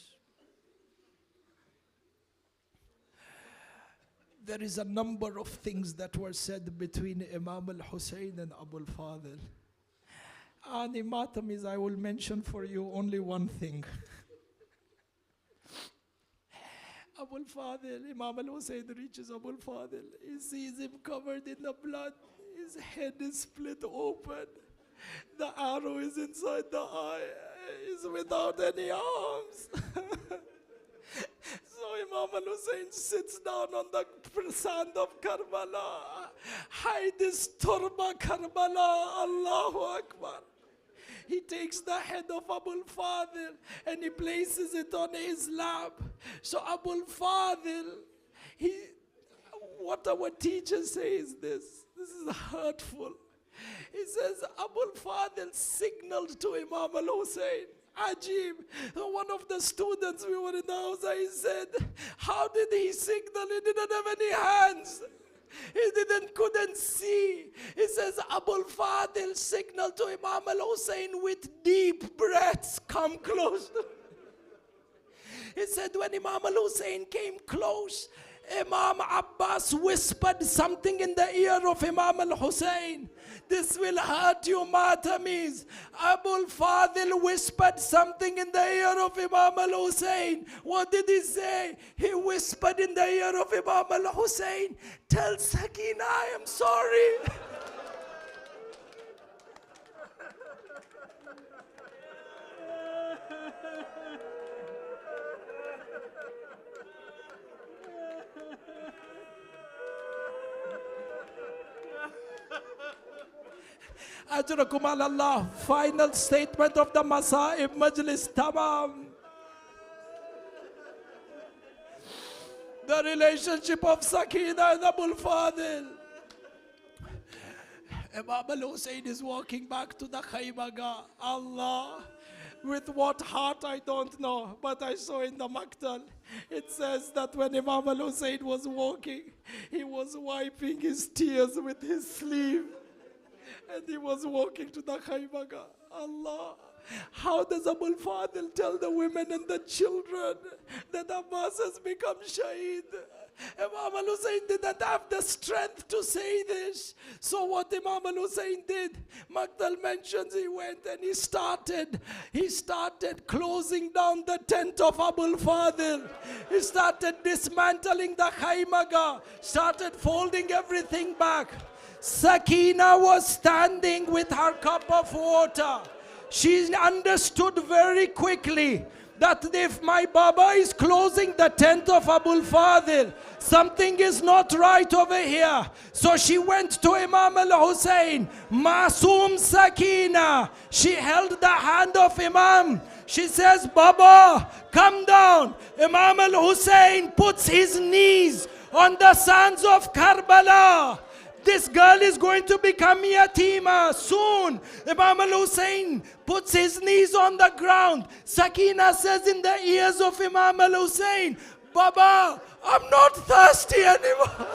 There is a number of things that were said between Imam al-Hussein and Abul Fadl. And in Matam is, I will mention for you only one thing. Abul Fadl, Imam al-Hussein reaches Abul Fadl. He sees him covered in the blood. His head is split open. The arrow is inside the eye. He's without any arms. So Imam al-Hussein sits down on the sand of Karbala. Hide this turba Karbala, Allahu Akbar. He takes the head of Abul Fadl and he places it on his lap. So Abul Fadl, what our teacher says this is hurtful. He says, Abul Fadl signaled to Imam al-Hussein. Ajib, one of the students, we were in the house, he said, how did he signal? He didn't have any hands. He couldn't see. He says, Abul Fadl signaled to Imam al-Hussein with deep breaths, come close. He said, when Imam al-Hussein came close, Imam Abbas whispered something in the ear of Imam al-Hussein. This will hurt you, Matamis. Abul Fadl whispered something in the ear of Imam al-Hussein. What did he say? He whispered in the ear of Imam al-Hussein, tell Sakina I am sorry. Ajrakum ala Allah. Final statement of the Matam Majlis Tamam. The relationship of Sakina and Abul Fadl. Imam al-Hussein is walking back to the Khaybaga. Allah. With what heart I don't know, but I saw in the Maktal, it says that when Imam al-Hussein was walking, he was wiping his tears with his sleeve. And he was walking to the Khaybaga. Allah. How does Abul Fadl tell the women and the children that Abbas has become Shaheed? Imam al-Hussein didn't have the strength to say this. So what Imam al-Hussein did, Maqtal mentions he went and he started closing down the tent of Abul Fadl. He started dismantling the khaymaga, started folding everything back. Sakina was standing with her cup of water. She understood very quickly that if my Baba is closing the tent of Abul Fadl, something is not right over here. So she went to Imam al-Hussein, Masoom Sakina. She held the hand of Imam. She says, Baba, come down. Imam al-Hussein puts his knees on the sands of Karbala. This girl is going to become yatima soon. Imam al-Hussein puts his knees on the ground. Sakina says in the ears of Imam al-Hussein, Baba, I'm not thirsty anymore.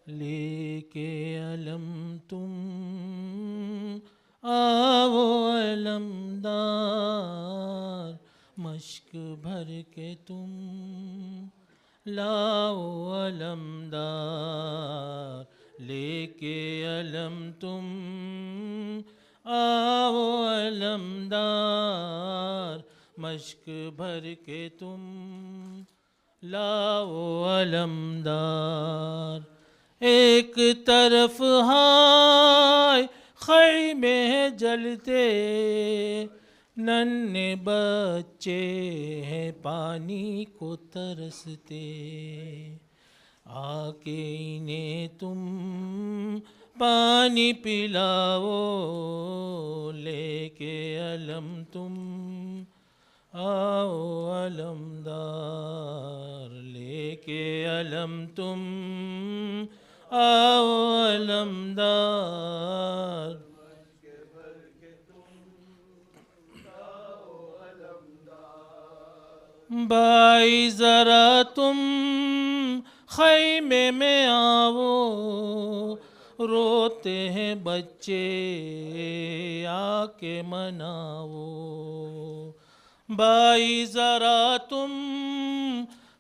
लेके अलम तुम आओ अलमदार मश्क भर के तुम लाओ अलमदार लेके अलम तुम आओ अलमदार मश्क भर के तुम लाओ अलमदार एक तरफ हाय खैमे जलते नन्हे बच्चे हैं पानी को तरसते आके इन्हें तुम पानी पिलाओ लेके अलम तुम आओ अलमदार लेके अलम तुम आओ अलमदार भाई जरा तुम खैमे में आओ रोते हैं बच्चे आके मनाओ भाई जरा तुम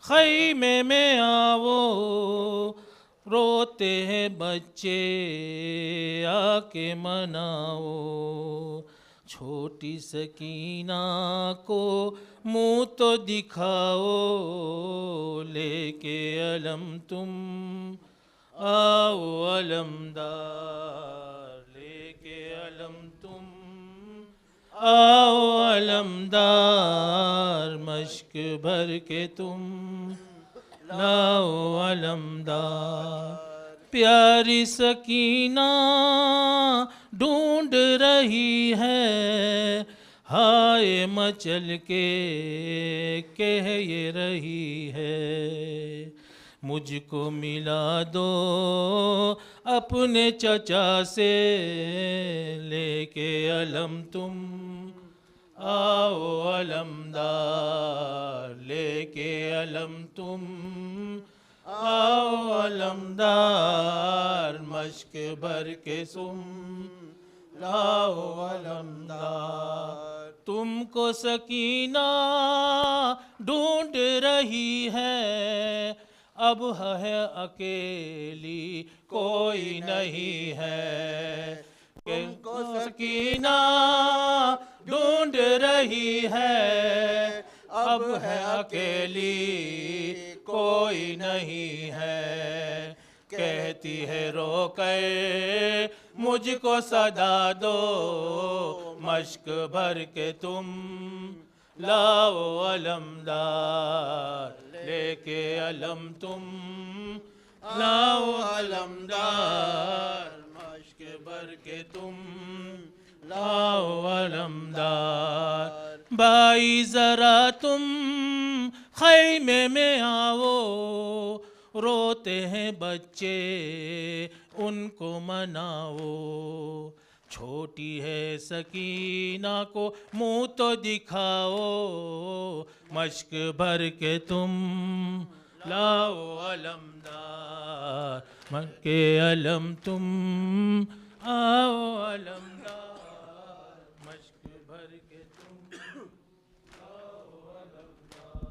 खैमे में आओ रोते हैं बच्चे आके मनाओ छोटी सकीना को मुँह तो दिखाओ लेके अलम तुम आओ अलमदार लेके अलम तुम आओ अलमदार मश्क भर के तुम लाओ अलमदार प्यारी सकीना ढूंढ रही है हाय मचल के कह ये रही है मुझको मिला दो अपने चचा से लेके अलम तुम आओ अलमदार लेके अलम तुम आओ अलमदार मश्क भर के सुम लाओ अलमदार तुमको सकीना ढूंढ रही है अब है अकेली कोई नहीं है तुमको सकीना ढूंढ रही है अब है अकेली कोई नहीं है कहती है रो कर मुझको सदा दो मश्क भर के तुम लाओ अलमदार लेके अलम तुम, लाओ अलमदार मश्क भर के तुम, लाओ अलमदार। भाई जरा तुम खैमे में आओ, रोते हैं बच्चे उनको मनाओ। छोटी है सकीना को मुँह तो दिखाओ, मश्क भर के तुम लाओ अलमदार, मक्के अलम तुम आओ अलमदार, मश्क भर के तुम आओ अलमदार।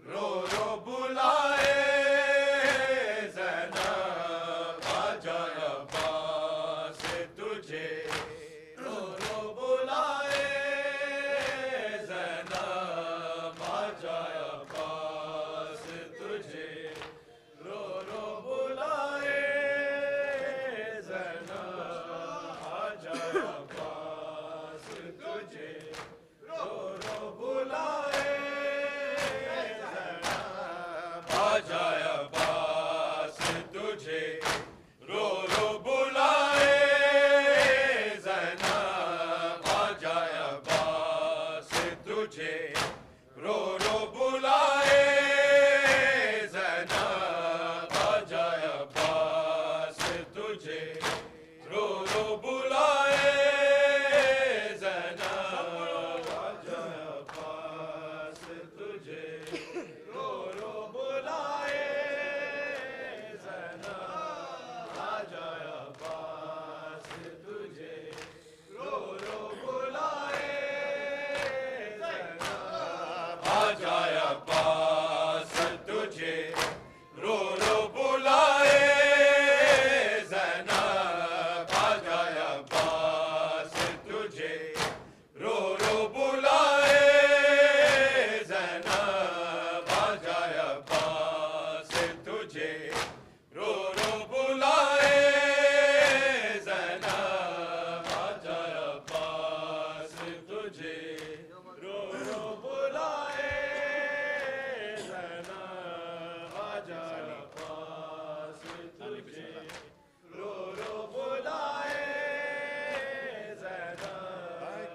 रो रो बुलाए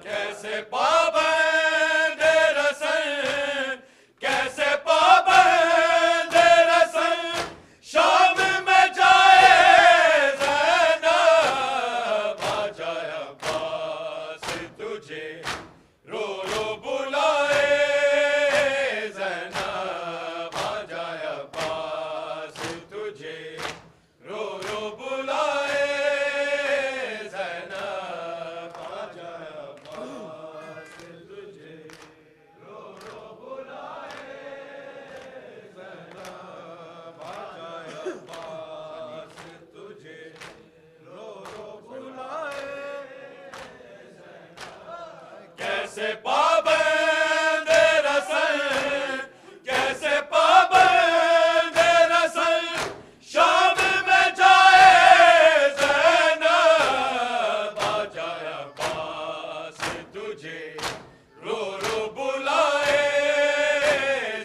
कैसे पाबंद रसन, कैसे पाबंद रसन, शाम में जाए ज़ैनब, आ जाए अब्बास तुझे रो रो बुलाए ज़ैनब, आ जाए अब्बास तुझे रो रो बुलाए ज़ैनब, आ जाए अब्बास तुझे रो रो बुलाए ज़ैनब, आ जाए अब्बास तुझे रो रो बुलाए ज़ैनब। कैसे पाबंद रसन, कैसे पाबंद रसन, शाम में जाए ज़ैनब, आ जाए अब्बास तुझे रो रो बुलाए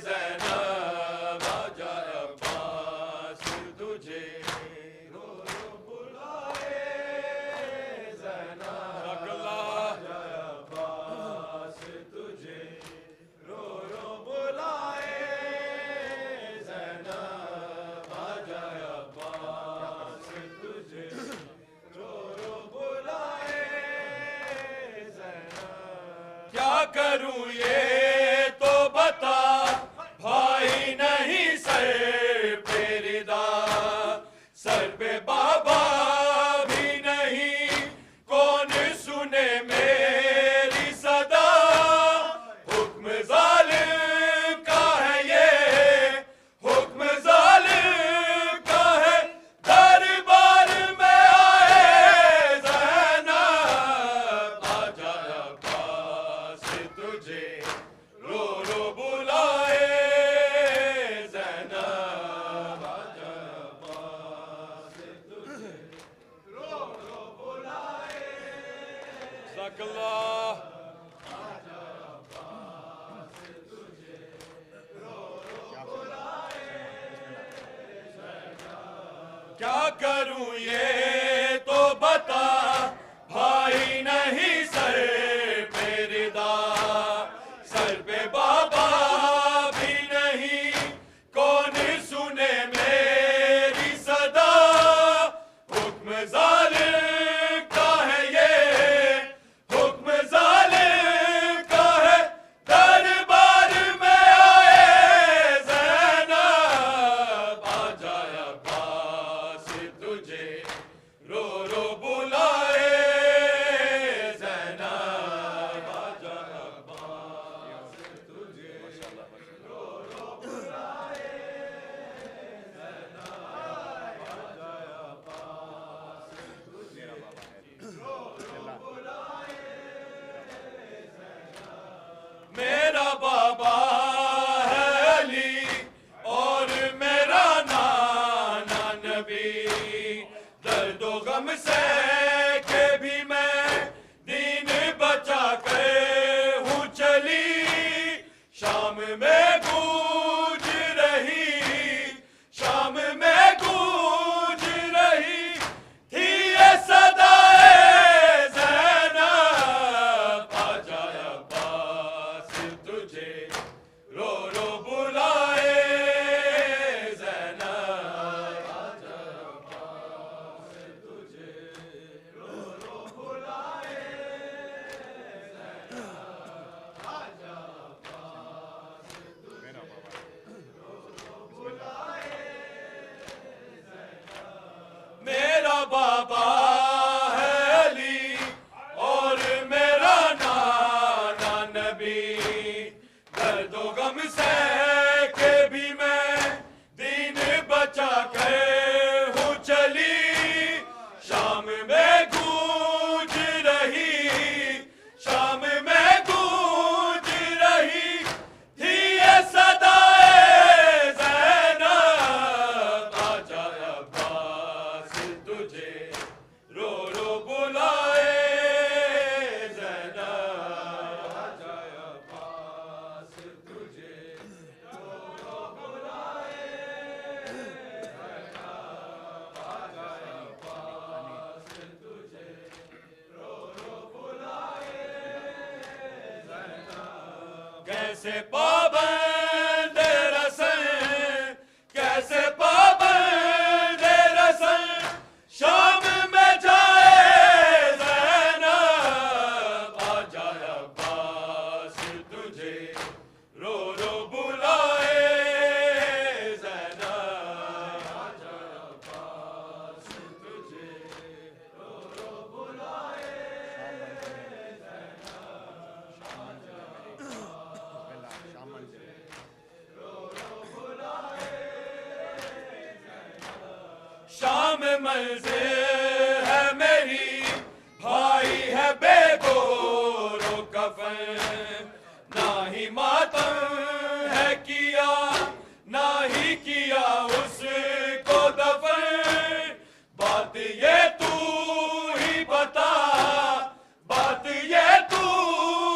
ज़ैनब, आ जाए अब्बास तुझे रो रो बुलाए ज़ैनब, आ जाए अब्बास तुझे रो रो बुलाए ज़ैनब, आ जाए अब्बास तुझे रो रो बुलाए ज़ैनब। क्या करूं ये तो बता, भाई नहीं सर पे रिदा, सर पे बाबा भी नहीं, कौन सुने मेरी सदा, हुक्म जालिम का है ये, हुक्म जालिम का है, दरबार में आए ज़ैनब, आ जाए अब्बास तुझे रो रो बुलाए ज़ैनब, आ जाए अब्बास तुझे रो रो बुलाए ज़क़ल्लाह। क्या करूं ये तो बता, भाई नहीं सर पे रिदा, सर पे बाबा भी नहीं, कौन सुने मेरी सदा, हुक्म जालिम का है ये, हुक्म जालिम का है, दरबार में आए ज़ैनब, आ जाए अब्बास तुझे रो रो बुलाए ज़ैनब, आ जाए अब्बास तुझे रो रो बुलाए ज़ैनब, आ जाए अब्बास तुझे रो रो बुलाए ज़ैनब। मेरा बाबा है अली और मेरा नाना नबी, दर्दो गम से के भी मैं दीन बचा कर हूँ चली, शाम में गूंज रही, शाम में गूंज रही थी ये सदाए ज़ैनब, आ जाए अब्बास तुझे रो रो बुलाए ज़ैनब, आ जाए अब्बास तुझे रो रो बुलाए ज़ैनब, आ जाए अब्बास तुझे रो रो बुलाए ज़ैनब। मेरा बाबा है अली और मेरा नाना नबी, दर्दो गम से के भी मैं दीन बचा कर हूँ चली, शाम में गूंज रही, शाम में गूंज रही थी ये सदाए ज़ैनब, आ जाए अब्बास तुझे रो रो बुलाए ज़ैनब, आ जाए अब्बास तुझे रो रो बुलाए कैसे पाबंद रसन, कैसे पाबंद रसन, शाम में जाए ज़ैनब, आ जाए अब्बास तुझे रो रो बुलाए ज़ैनब, आ जाए अब्बास तुझे रो रो बुलाए शाम मंज़िल है मेरी, भाई है बेगोरो कफन, ना ही मातम है किया, ना ही किया उसको दफन। बात ये तू ही बता, बात ये तू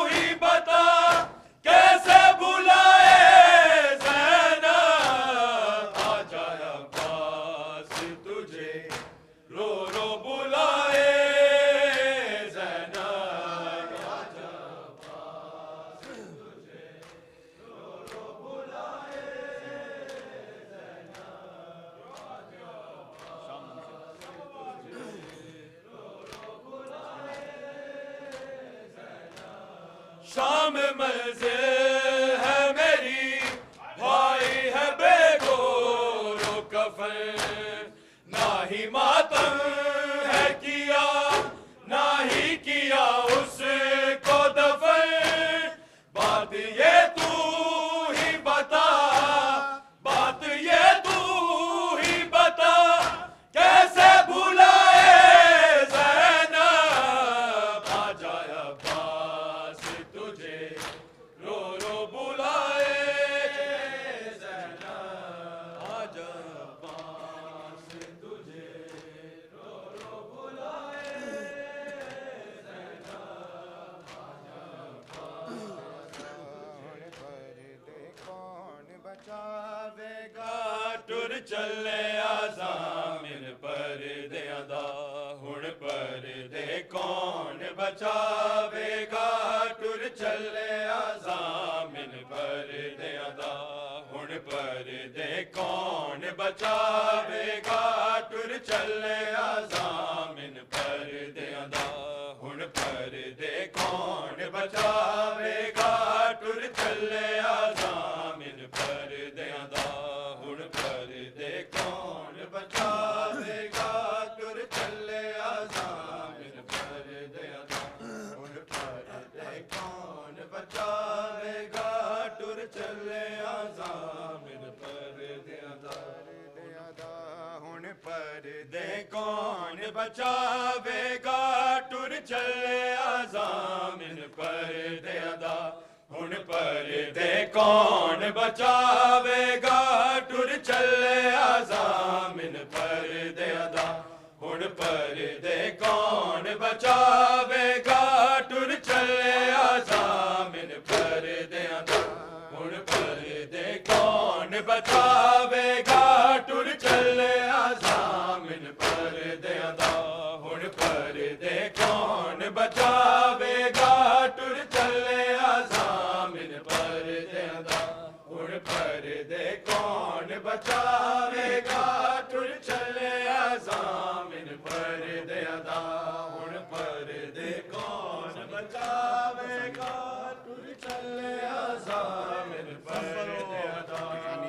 ही बता, कैसे बुलाए ज़ैनब, आ जाए अब्बास तुझे रो रो बुलाए ज़ैनब, आ जाए अब्बास तुझे रो रो बुलाए ज़ैनब, आ जाए अब्बास तुझे रो रो बुलाए ज़ैनब। शाम मंज़िल है मेरी, भाई है बेगोरो कफन, ना ही मातम है किया, ना ही किया उसको दफन। बात ये तू ही बता, बात ये तू ही बता, कैसे भुलाए ज़ैनब, आ जाए अब्बास तुझे रो रो बुलाए ज़ैनब, आ जाए अब्बास तुझे रो रो बुलाए ज़ैनब, आ जाए अब्बास तुझे कौन बचावेगा टुर चले आज़ामिन पर्दे अदा, हुण पर्दे कौन बचावेगा, टुर चले आज़ामिन पर्दे अदा, हुण पर्दे कौन बचावेगा, टुर चले आज़ामिन पर्दे अदा, हुण पर्दे कौन बचावेगा, टुर चले आज़ामिन पर्दे अदा, हुण पर्दे कौन बचावेगा, टुर चले आज़ामिन पर्दे अदा, हुण पर्दे कौन बचावेगा, टुर चले आज़ामिन पर्दे अदा, हुण पर्दे कौन बचावेगा, टुर चले आज़ामिन पर्दे अदा, हुण पर्दे कौन बचावेगा, टुर चले आज़ामिन पर्दे अदा, हुण पर्दे कौन बचावेगा, टुर चले आज़ामिन पर्दे अदा, हुण पर्दे कौन बचावेगा, टुर चले आज़ामिन पर्दे अदा, हुण पर्दे कौन बचावेगा, टुर चले आज़ामिन पर्दे अदा, हुण पर्दे कौन बचावेगा, टुर चले आज़ामिन पर्दे अदा, हुण पर्दे कौन बचावेगा, टुर चले आज़ामिन पर्दे अदा,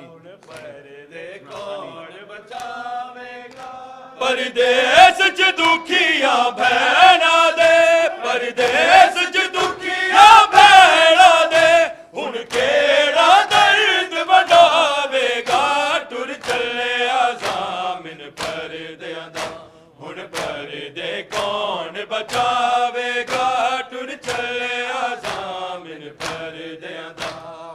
हुण पर्दे कौन बचावेगा। परदेस च दुखिया भैणा दे, परदेस च दुखिया भैणा दे, हुण केड़ा दर्द वडावेगा, टुर चले आज़ामिन पर्दे अदा, हुण पर्दे कौन बचावेगा, टुर चले आज़ामिन पर्दे अदा,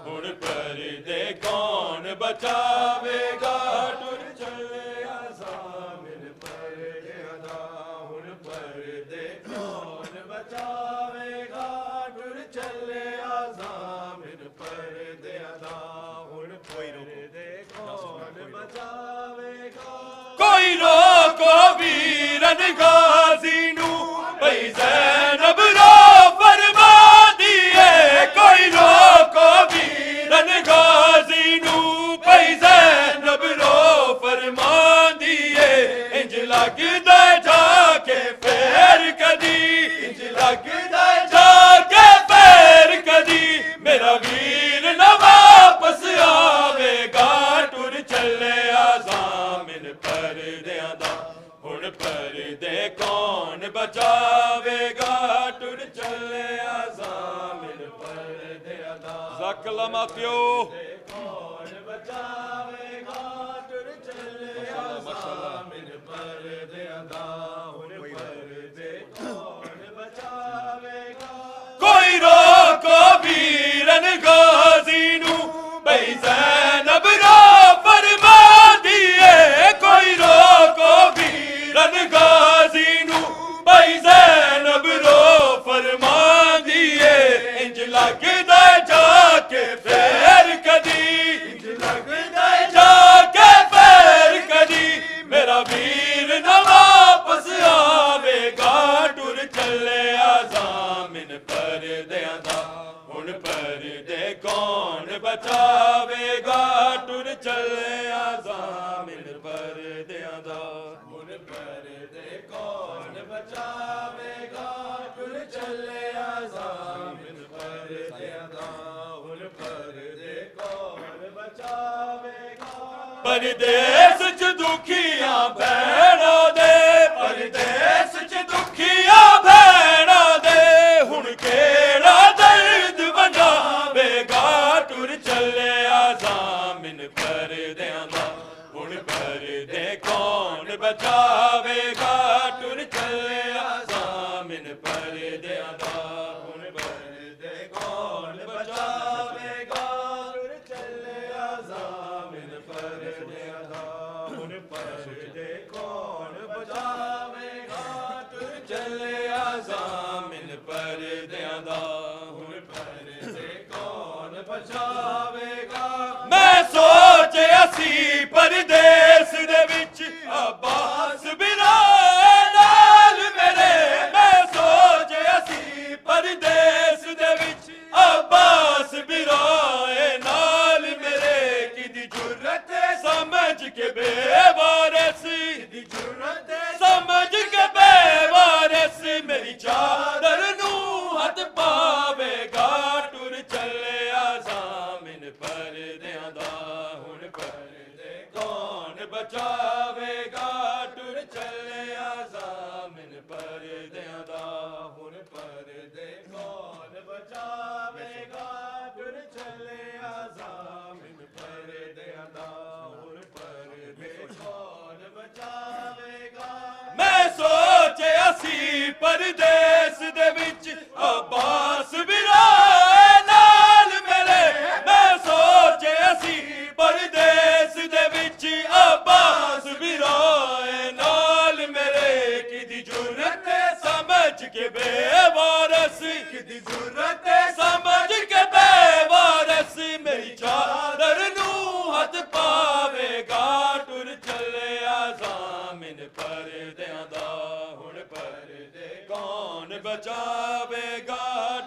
हुण पर्दे कौन बचावेगा, टुर चले आज़ामिन पर्दे अदा, हुण पर्दे कौन बचावेगा, टुर चले आज़ामिन पर्दे अदा, हुण पर्दे कौन बचावेगा। कोई रोको वीरन गाज़ी नू, भई ज़ैनब रो फरमा दिए, कोई रोको वीरन परदियां दा हुण परदे कौन बचावेगा टुर चले आज़ामिन परदियां दा ज़कलमतियो कौन बचावेगा टुर चले आज़ामिन परदियां दा हुण परदे कौन बचावेगा कोई रोको वीरन गाज़ी नू भई ज़ैनब रो फरमा दिए कोई रोको वीरन गाज़ी नू भई ज़ैनब रो फरमा दिए इंज लगदा जाके फेर कदी इंज लगदा जाके फेर कदी मेरा वीर न वापस आवेगा टुर चले आज़ामिन परदियां दा हुण परदे कौन बचावेगा टुर चले आज़ामिन परदियां दा हुण परदे कौन बचावेगा टुर चले आज़ामिन परदियां दा हुण परदे कौन बचावेगा परदेस च दुखियां भैणा दे परदेस च दुखियां भैणा दे हुण केड़ा दर्द वंडावेगा टुर चले आज़ामिन परदियां दा हुण परदे कौन बचावेगा टुर चले आज़ामिन परदियां दा हुण परदे कौन बचावेगा टुर चले आज़ामिन परदियां दा हुण परदे कौन बचावेगा टुर चले आज़ामिन परदियां दा हुण परदे कौन बचावेगा मैं सोचिया सी परदेस दे विच अब्बास बिराए नाल मेरे मैं सोचिया सी परदेस दे विच अब्बास बिराए नाल मेरे किदी जुर्रत समझ के बेवारस किदी जुर्रत समझ के बेवारस मेरी चादर नू हथ पावेगा टुर चले आज़ामिन परदियां दा हुण परदे कौन बचावेगा टुर चले आज़ामिन परदियां दा हुण परदे कौन बचावेगा टुर चले आज़ामिन परदियां दा हुण परदे कौन बचावेगा मैं सोचिया सी परदेस दे विच अब्बास बिराए नाल मेरे मैं सोचिया सी परदेस दे विच अब्बास बिराए नाल मेरे किदी जुर्रत समझ के बेवारस किदी जुर्रत समझ के बेवारस मेरी चादर नू हथ पावेगा टुर चले आज़ामिन परदियां दा हुण परदे कौन बचावेगा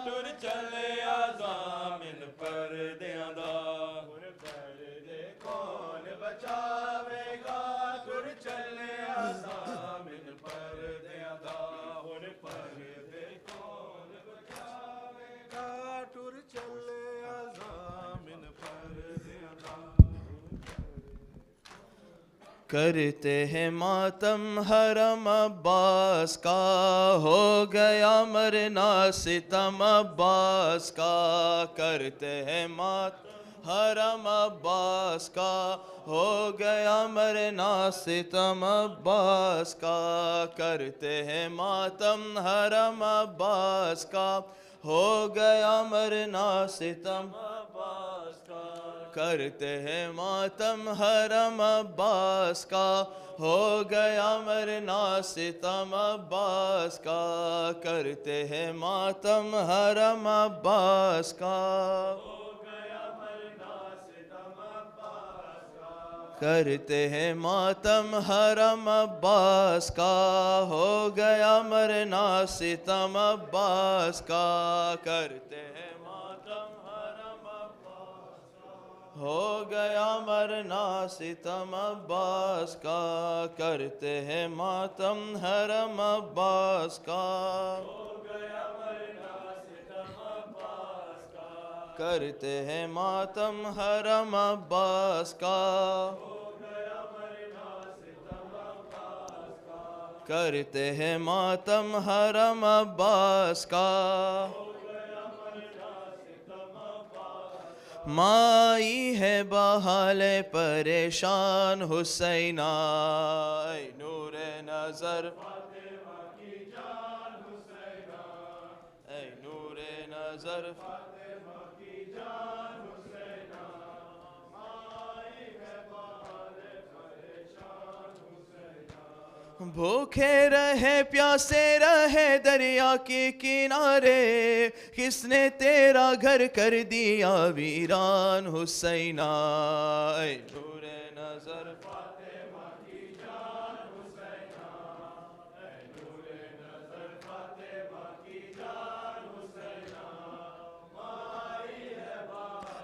टुर चले आज़ामिन परदियां दा हुण परदे कौन बचावेगा टुर चले आज़ामिन परदियां दा हुण परदे कौन बचावेगा टुर चले आज़ामिन परदियां दा करते हैं मातम हरम अब्बास का हो गया मरना सितम अब्बास का करते हैं मातम हरम अब्बास का हो गया मरना सितम अब्बास का करते हैं मातम हरम अब्बास का हो गया मरना सितम अब्बास का करते हैं मातम हरम अब्बास का हो गया मरना सितम अब्बास का करते हैं मातम हरम अब्बास का करते हैं मातम हरम अब्बास का हो गया मरना सितम अब्बास का करते हैं मातम हरम अब्बास का हो गया मरना सितम अब्बास का करते हैं मातम हरम अब्बास का करते हैं मातम हरम अब्बास का करते हैं मातम हरम अब्बास का। माई है बहाल परेशान हुसैना, ऐ नूरे नजर ऐ नूरे नजर भूखे रहे प्यासे रहे दरिया के किनारे, किसने तेरा घर कर दिया वीरान हुसैना, ऐ नूरे नजर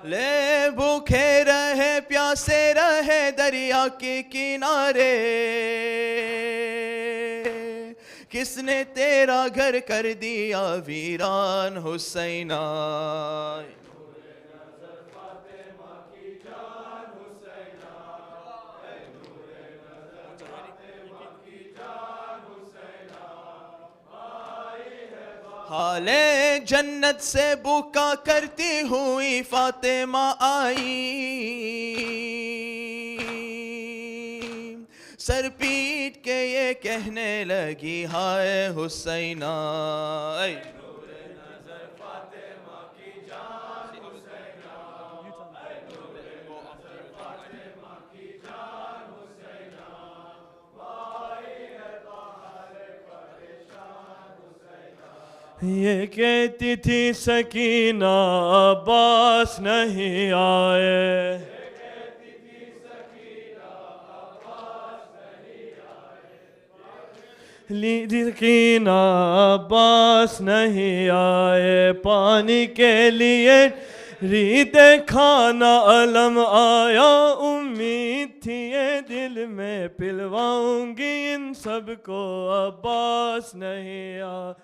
ले भूखे रहे प्यासे रहे दरिया के किनारे, किसने तेरा घर कर दिया वीरान हुसैना। हाले जन्नत से बुका करती हुई फातिमा आई, सर पीट के ये कहने लगी हाय हुसैना, ऐ नूरे नजर फातिमा की जान हुसैना, ऐ नूरे नजर फातिमा की जान हुसैना, माई है बाहर परेशान हुसैना। ये कहती थी सकीना अब्बास नहीं आए, सकीना अब्बास नहीं आए, पानी के लिए रीत खाना अलम आया, उम्मीद थी ये दिल में पिलवाऊंगी इन सबको अब्बास नहीं आया।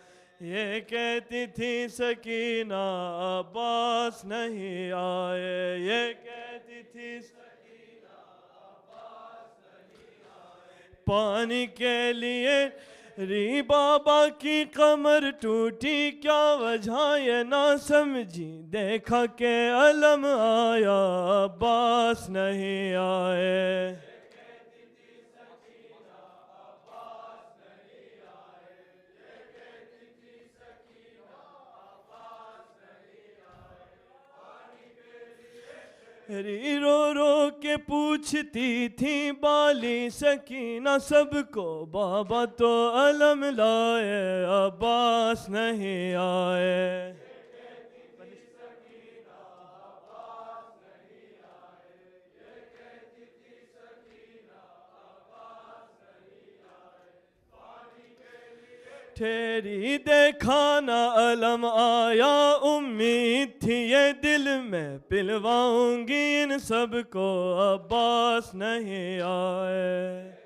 ये कहती थी सकीना अब्बास नहीं आए, ये कहती थी सकीना अब्बास नहीं आए, पानी के लिए री बाबा की कमर टूटी, क्या वजह ये ना समझी, देखा के अलम आया अब्बास नहीं आए। री रो रो के पूछती थी बाली सकीना सबको, बाबा तो अलम लाए अब्बास नहीं आए। ठहरी देखा ना अलम आया, उम्मीद थी ये दिल में पिलवाऊंगी इन सबको अब्बास नहीं आए।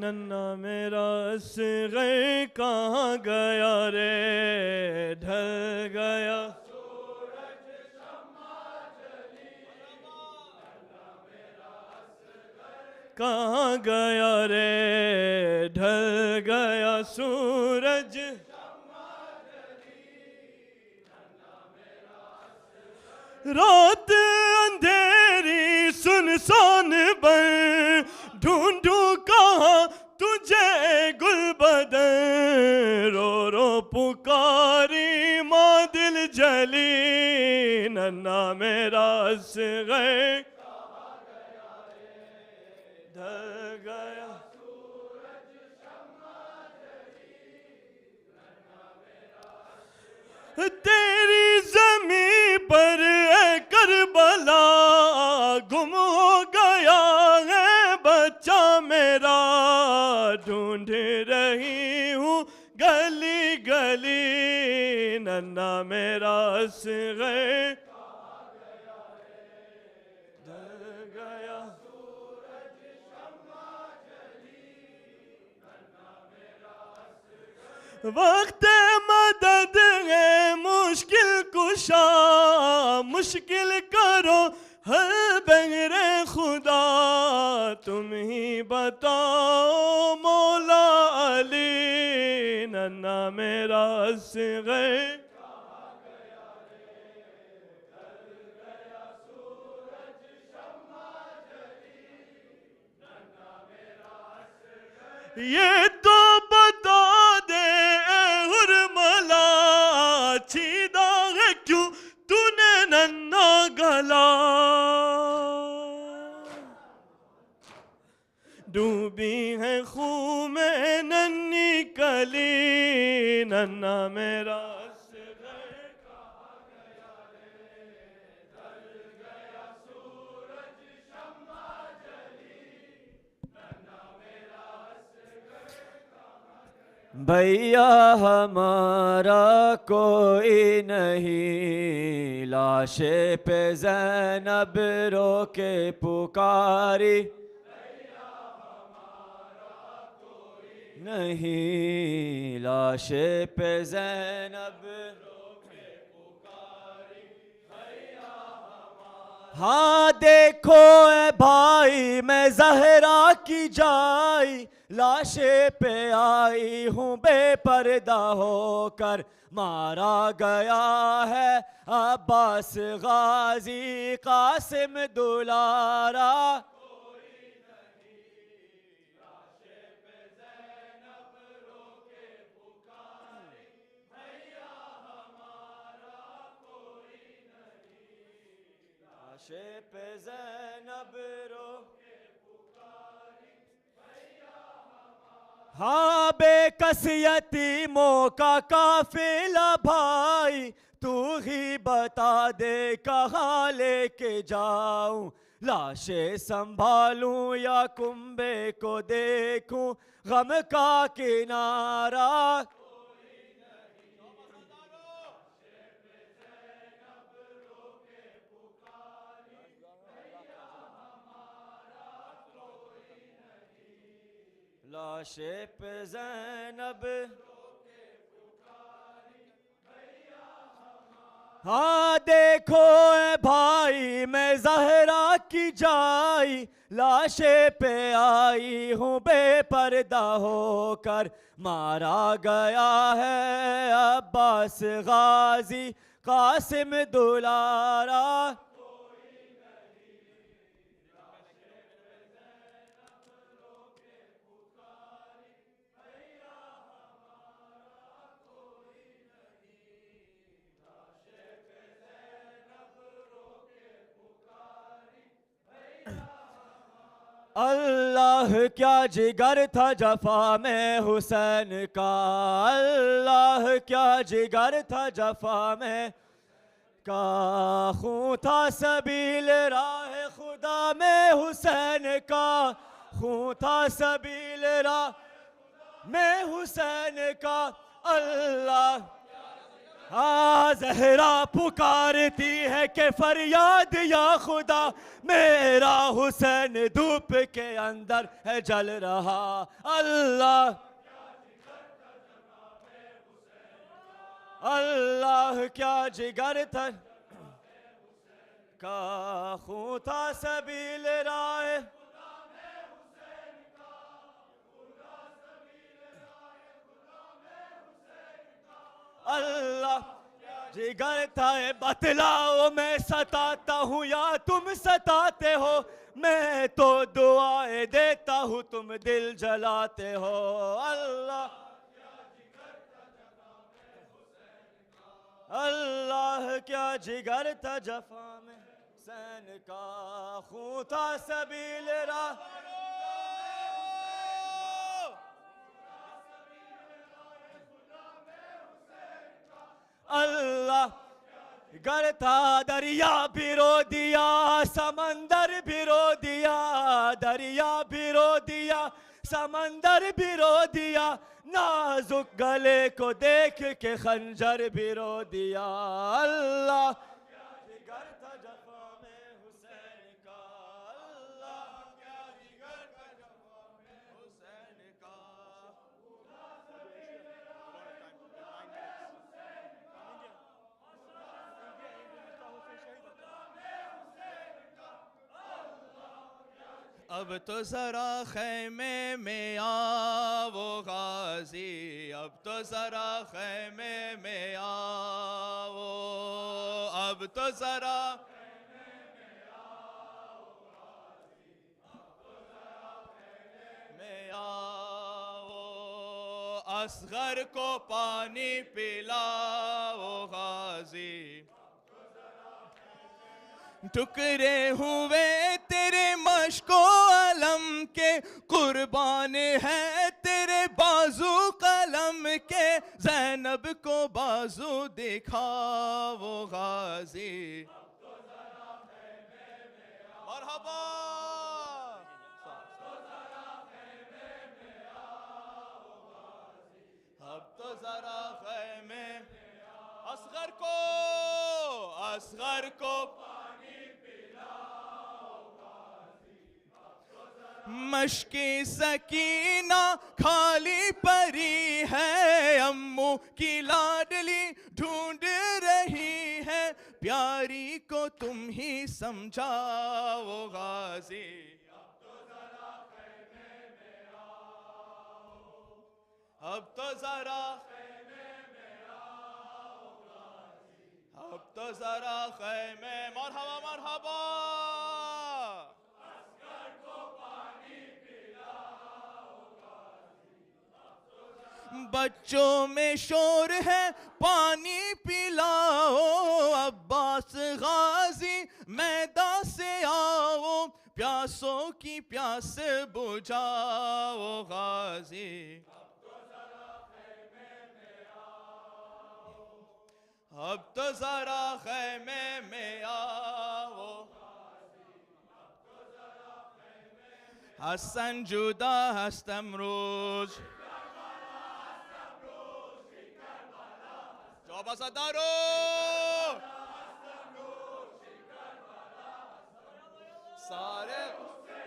नन्ना मेरा असग़र कहाँ गया रे, ढल गया कहाँ गया रे, ढल गया सूरज, रात अंधेरी सुनसान बन, ढूंढूं कहाँ तुझे गुलबदन, रो रो पुकारी माँ दिल जली, नन्ना मेरा असग़र ढल गया तेरी ज़मीं पर है करबला, गुम हो गया है बच्चा मेरा, ढूंढ रही हूँ गली गली, नन्ना मेरा असग़र ढल गया। वक्त मदद है कुशा मुश्किल करो हर बगैरे खुदा तुम ही बताओ मौला अली नन्ना मेरा असग़र ये तो बता दे हुरमला छीदा है क्यों तूने नन्ना गला डूबी है खून में नन्ही कली नन्ना मेरा भैया हमारा कोई नहीं लाशे पे ज़ैनब रो के पुकारी नहीं लाशे पे ज़ैनब हाँ देखो ए भाई मैं ज़हरा की जाई लाशे पे आई हूँ बेपर्दा होकर मारा गया है अब्बास गाजी कासिम दुलारा लाशे पे ज़ैनब रो हाँ बेकस यतीमों का काफिला भाई तू ही बता दे कहाँ लेके जाऊं लाशें संभालूं या कुंबे को देखूं गम का किनारा लाशे पे ज़ैनब हाँ देखो ए भाई मैं ज़हरा की जाई लाशे पे आई हूँ बेपर्दा होकर मारा गया है अब्बास गाजी कासिम दुलारा अल्लाह क्या जिगर था जफा में हुसैन का अल्लाह क्या जिगर था जफा में का खून था सबील राह खुदा में हुसैन का खून था सबील राह में हुसैन का अल्लाह हाँ ज़हरा पुकारती है कि फरियाद या खुदा मेरा हुसैन धूप के अंदर है जल रहा अल्लाह अल्लाह क्या जिगर था का खून था सबील राह अल्लाह जिगर था बतलाओ मैं सताता हूँ या तुम सताते हो मैं तो दुआएं देता हूँ तुम दिल जलाते हो अल्लाह अल्लाह क्या जिगर था जफा में हुसैन का खून था सबील राह अल्लाह गर था दरिया भिरो दिया समंदर भिरो दिया दरिया भिरो दिया समंदर भिरो दिया नाजुक गले को देख के खंजर भिरो दिया अल्लाह जिगर था जफा में हुसैन का अल्लाह क्या जिगर था जफा में हुसैन का अब तो जरा खैमे में आओ गाजी, अब तो जरा खैमे में आओ, अब तो जरा में आओ, असगर को पानी पिलाओ गाजी। टुकड़े हुए तेरे मशको अलम के, कुर्बान है तेरे बाजू कलम के, ज़ैनब को बाजू दिखाओ गाजी। मरहबा अब तो जरा खैमे, असगर को मशकी सकीना खाली परी है, अम्मू की लाडली ढूंढ रही है, प्यारी को तुम ही समझाओ गाजी। अब तो जरा अब तो जरा खैमे, मरहबा मरहबा। बच्चों में शोर है पानी पिलाओ, अब्बास गाजी मैदान से आओ, प्यासों की प्यास बुझाओ गाजी। अब तो जरा खैमे में आओ, हसन जुदा हस्तम रोज, Abasadaru Sare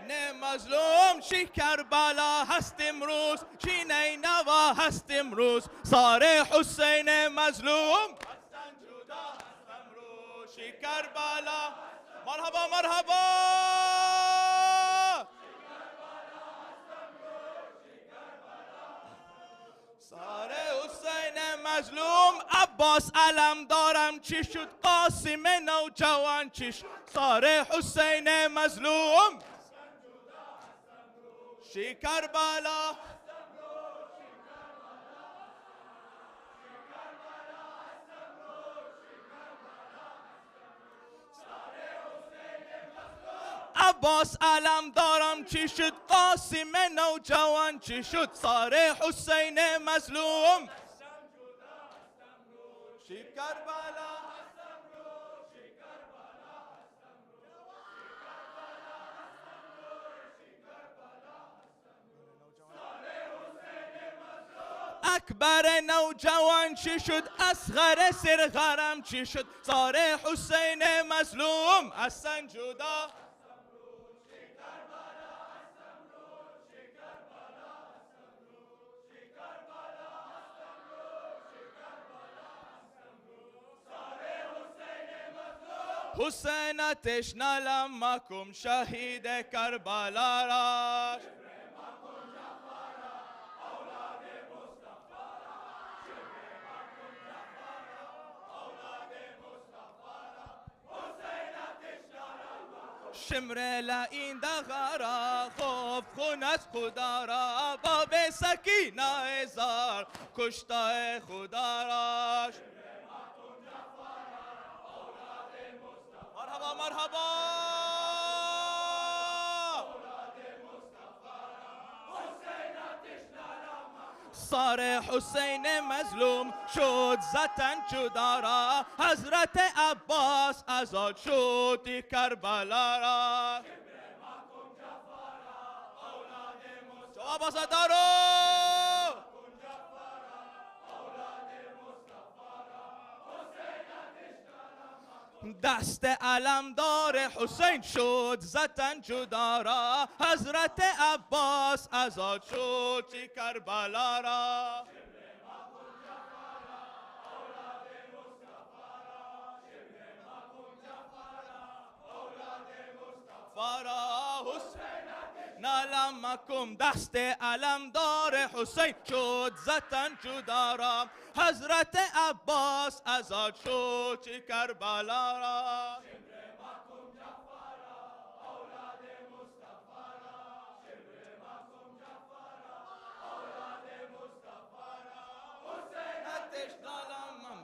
ne mazlum shi Karbala hast imroz, shi Nainawa hast imroz, Sare Hussein mazlum hastan juda hast imroz, shi Karbala marhaba marhaba. ساره حسین مظلوم عباس علم دارم چی شد قاسم نوجوان چی شد ساره حسین مظلوم شی کربلا عباس علم دارم چی شد قاسم نوجوان چی شد ساره حسین مظلوم شی کربلا اکبر نوجوان چی شد اصغر سرغرم چی شد ساره حسین مظلوم حسن جدا حسین تشنالم مکم شهید کربلا راش شمر لعین دغارا خوف خون از خدا را باب سکینه زار کشته خدا را مرحبا مرحبا ساره حسین مظلوم شد زتن جدا را حضرت عباس آزاد شد کربلا را جواب صدارو دست علمدار حسین شد زتن جدا را حضرت عباس آزاد شد کربلا را فرا حسین علمکم دست علمدار حسین شد زتن جدا را حضرت عباس آزاد شد چه کربلا را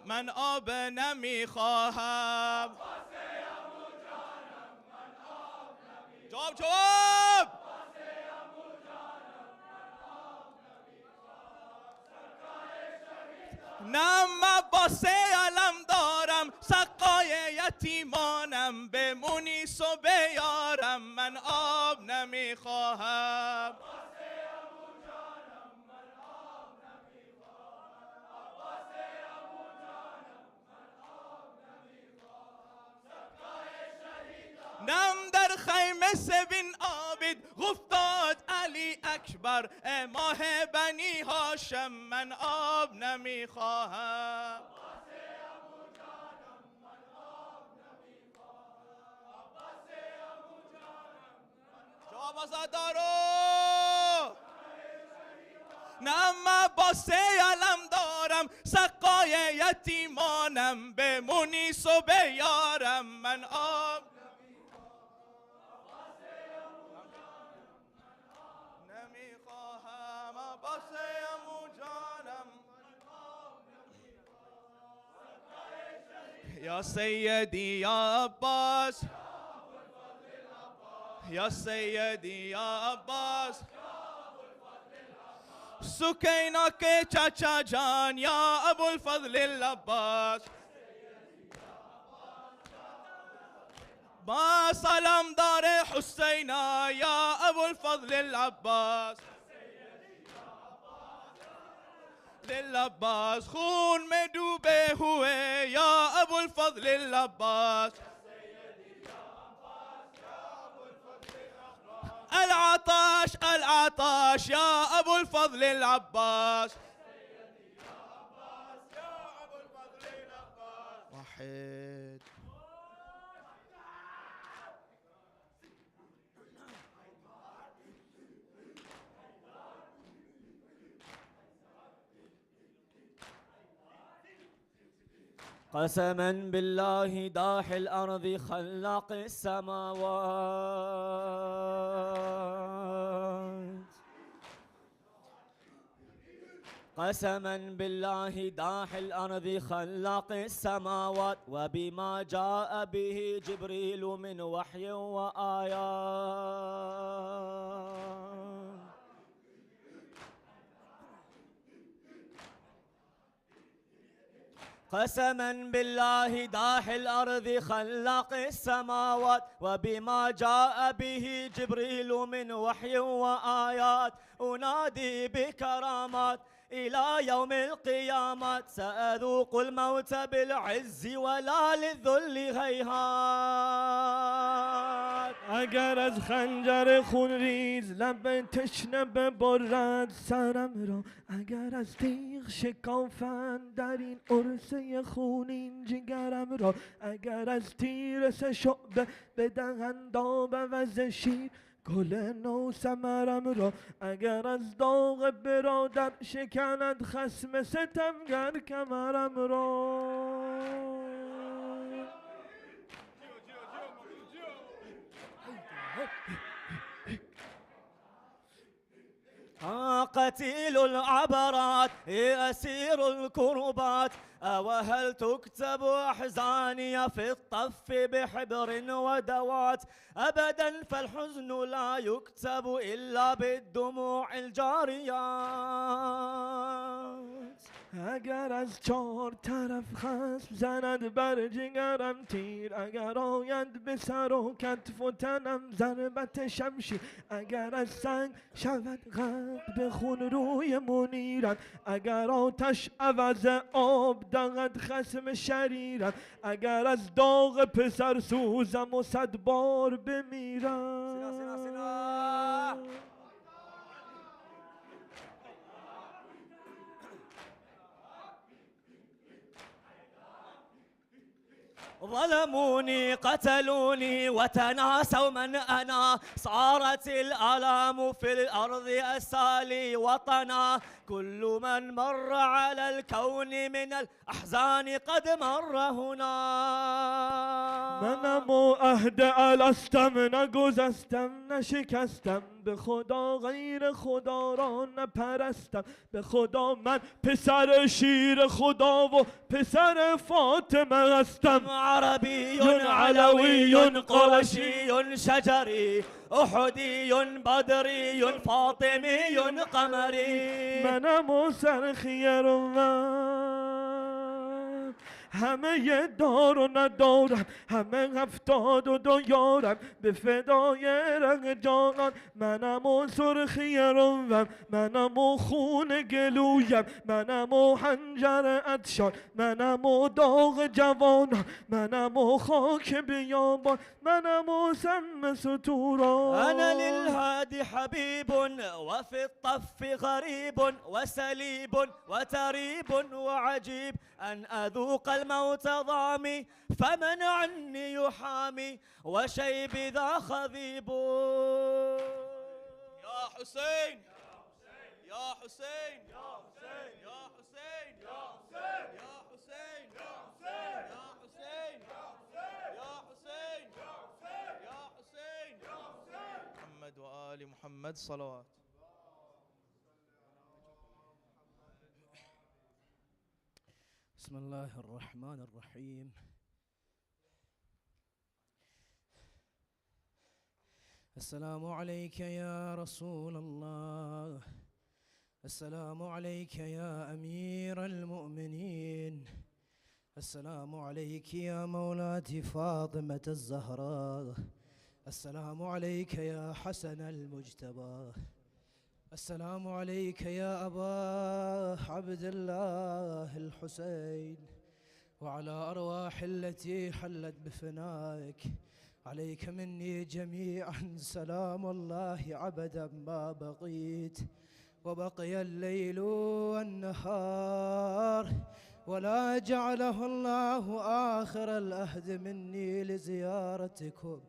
من آب نمیخواهم جواب جواب نم عباس علم دارم سقای یتیمانم بمونیس و بیارم من آب نمیخواهم نم در خیمه سبین عابد گفتاد علی اکبر ماه بنی هاشم من آب نمیخواهم جواب آزادارو نم عباس علم دارم سقای یتیمانم به مونیس و بیارم من آب نمیخواهم عباس عمو جانم یا سیدی یا عباس یا سیدی یا عباس سکینہ کے چاچا جان یا ابو الفضل العباس با سلام دار حسینہ یا ابو الفضل العباس للعباس خون میں ڈوبے ہوئے یا ابو الفضل العباس العطاش العطاش يا أبو الفضل العباس واحد قسما بالله داح الأرض خلاق السماوات قسما بالله داح الأرض خلاق السماوات وبما جاء به جبريل من وحي وآيات قسما بالله داح الأرض خلاق السماوات وبما جاء به جبريل من وحي وآيات أنادي بكرامات إلى يوم القيامة سأذوق الموت بالعز ولا للذل هيهات اگر از خنجر خون ریز لب تشنه ببرد سرم را اگر از تیغ شکافند در این عرصه خونین جگرم را اگر از تیر سه شعبه بدهند آب عوض شیر گل نو ثمرم را اگر از داغ برادر شکند خصم ستمگر کمرم را قتيل العبرات أسير الكربات وهل تكتب أحزاني في الطف بحبر ودوات أبدا فالحزن لا يكتب إلا بالدموع الجاريات اگر از چهار طرف خصم زند بر جگرم تیر اگر آید به سر و کتف و تنم ضربت شمشیر اگر از سنگ شود غرق به خون روی منیرم اگر آتش عوض آب دهد خصم شریرم اگر از داغ پسر سوزم و 100 بار بمیرم سینا سینا سینا ظلموني قتلوني وتناسوا من أنا، صارت الآلام في الأرض أسالي وطنا، كل من مر على الكون من الأحزان قد مر هنا. منم و عهد الستم نگذستم نشکستم، به خدا غیر خدا را نپرستم، به خدا من پسر شیر خدا و پسر فاطمه هستم. عربي علوي قرشي شجري أحدي بدري فاطمي قمري. منم و سرخی روم، همه دار و ندارم، همه 72 یارم، به فدای رنگ جانان. منم و سرخی روم، منم و خون گلویم، منم و حنجر عطشان، منم و داغ جوانان، منم و خاک بیابان، منم و سم ستوران. أنا للهادي حبيب وفي الطف غريب وسليب وتريب وعجيب، أن أذوق الموت ضامي فمن عني يحامي وشيب ذا خذيب. يا حسين يا حسين يا حسين يا حسين يا حسين يا حسين يا حسين يا حسين يا حسين يا حسين يا حسين محمد وآل محمد صلوات. بسم الله الرحمن الرحيم. السلام عليك يا رسول الله، السلام عليك يا أمير المؤمنين، السلام عليك يا مولاتي فاطمة الزهراء، السلام عليك يا حسن المجتبى، السلام عليك يا أبا عبد الله الحسين، وعلى أرواح التي حلت بفنائك، عليك مني جميعا سلام الله عبدا ما بقيت، وبقي الليل والنهار، ولا جعله الله آخر الأهد مني لزيارتكم.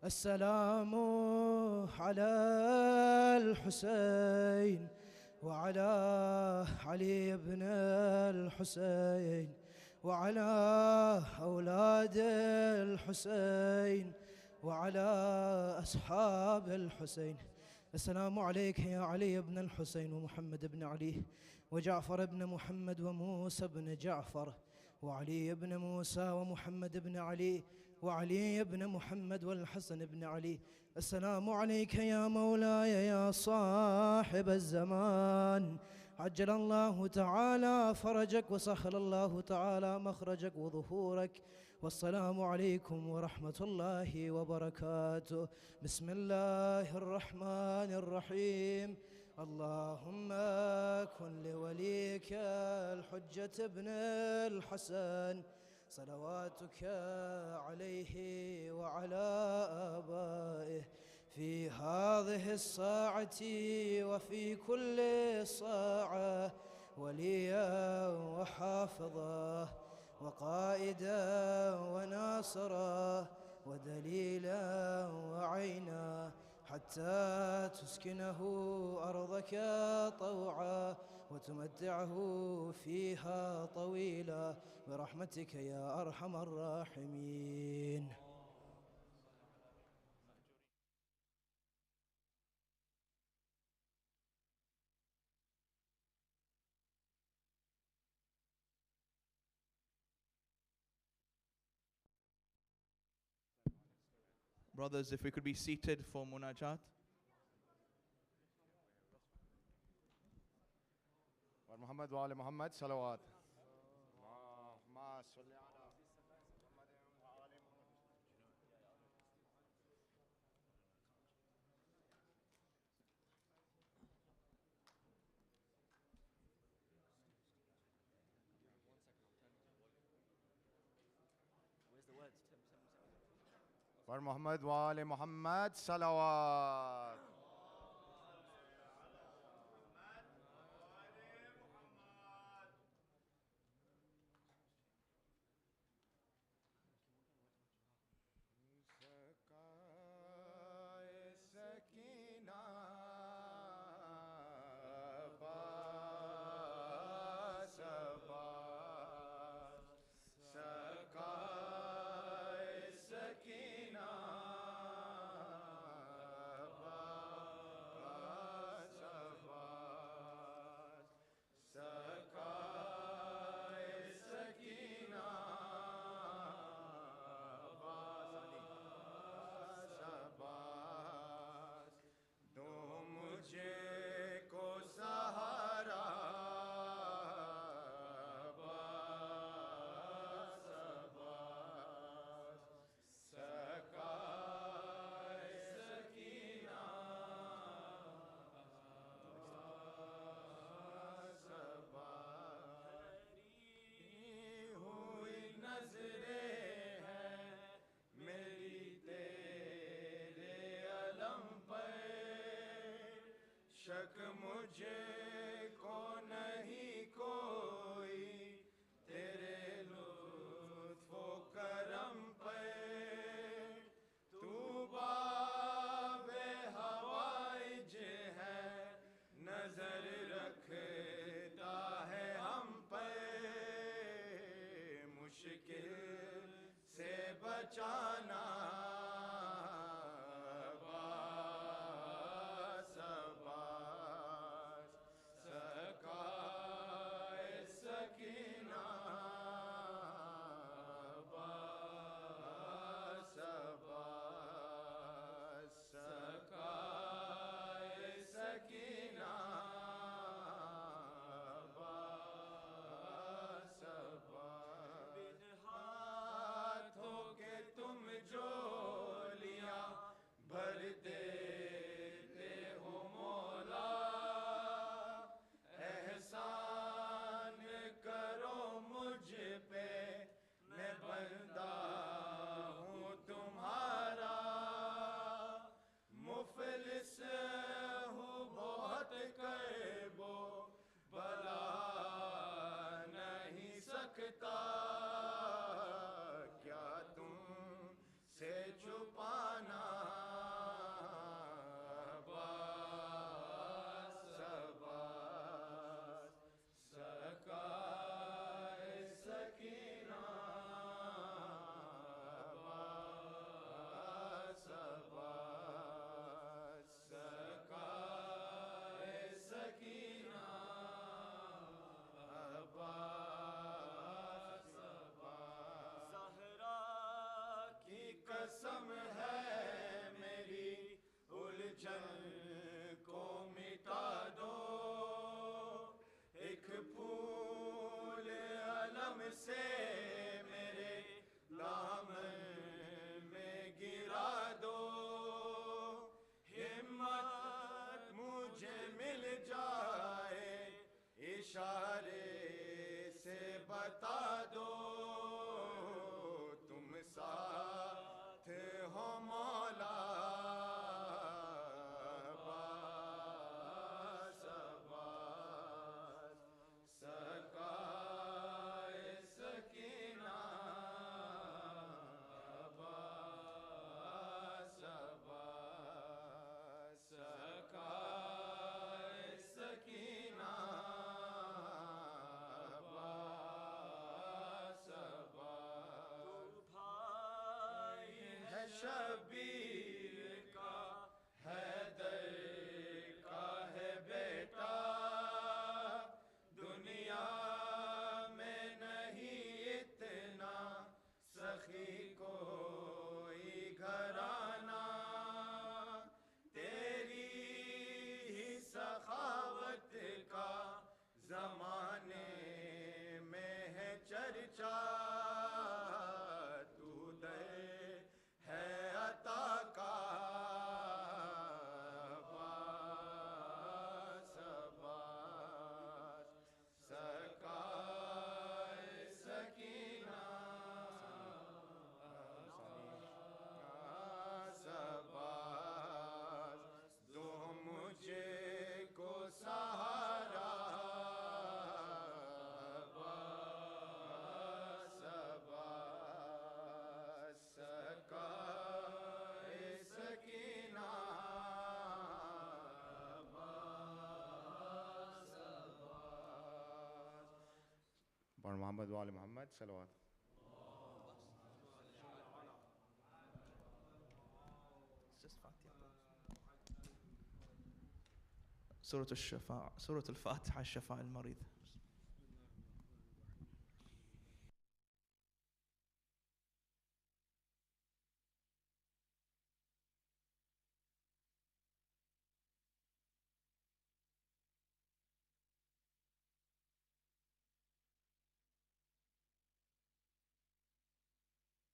السلام على الحسين وعلى علي بن الحسين وعلى أولاد الحسين وعلى أصحاب الحسين. السلام عليك يا علي بن الحسين ومحمد بن علي وجعفر بن محمد وموسى بن جعفر وعلي بن موسى ومحمد بن علي وعلي بن محمد والحسن بن علي. السلام عليك يا مولاي يا صاحب الزمان، عجل الله تعالى فرجك وسهل الله تعالى مخرجك وظهورك، والسلام عليكم ورحمة الله وبركاته. بسم الله الرحمن الرحيم. اللهم كن لوليك الحجة ابن الحسن صلواتك عليه وعلى آبائه في هذه الساعة وفي كل ساعة، وليا وحافظا وقائدا وناصرا ودليلا وعينا، حتى تسكنه أرضك طوعا وتمتعه فيها طويلا برحمتك يا أرحم الراحمين. Brothers, if we could be seated for munajat. محمد وآل محمد صلوات. اللهم صل على محمد وآل محمد وآل محمد صلوات. बचाना अब्बास अब्बास सकाए सकीना अब्बास अब्बास सकाए सकीना अब्बास अब्बास बिन हाथों के तुम जो लिया भर देते हो मौला एहसान करो मुझ पे मैं बंदा हूँ तुम्हारा मुफलिस हूँ बहुत करबो भला नहीं सकता क्या तुम से छुपाना अब्बास अब्बास सकाए सकीना अब्बास अब्बास सकाए सकीना अब्बास अब्बास ज़हरा की कसम है मेरी उलझन को मिटा दो एक फूल अलम से मेरे दामन में गिरा दो हिम्मत मुझे मिल जाए इशारे से बता दो तुम साथ हो मौला अब्बास अब्बास सकाए सकीना अब्बास अब्बास सकाए सकीना अब्बास अब्बास भाई है शबीर का हैदर का है बेटा दुनिया में नहीं इतना सखी कोई घराना तेरी ही सखावत का जमाने में है चर्चा तू दे है अता का अब्बास अब्बास सकाए सकीना अब्बास अब्बास दो मुझे को सहारा अब्बास अब्बास सकाए सकीना अब्बास अब्बास और मोहम्मद वाले मोहम्मद सलवात سورة الفاتحة الشفاء المريض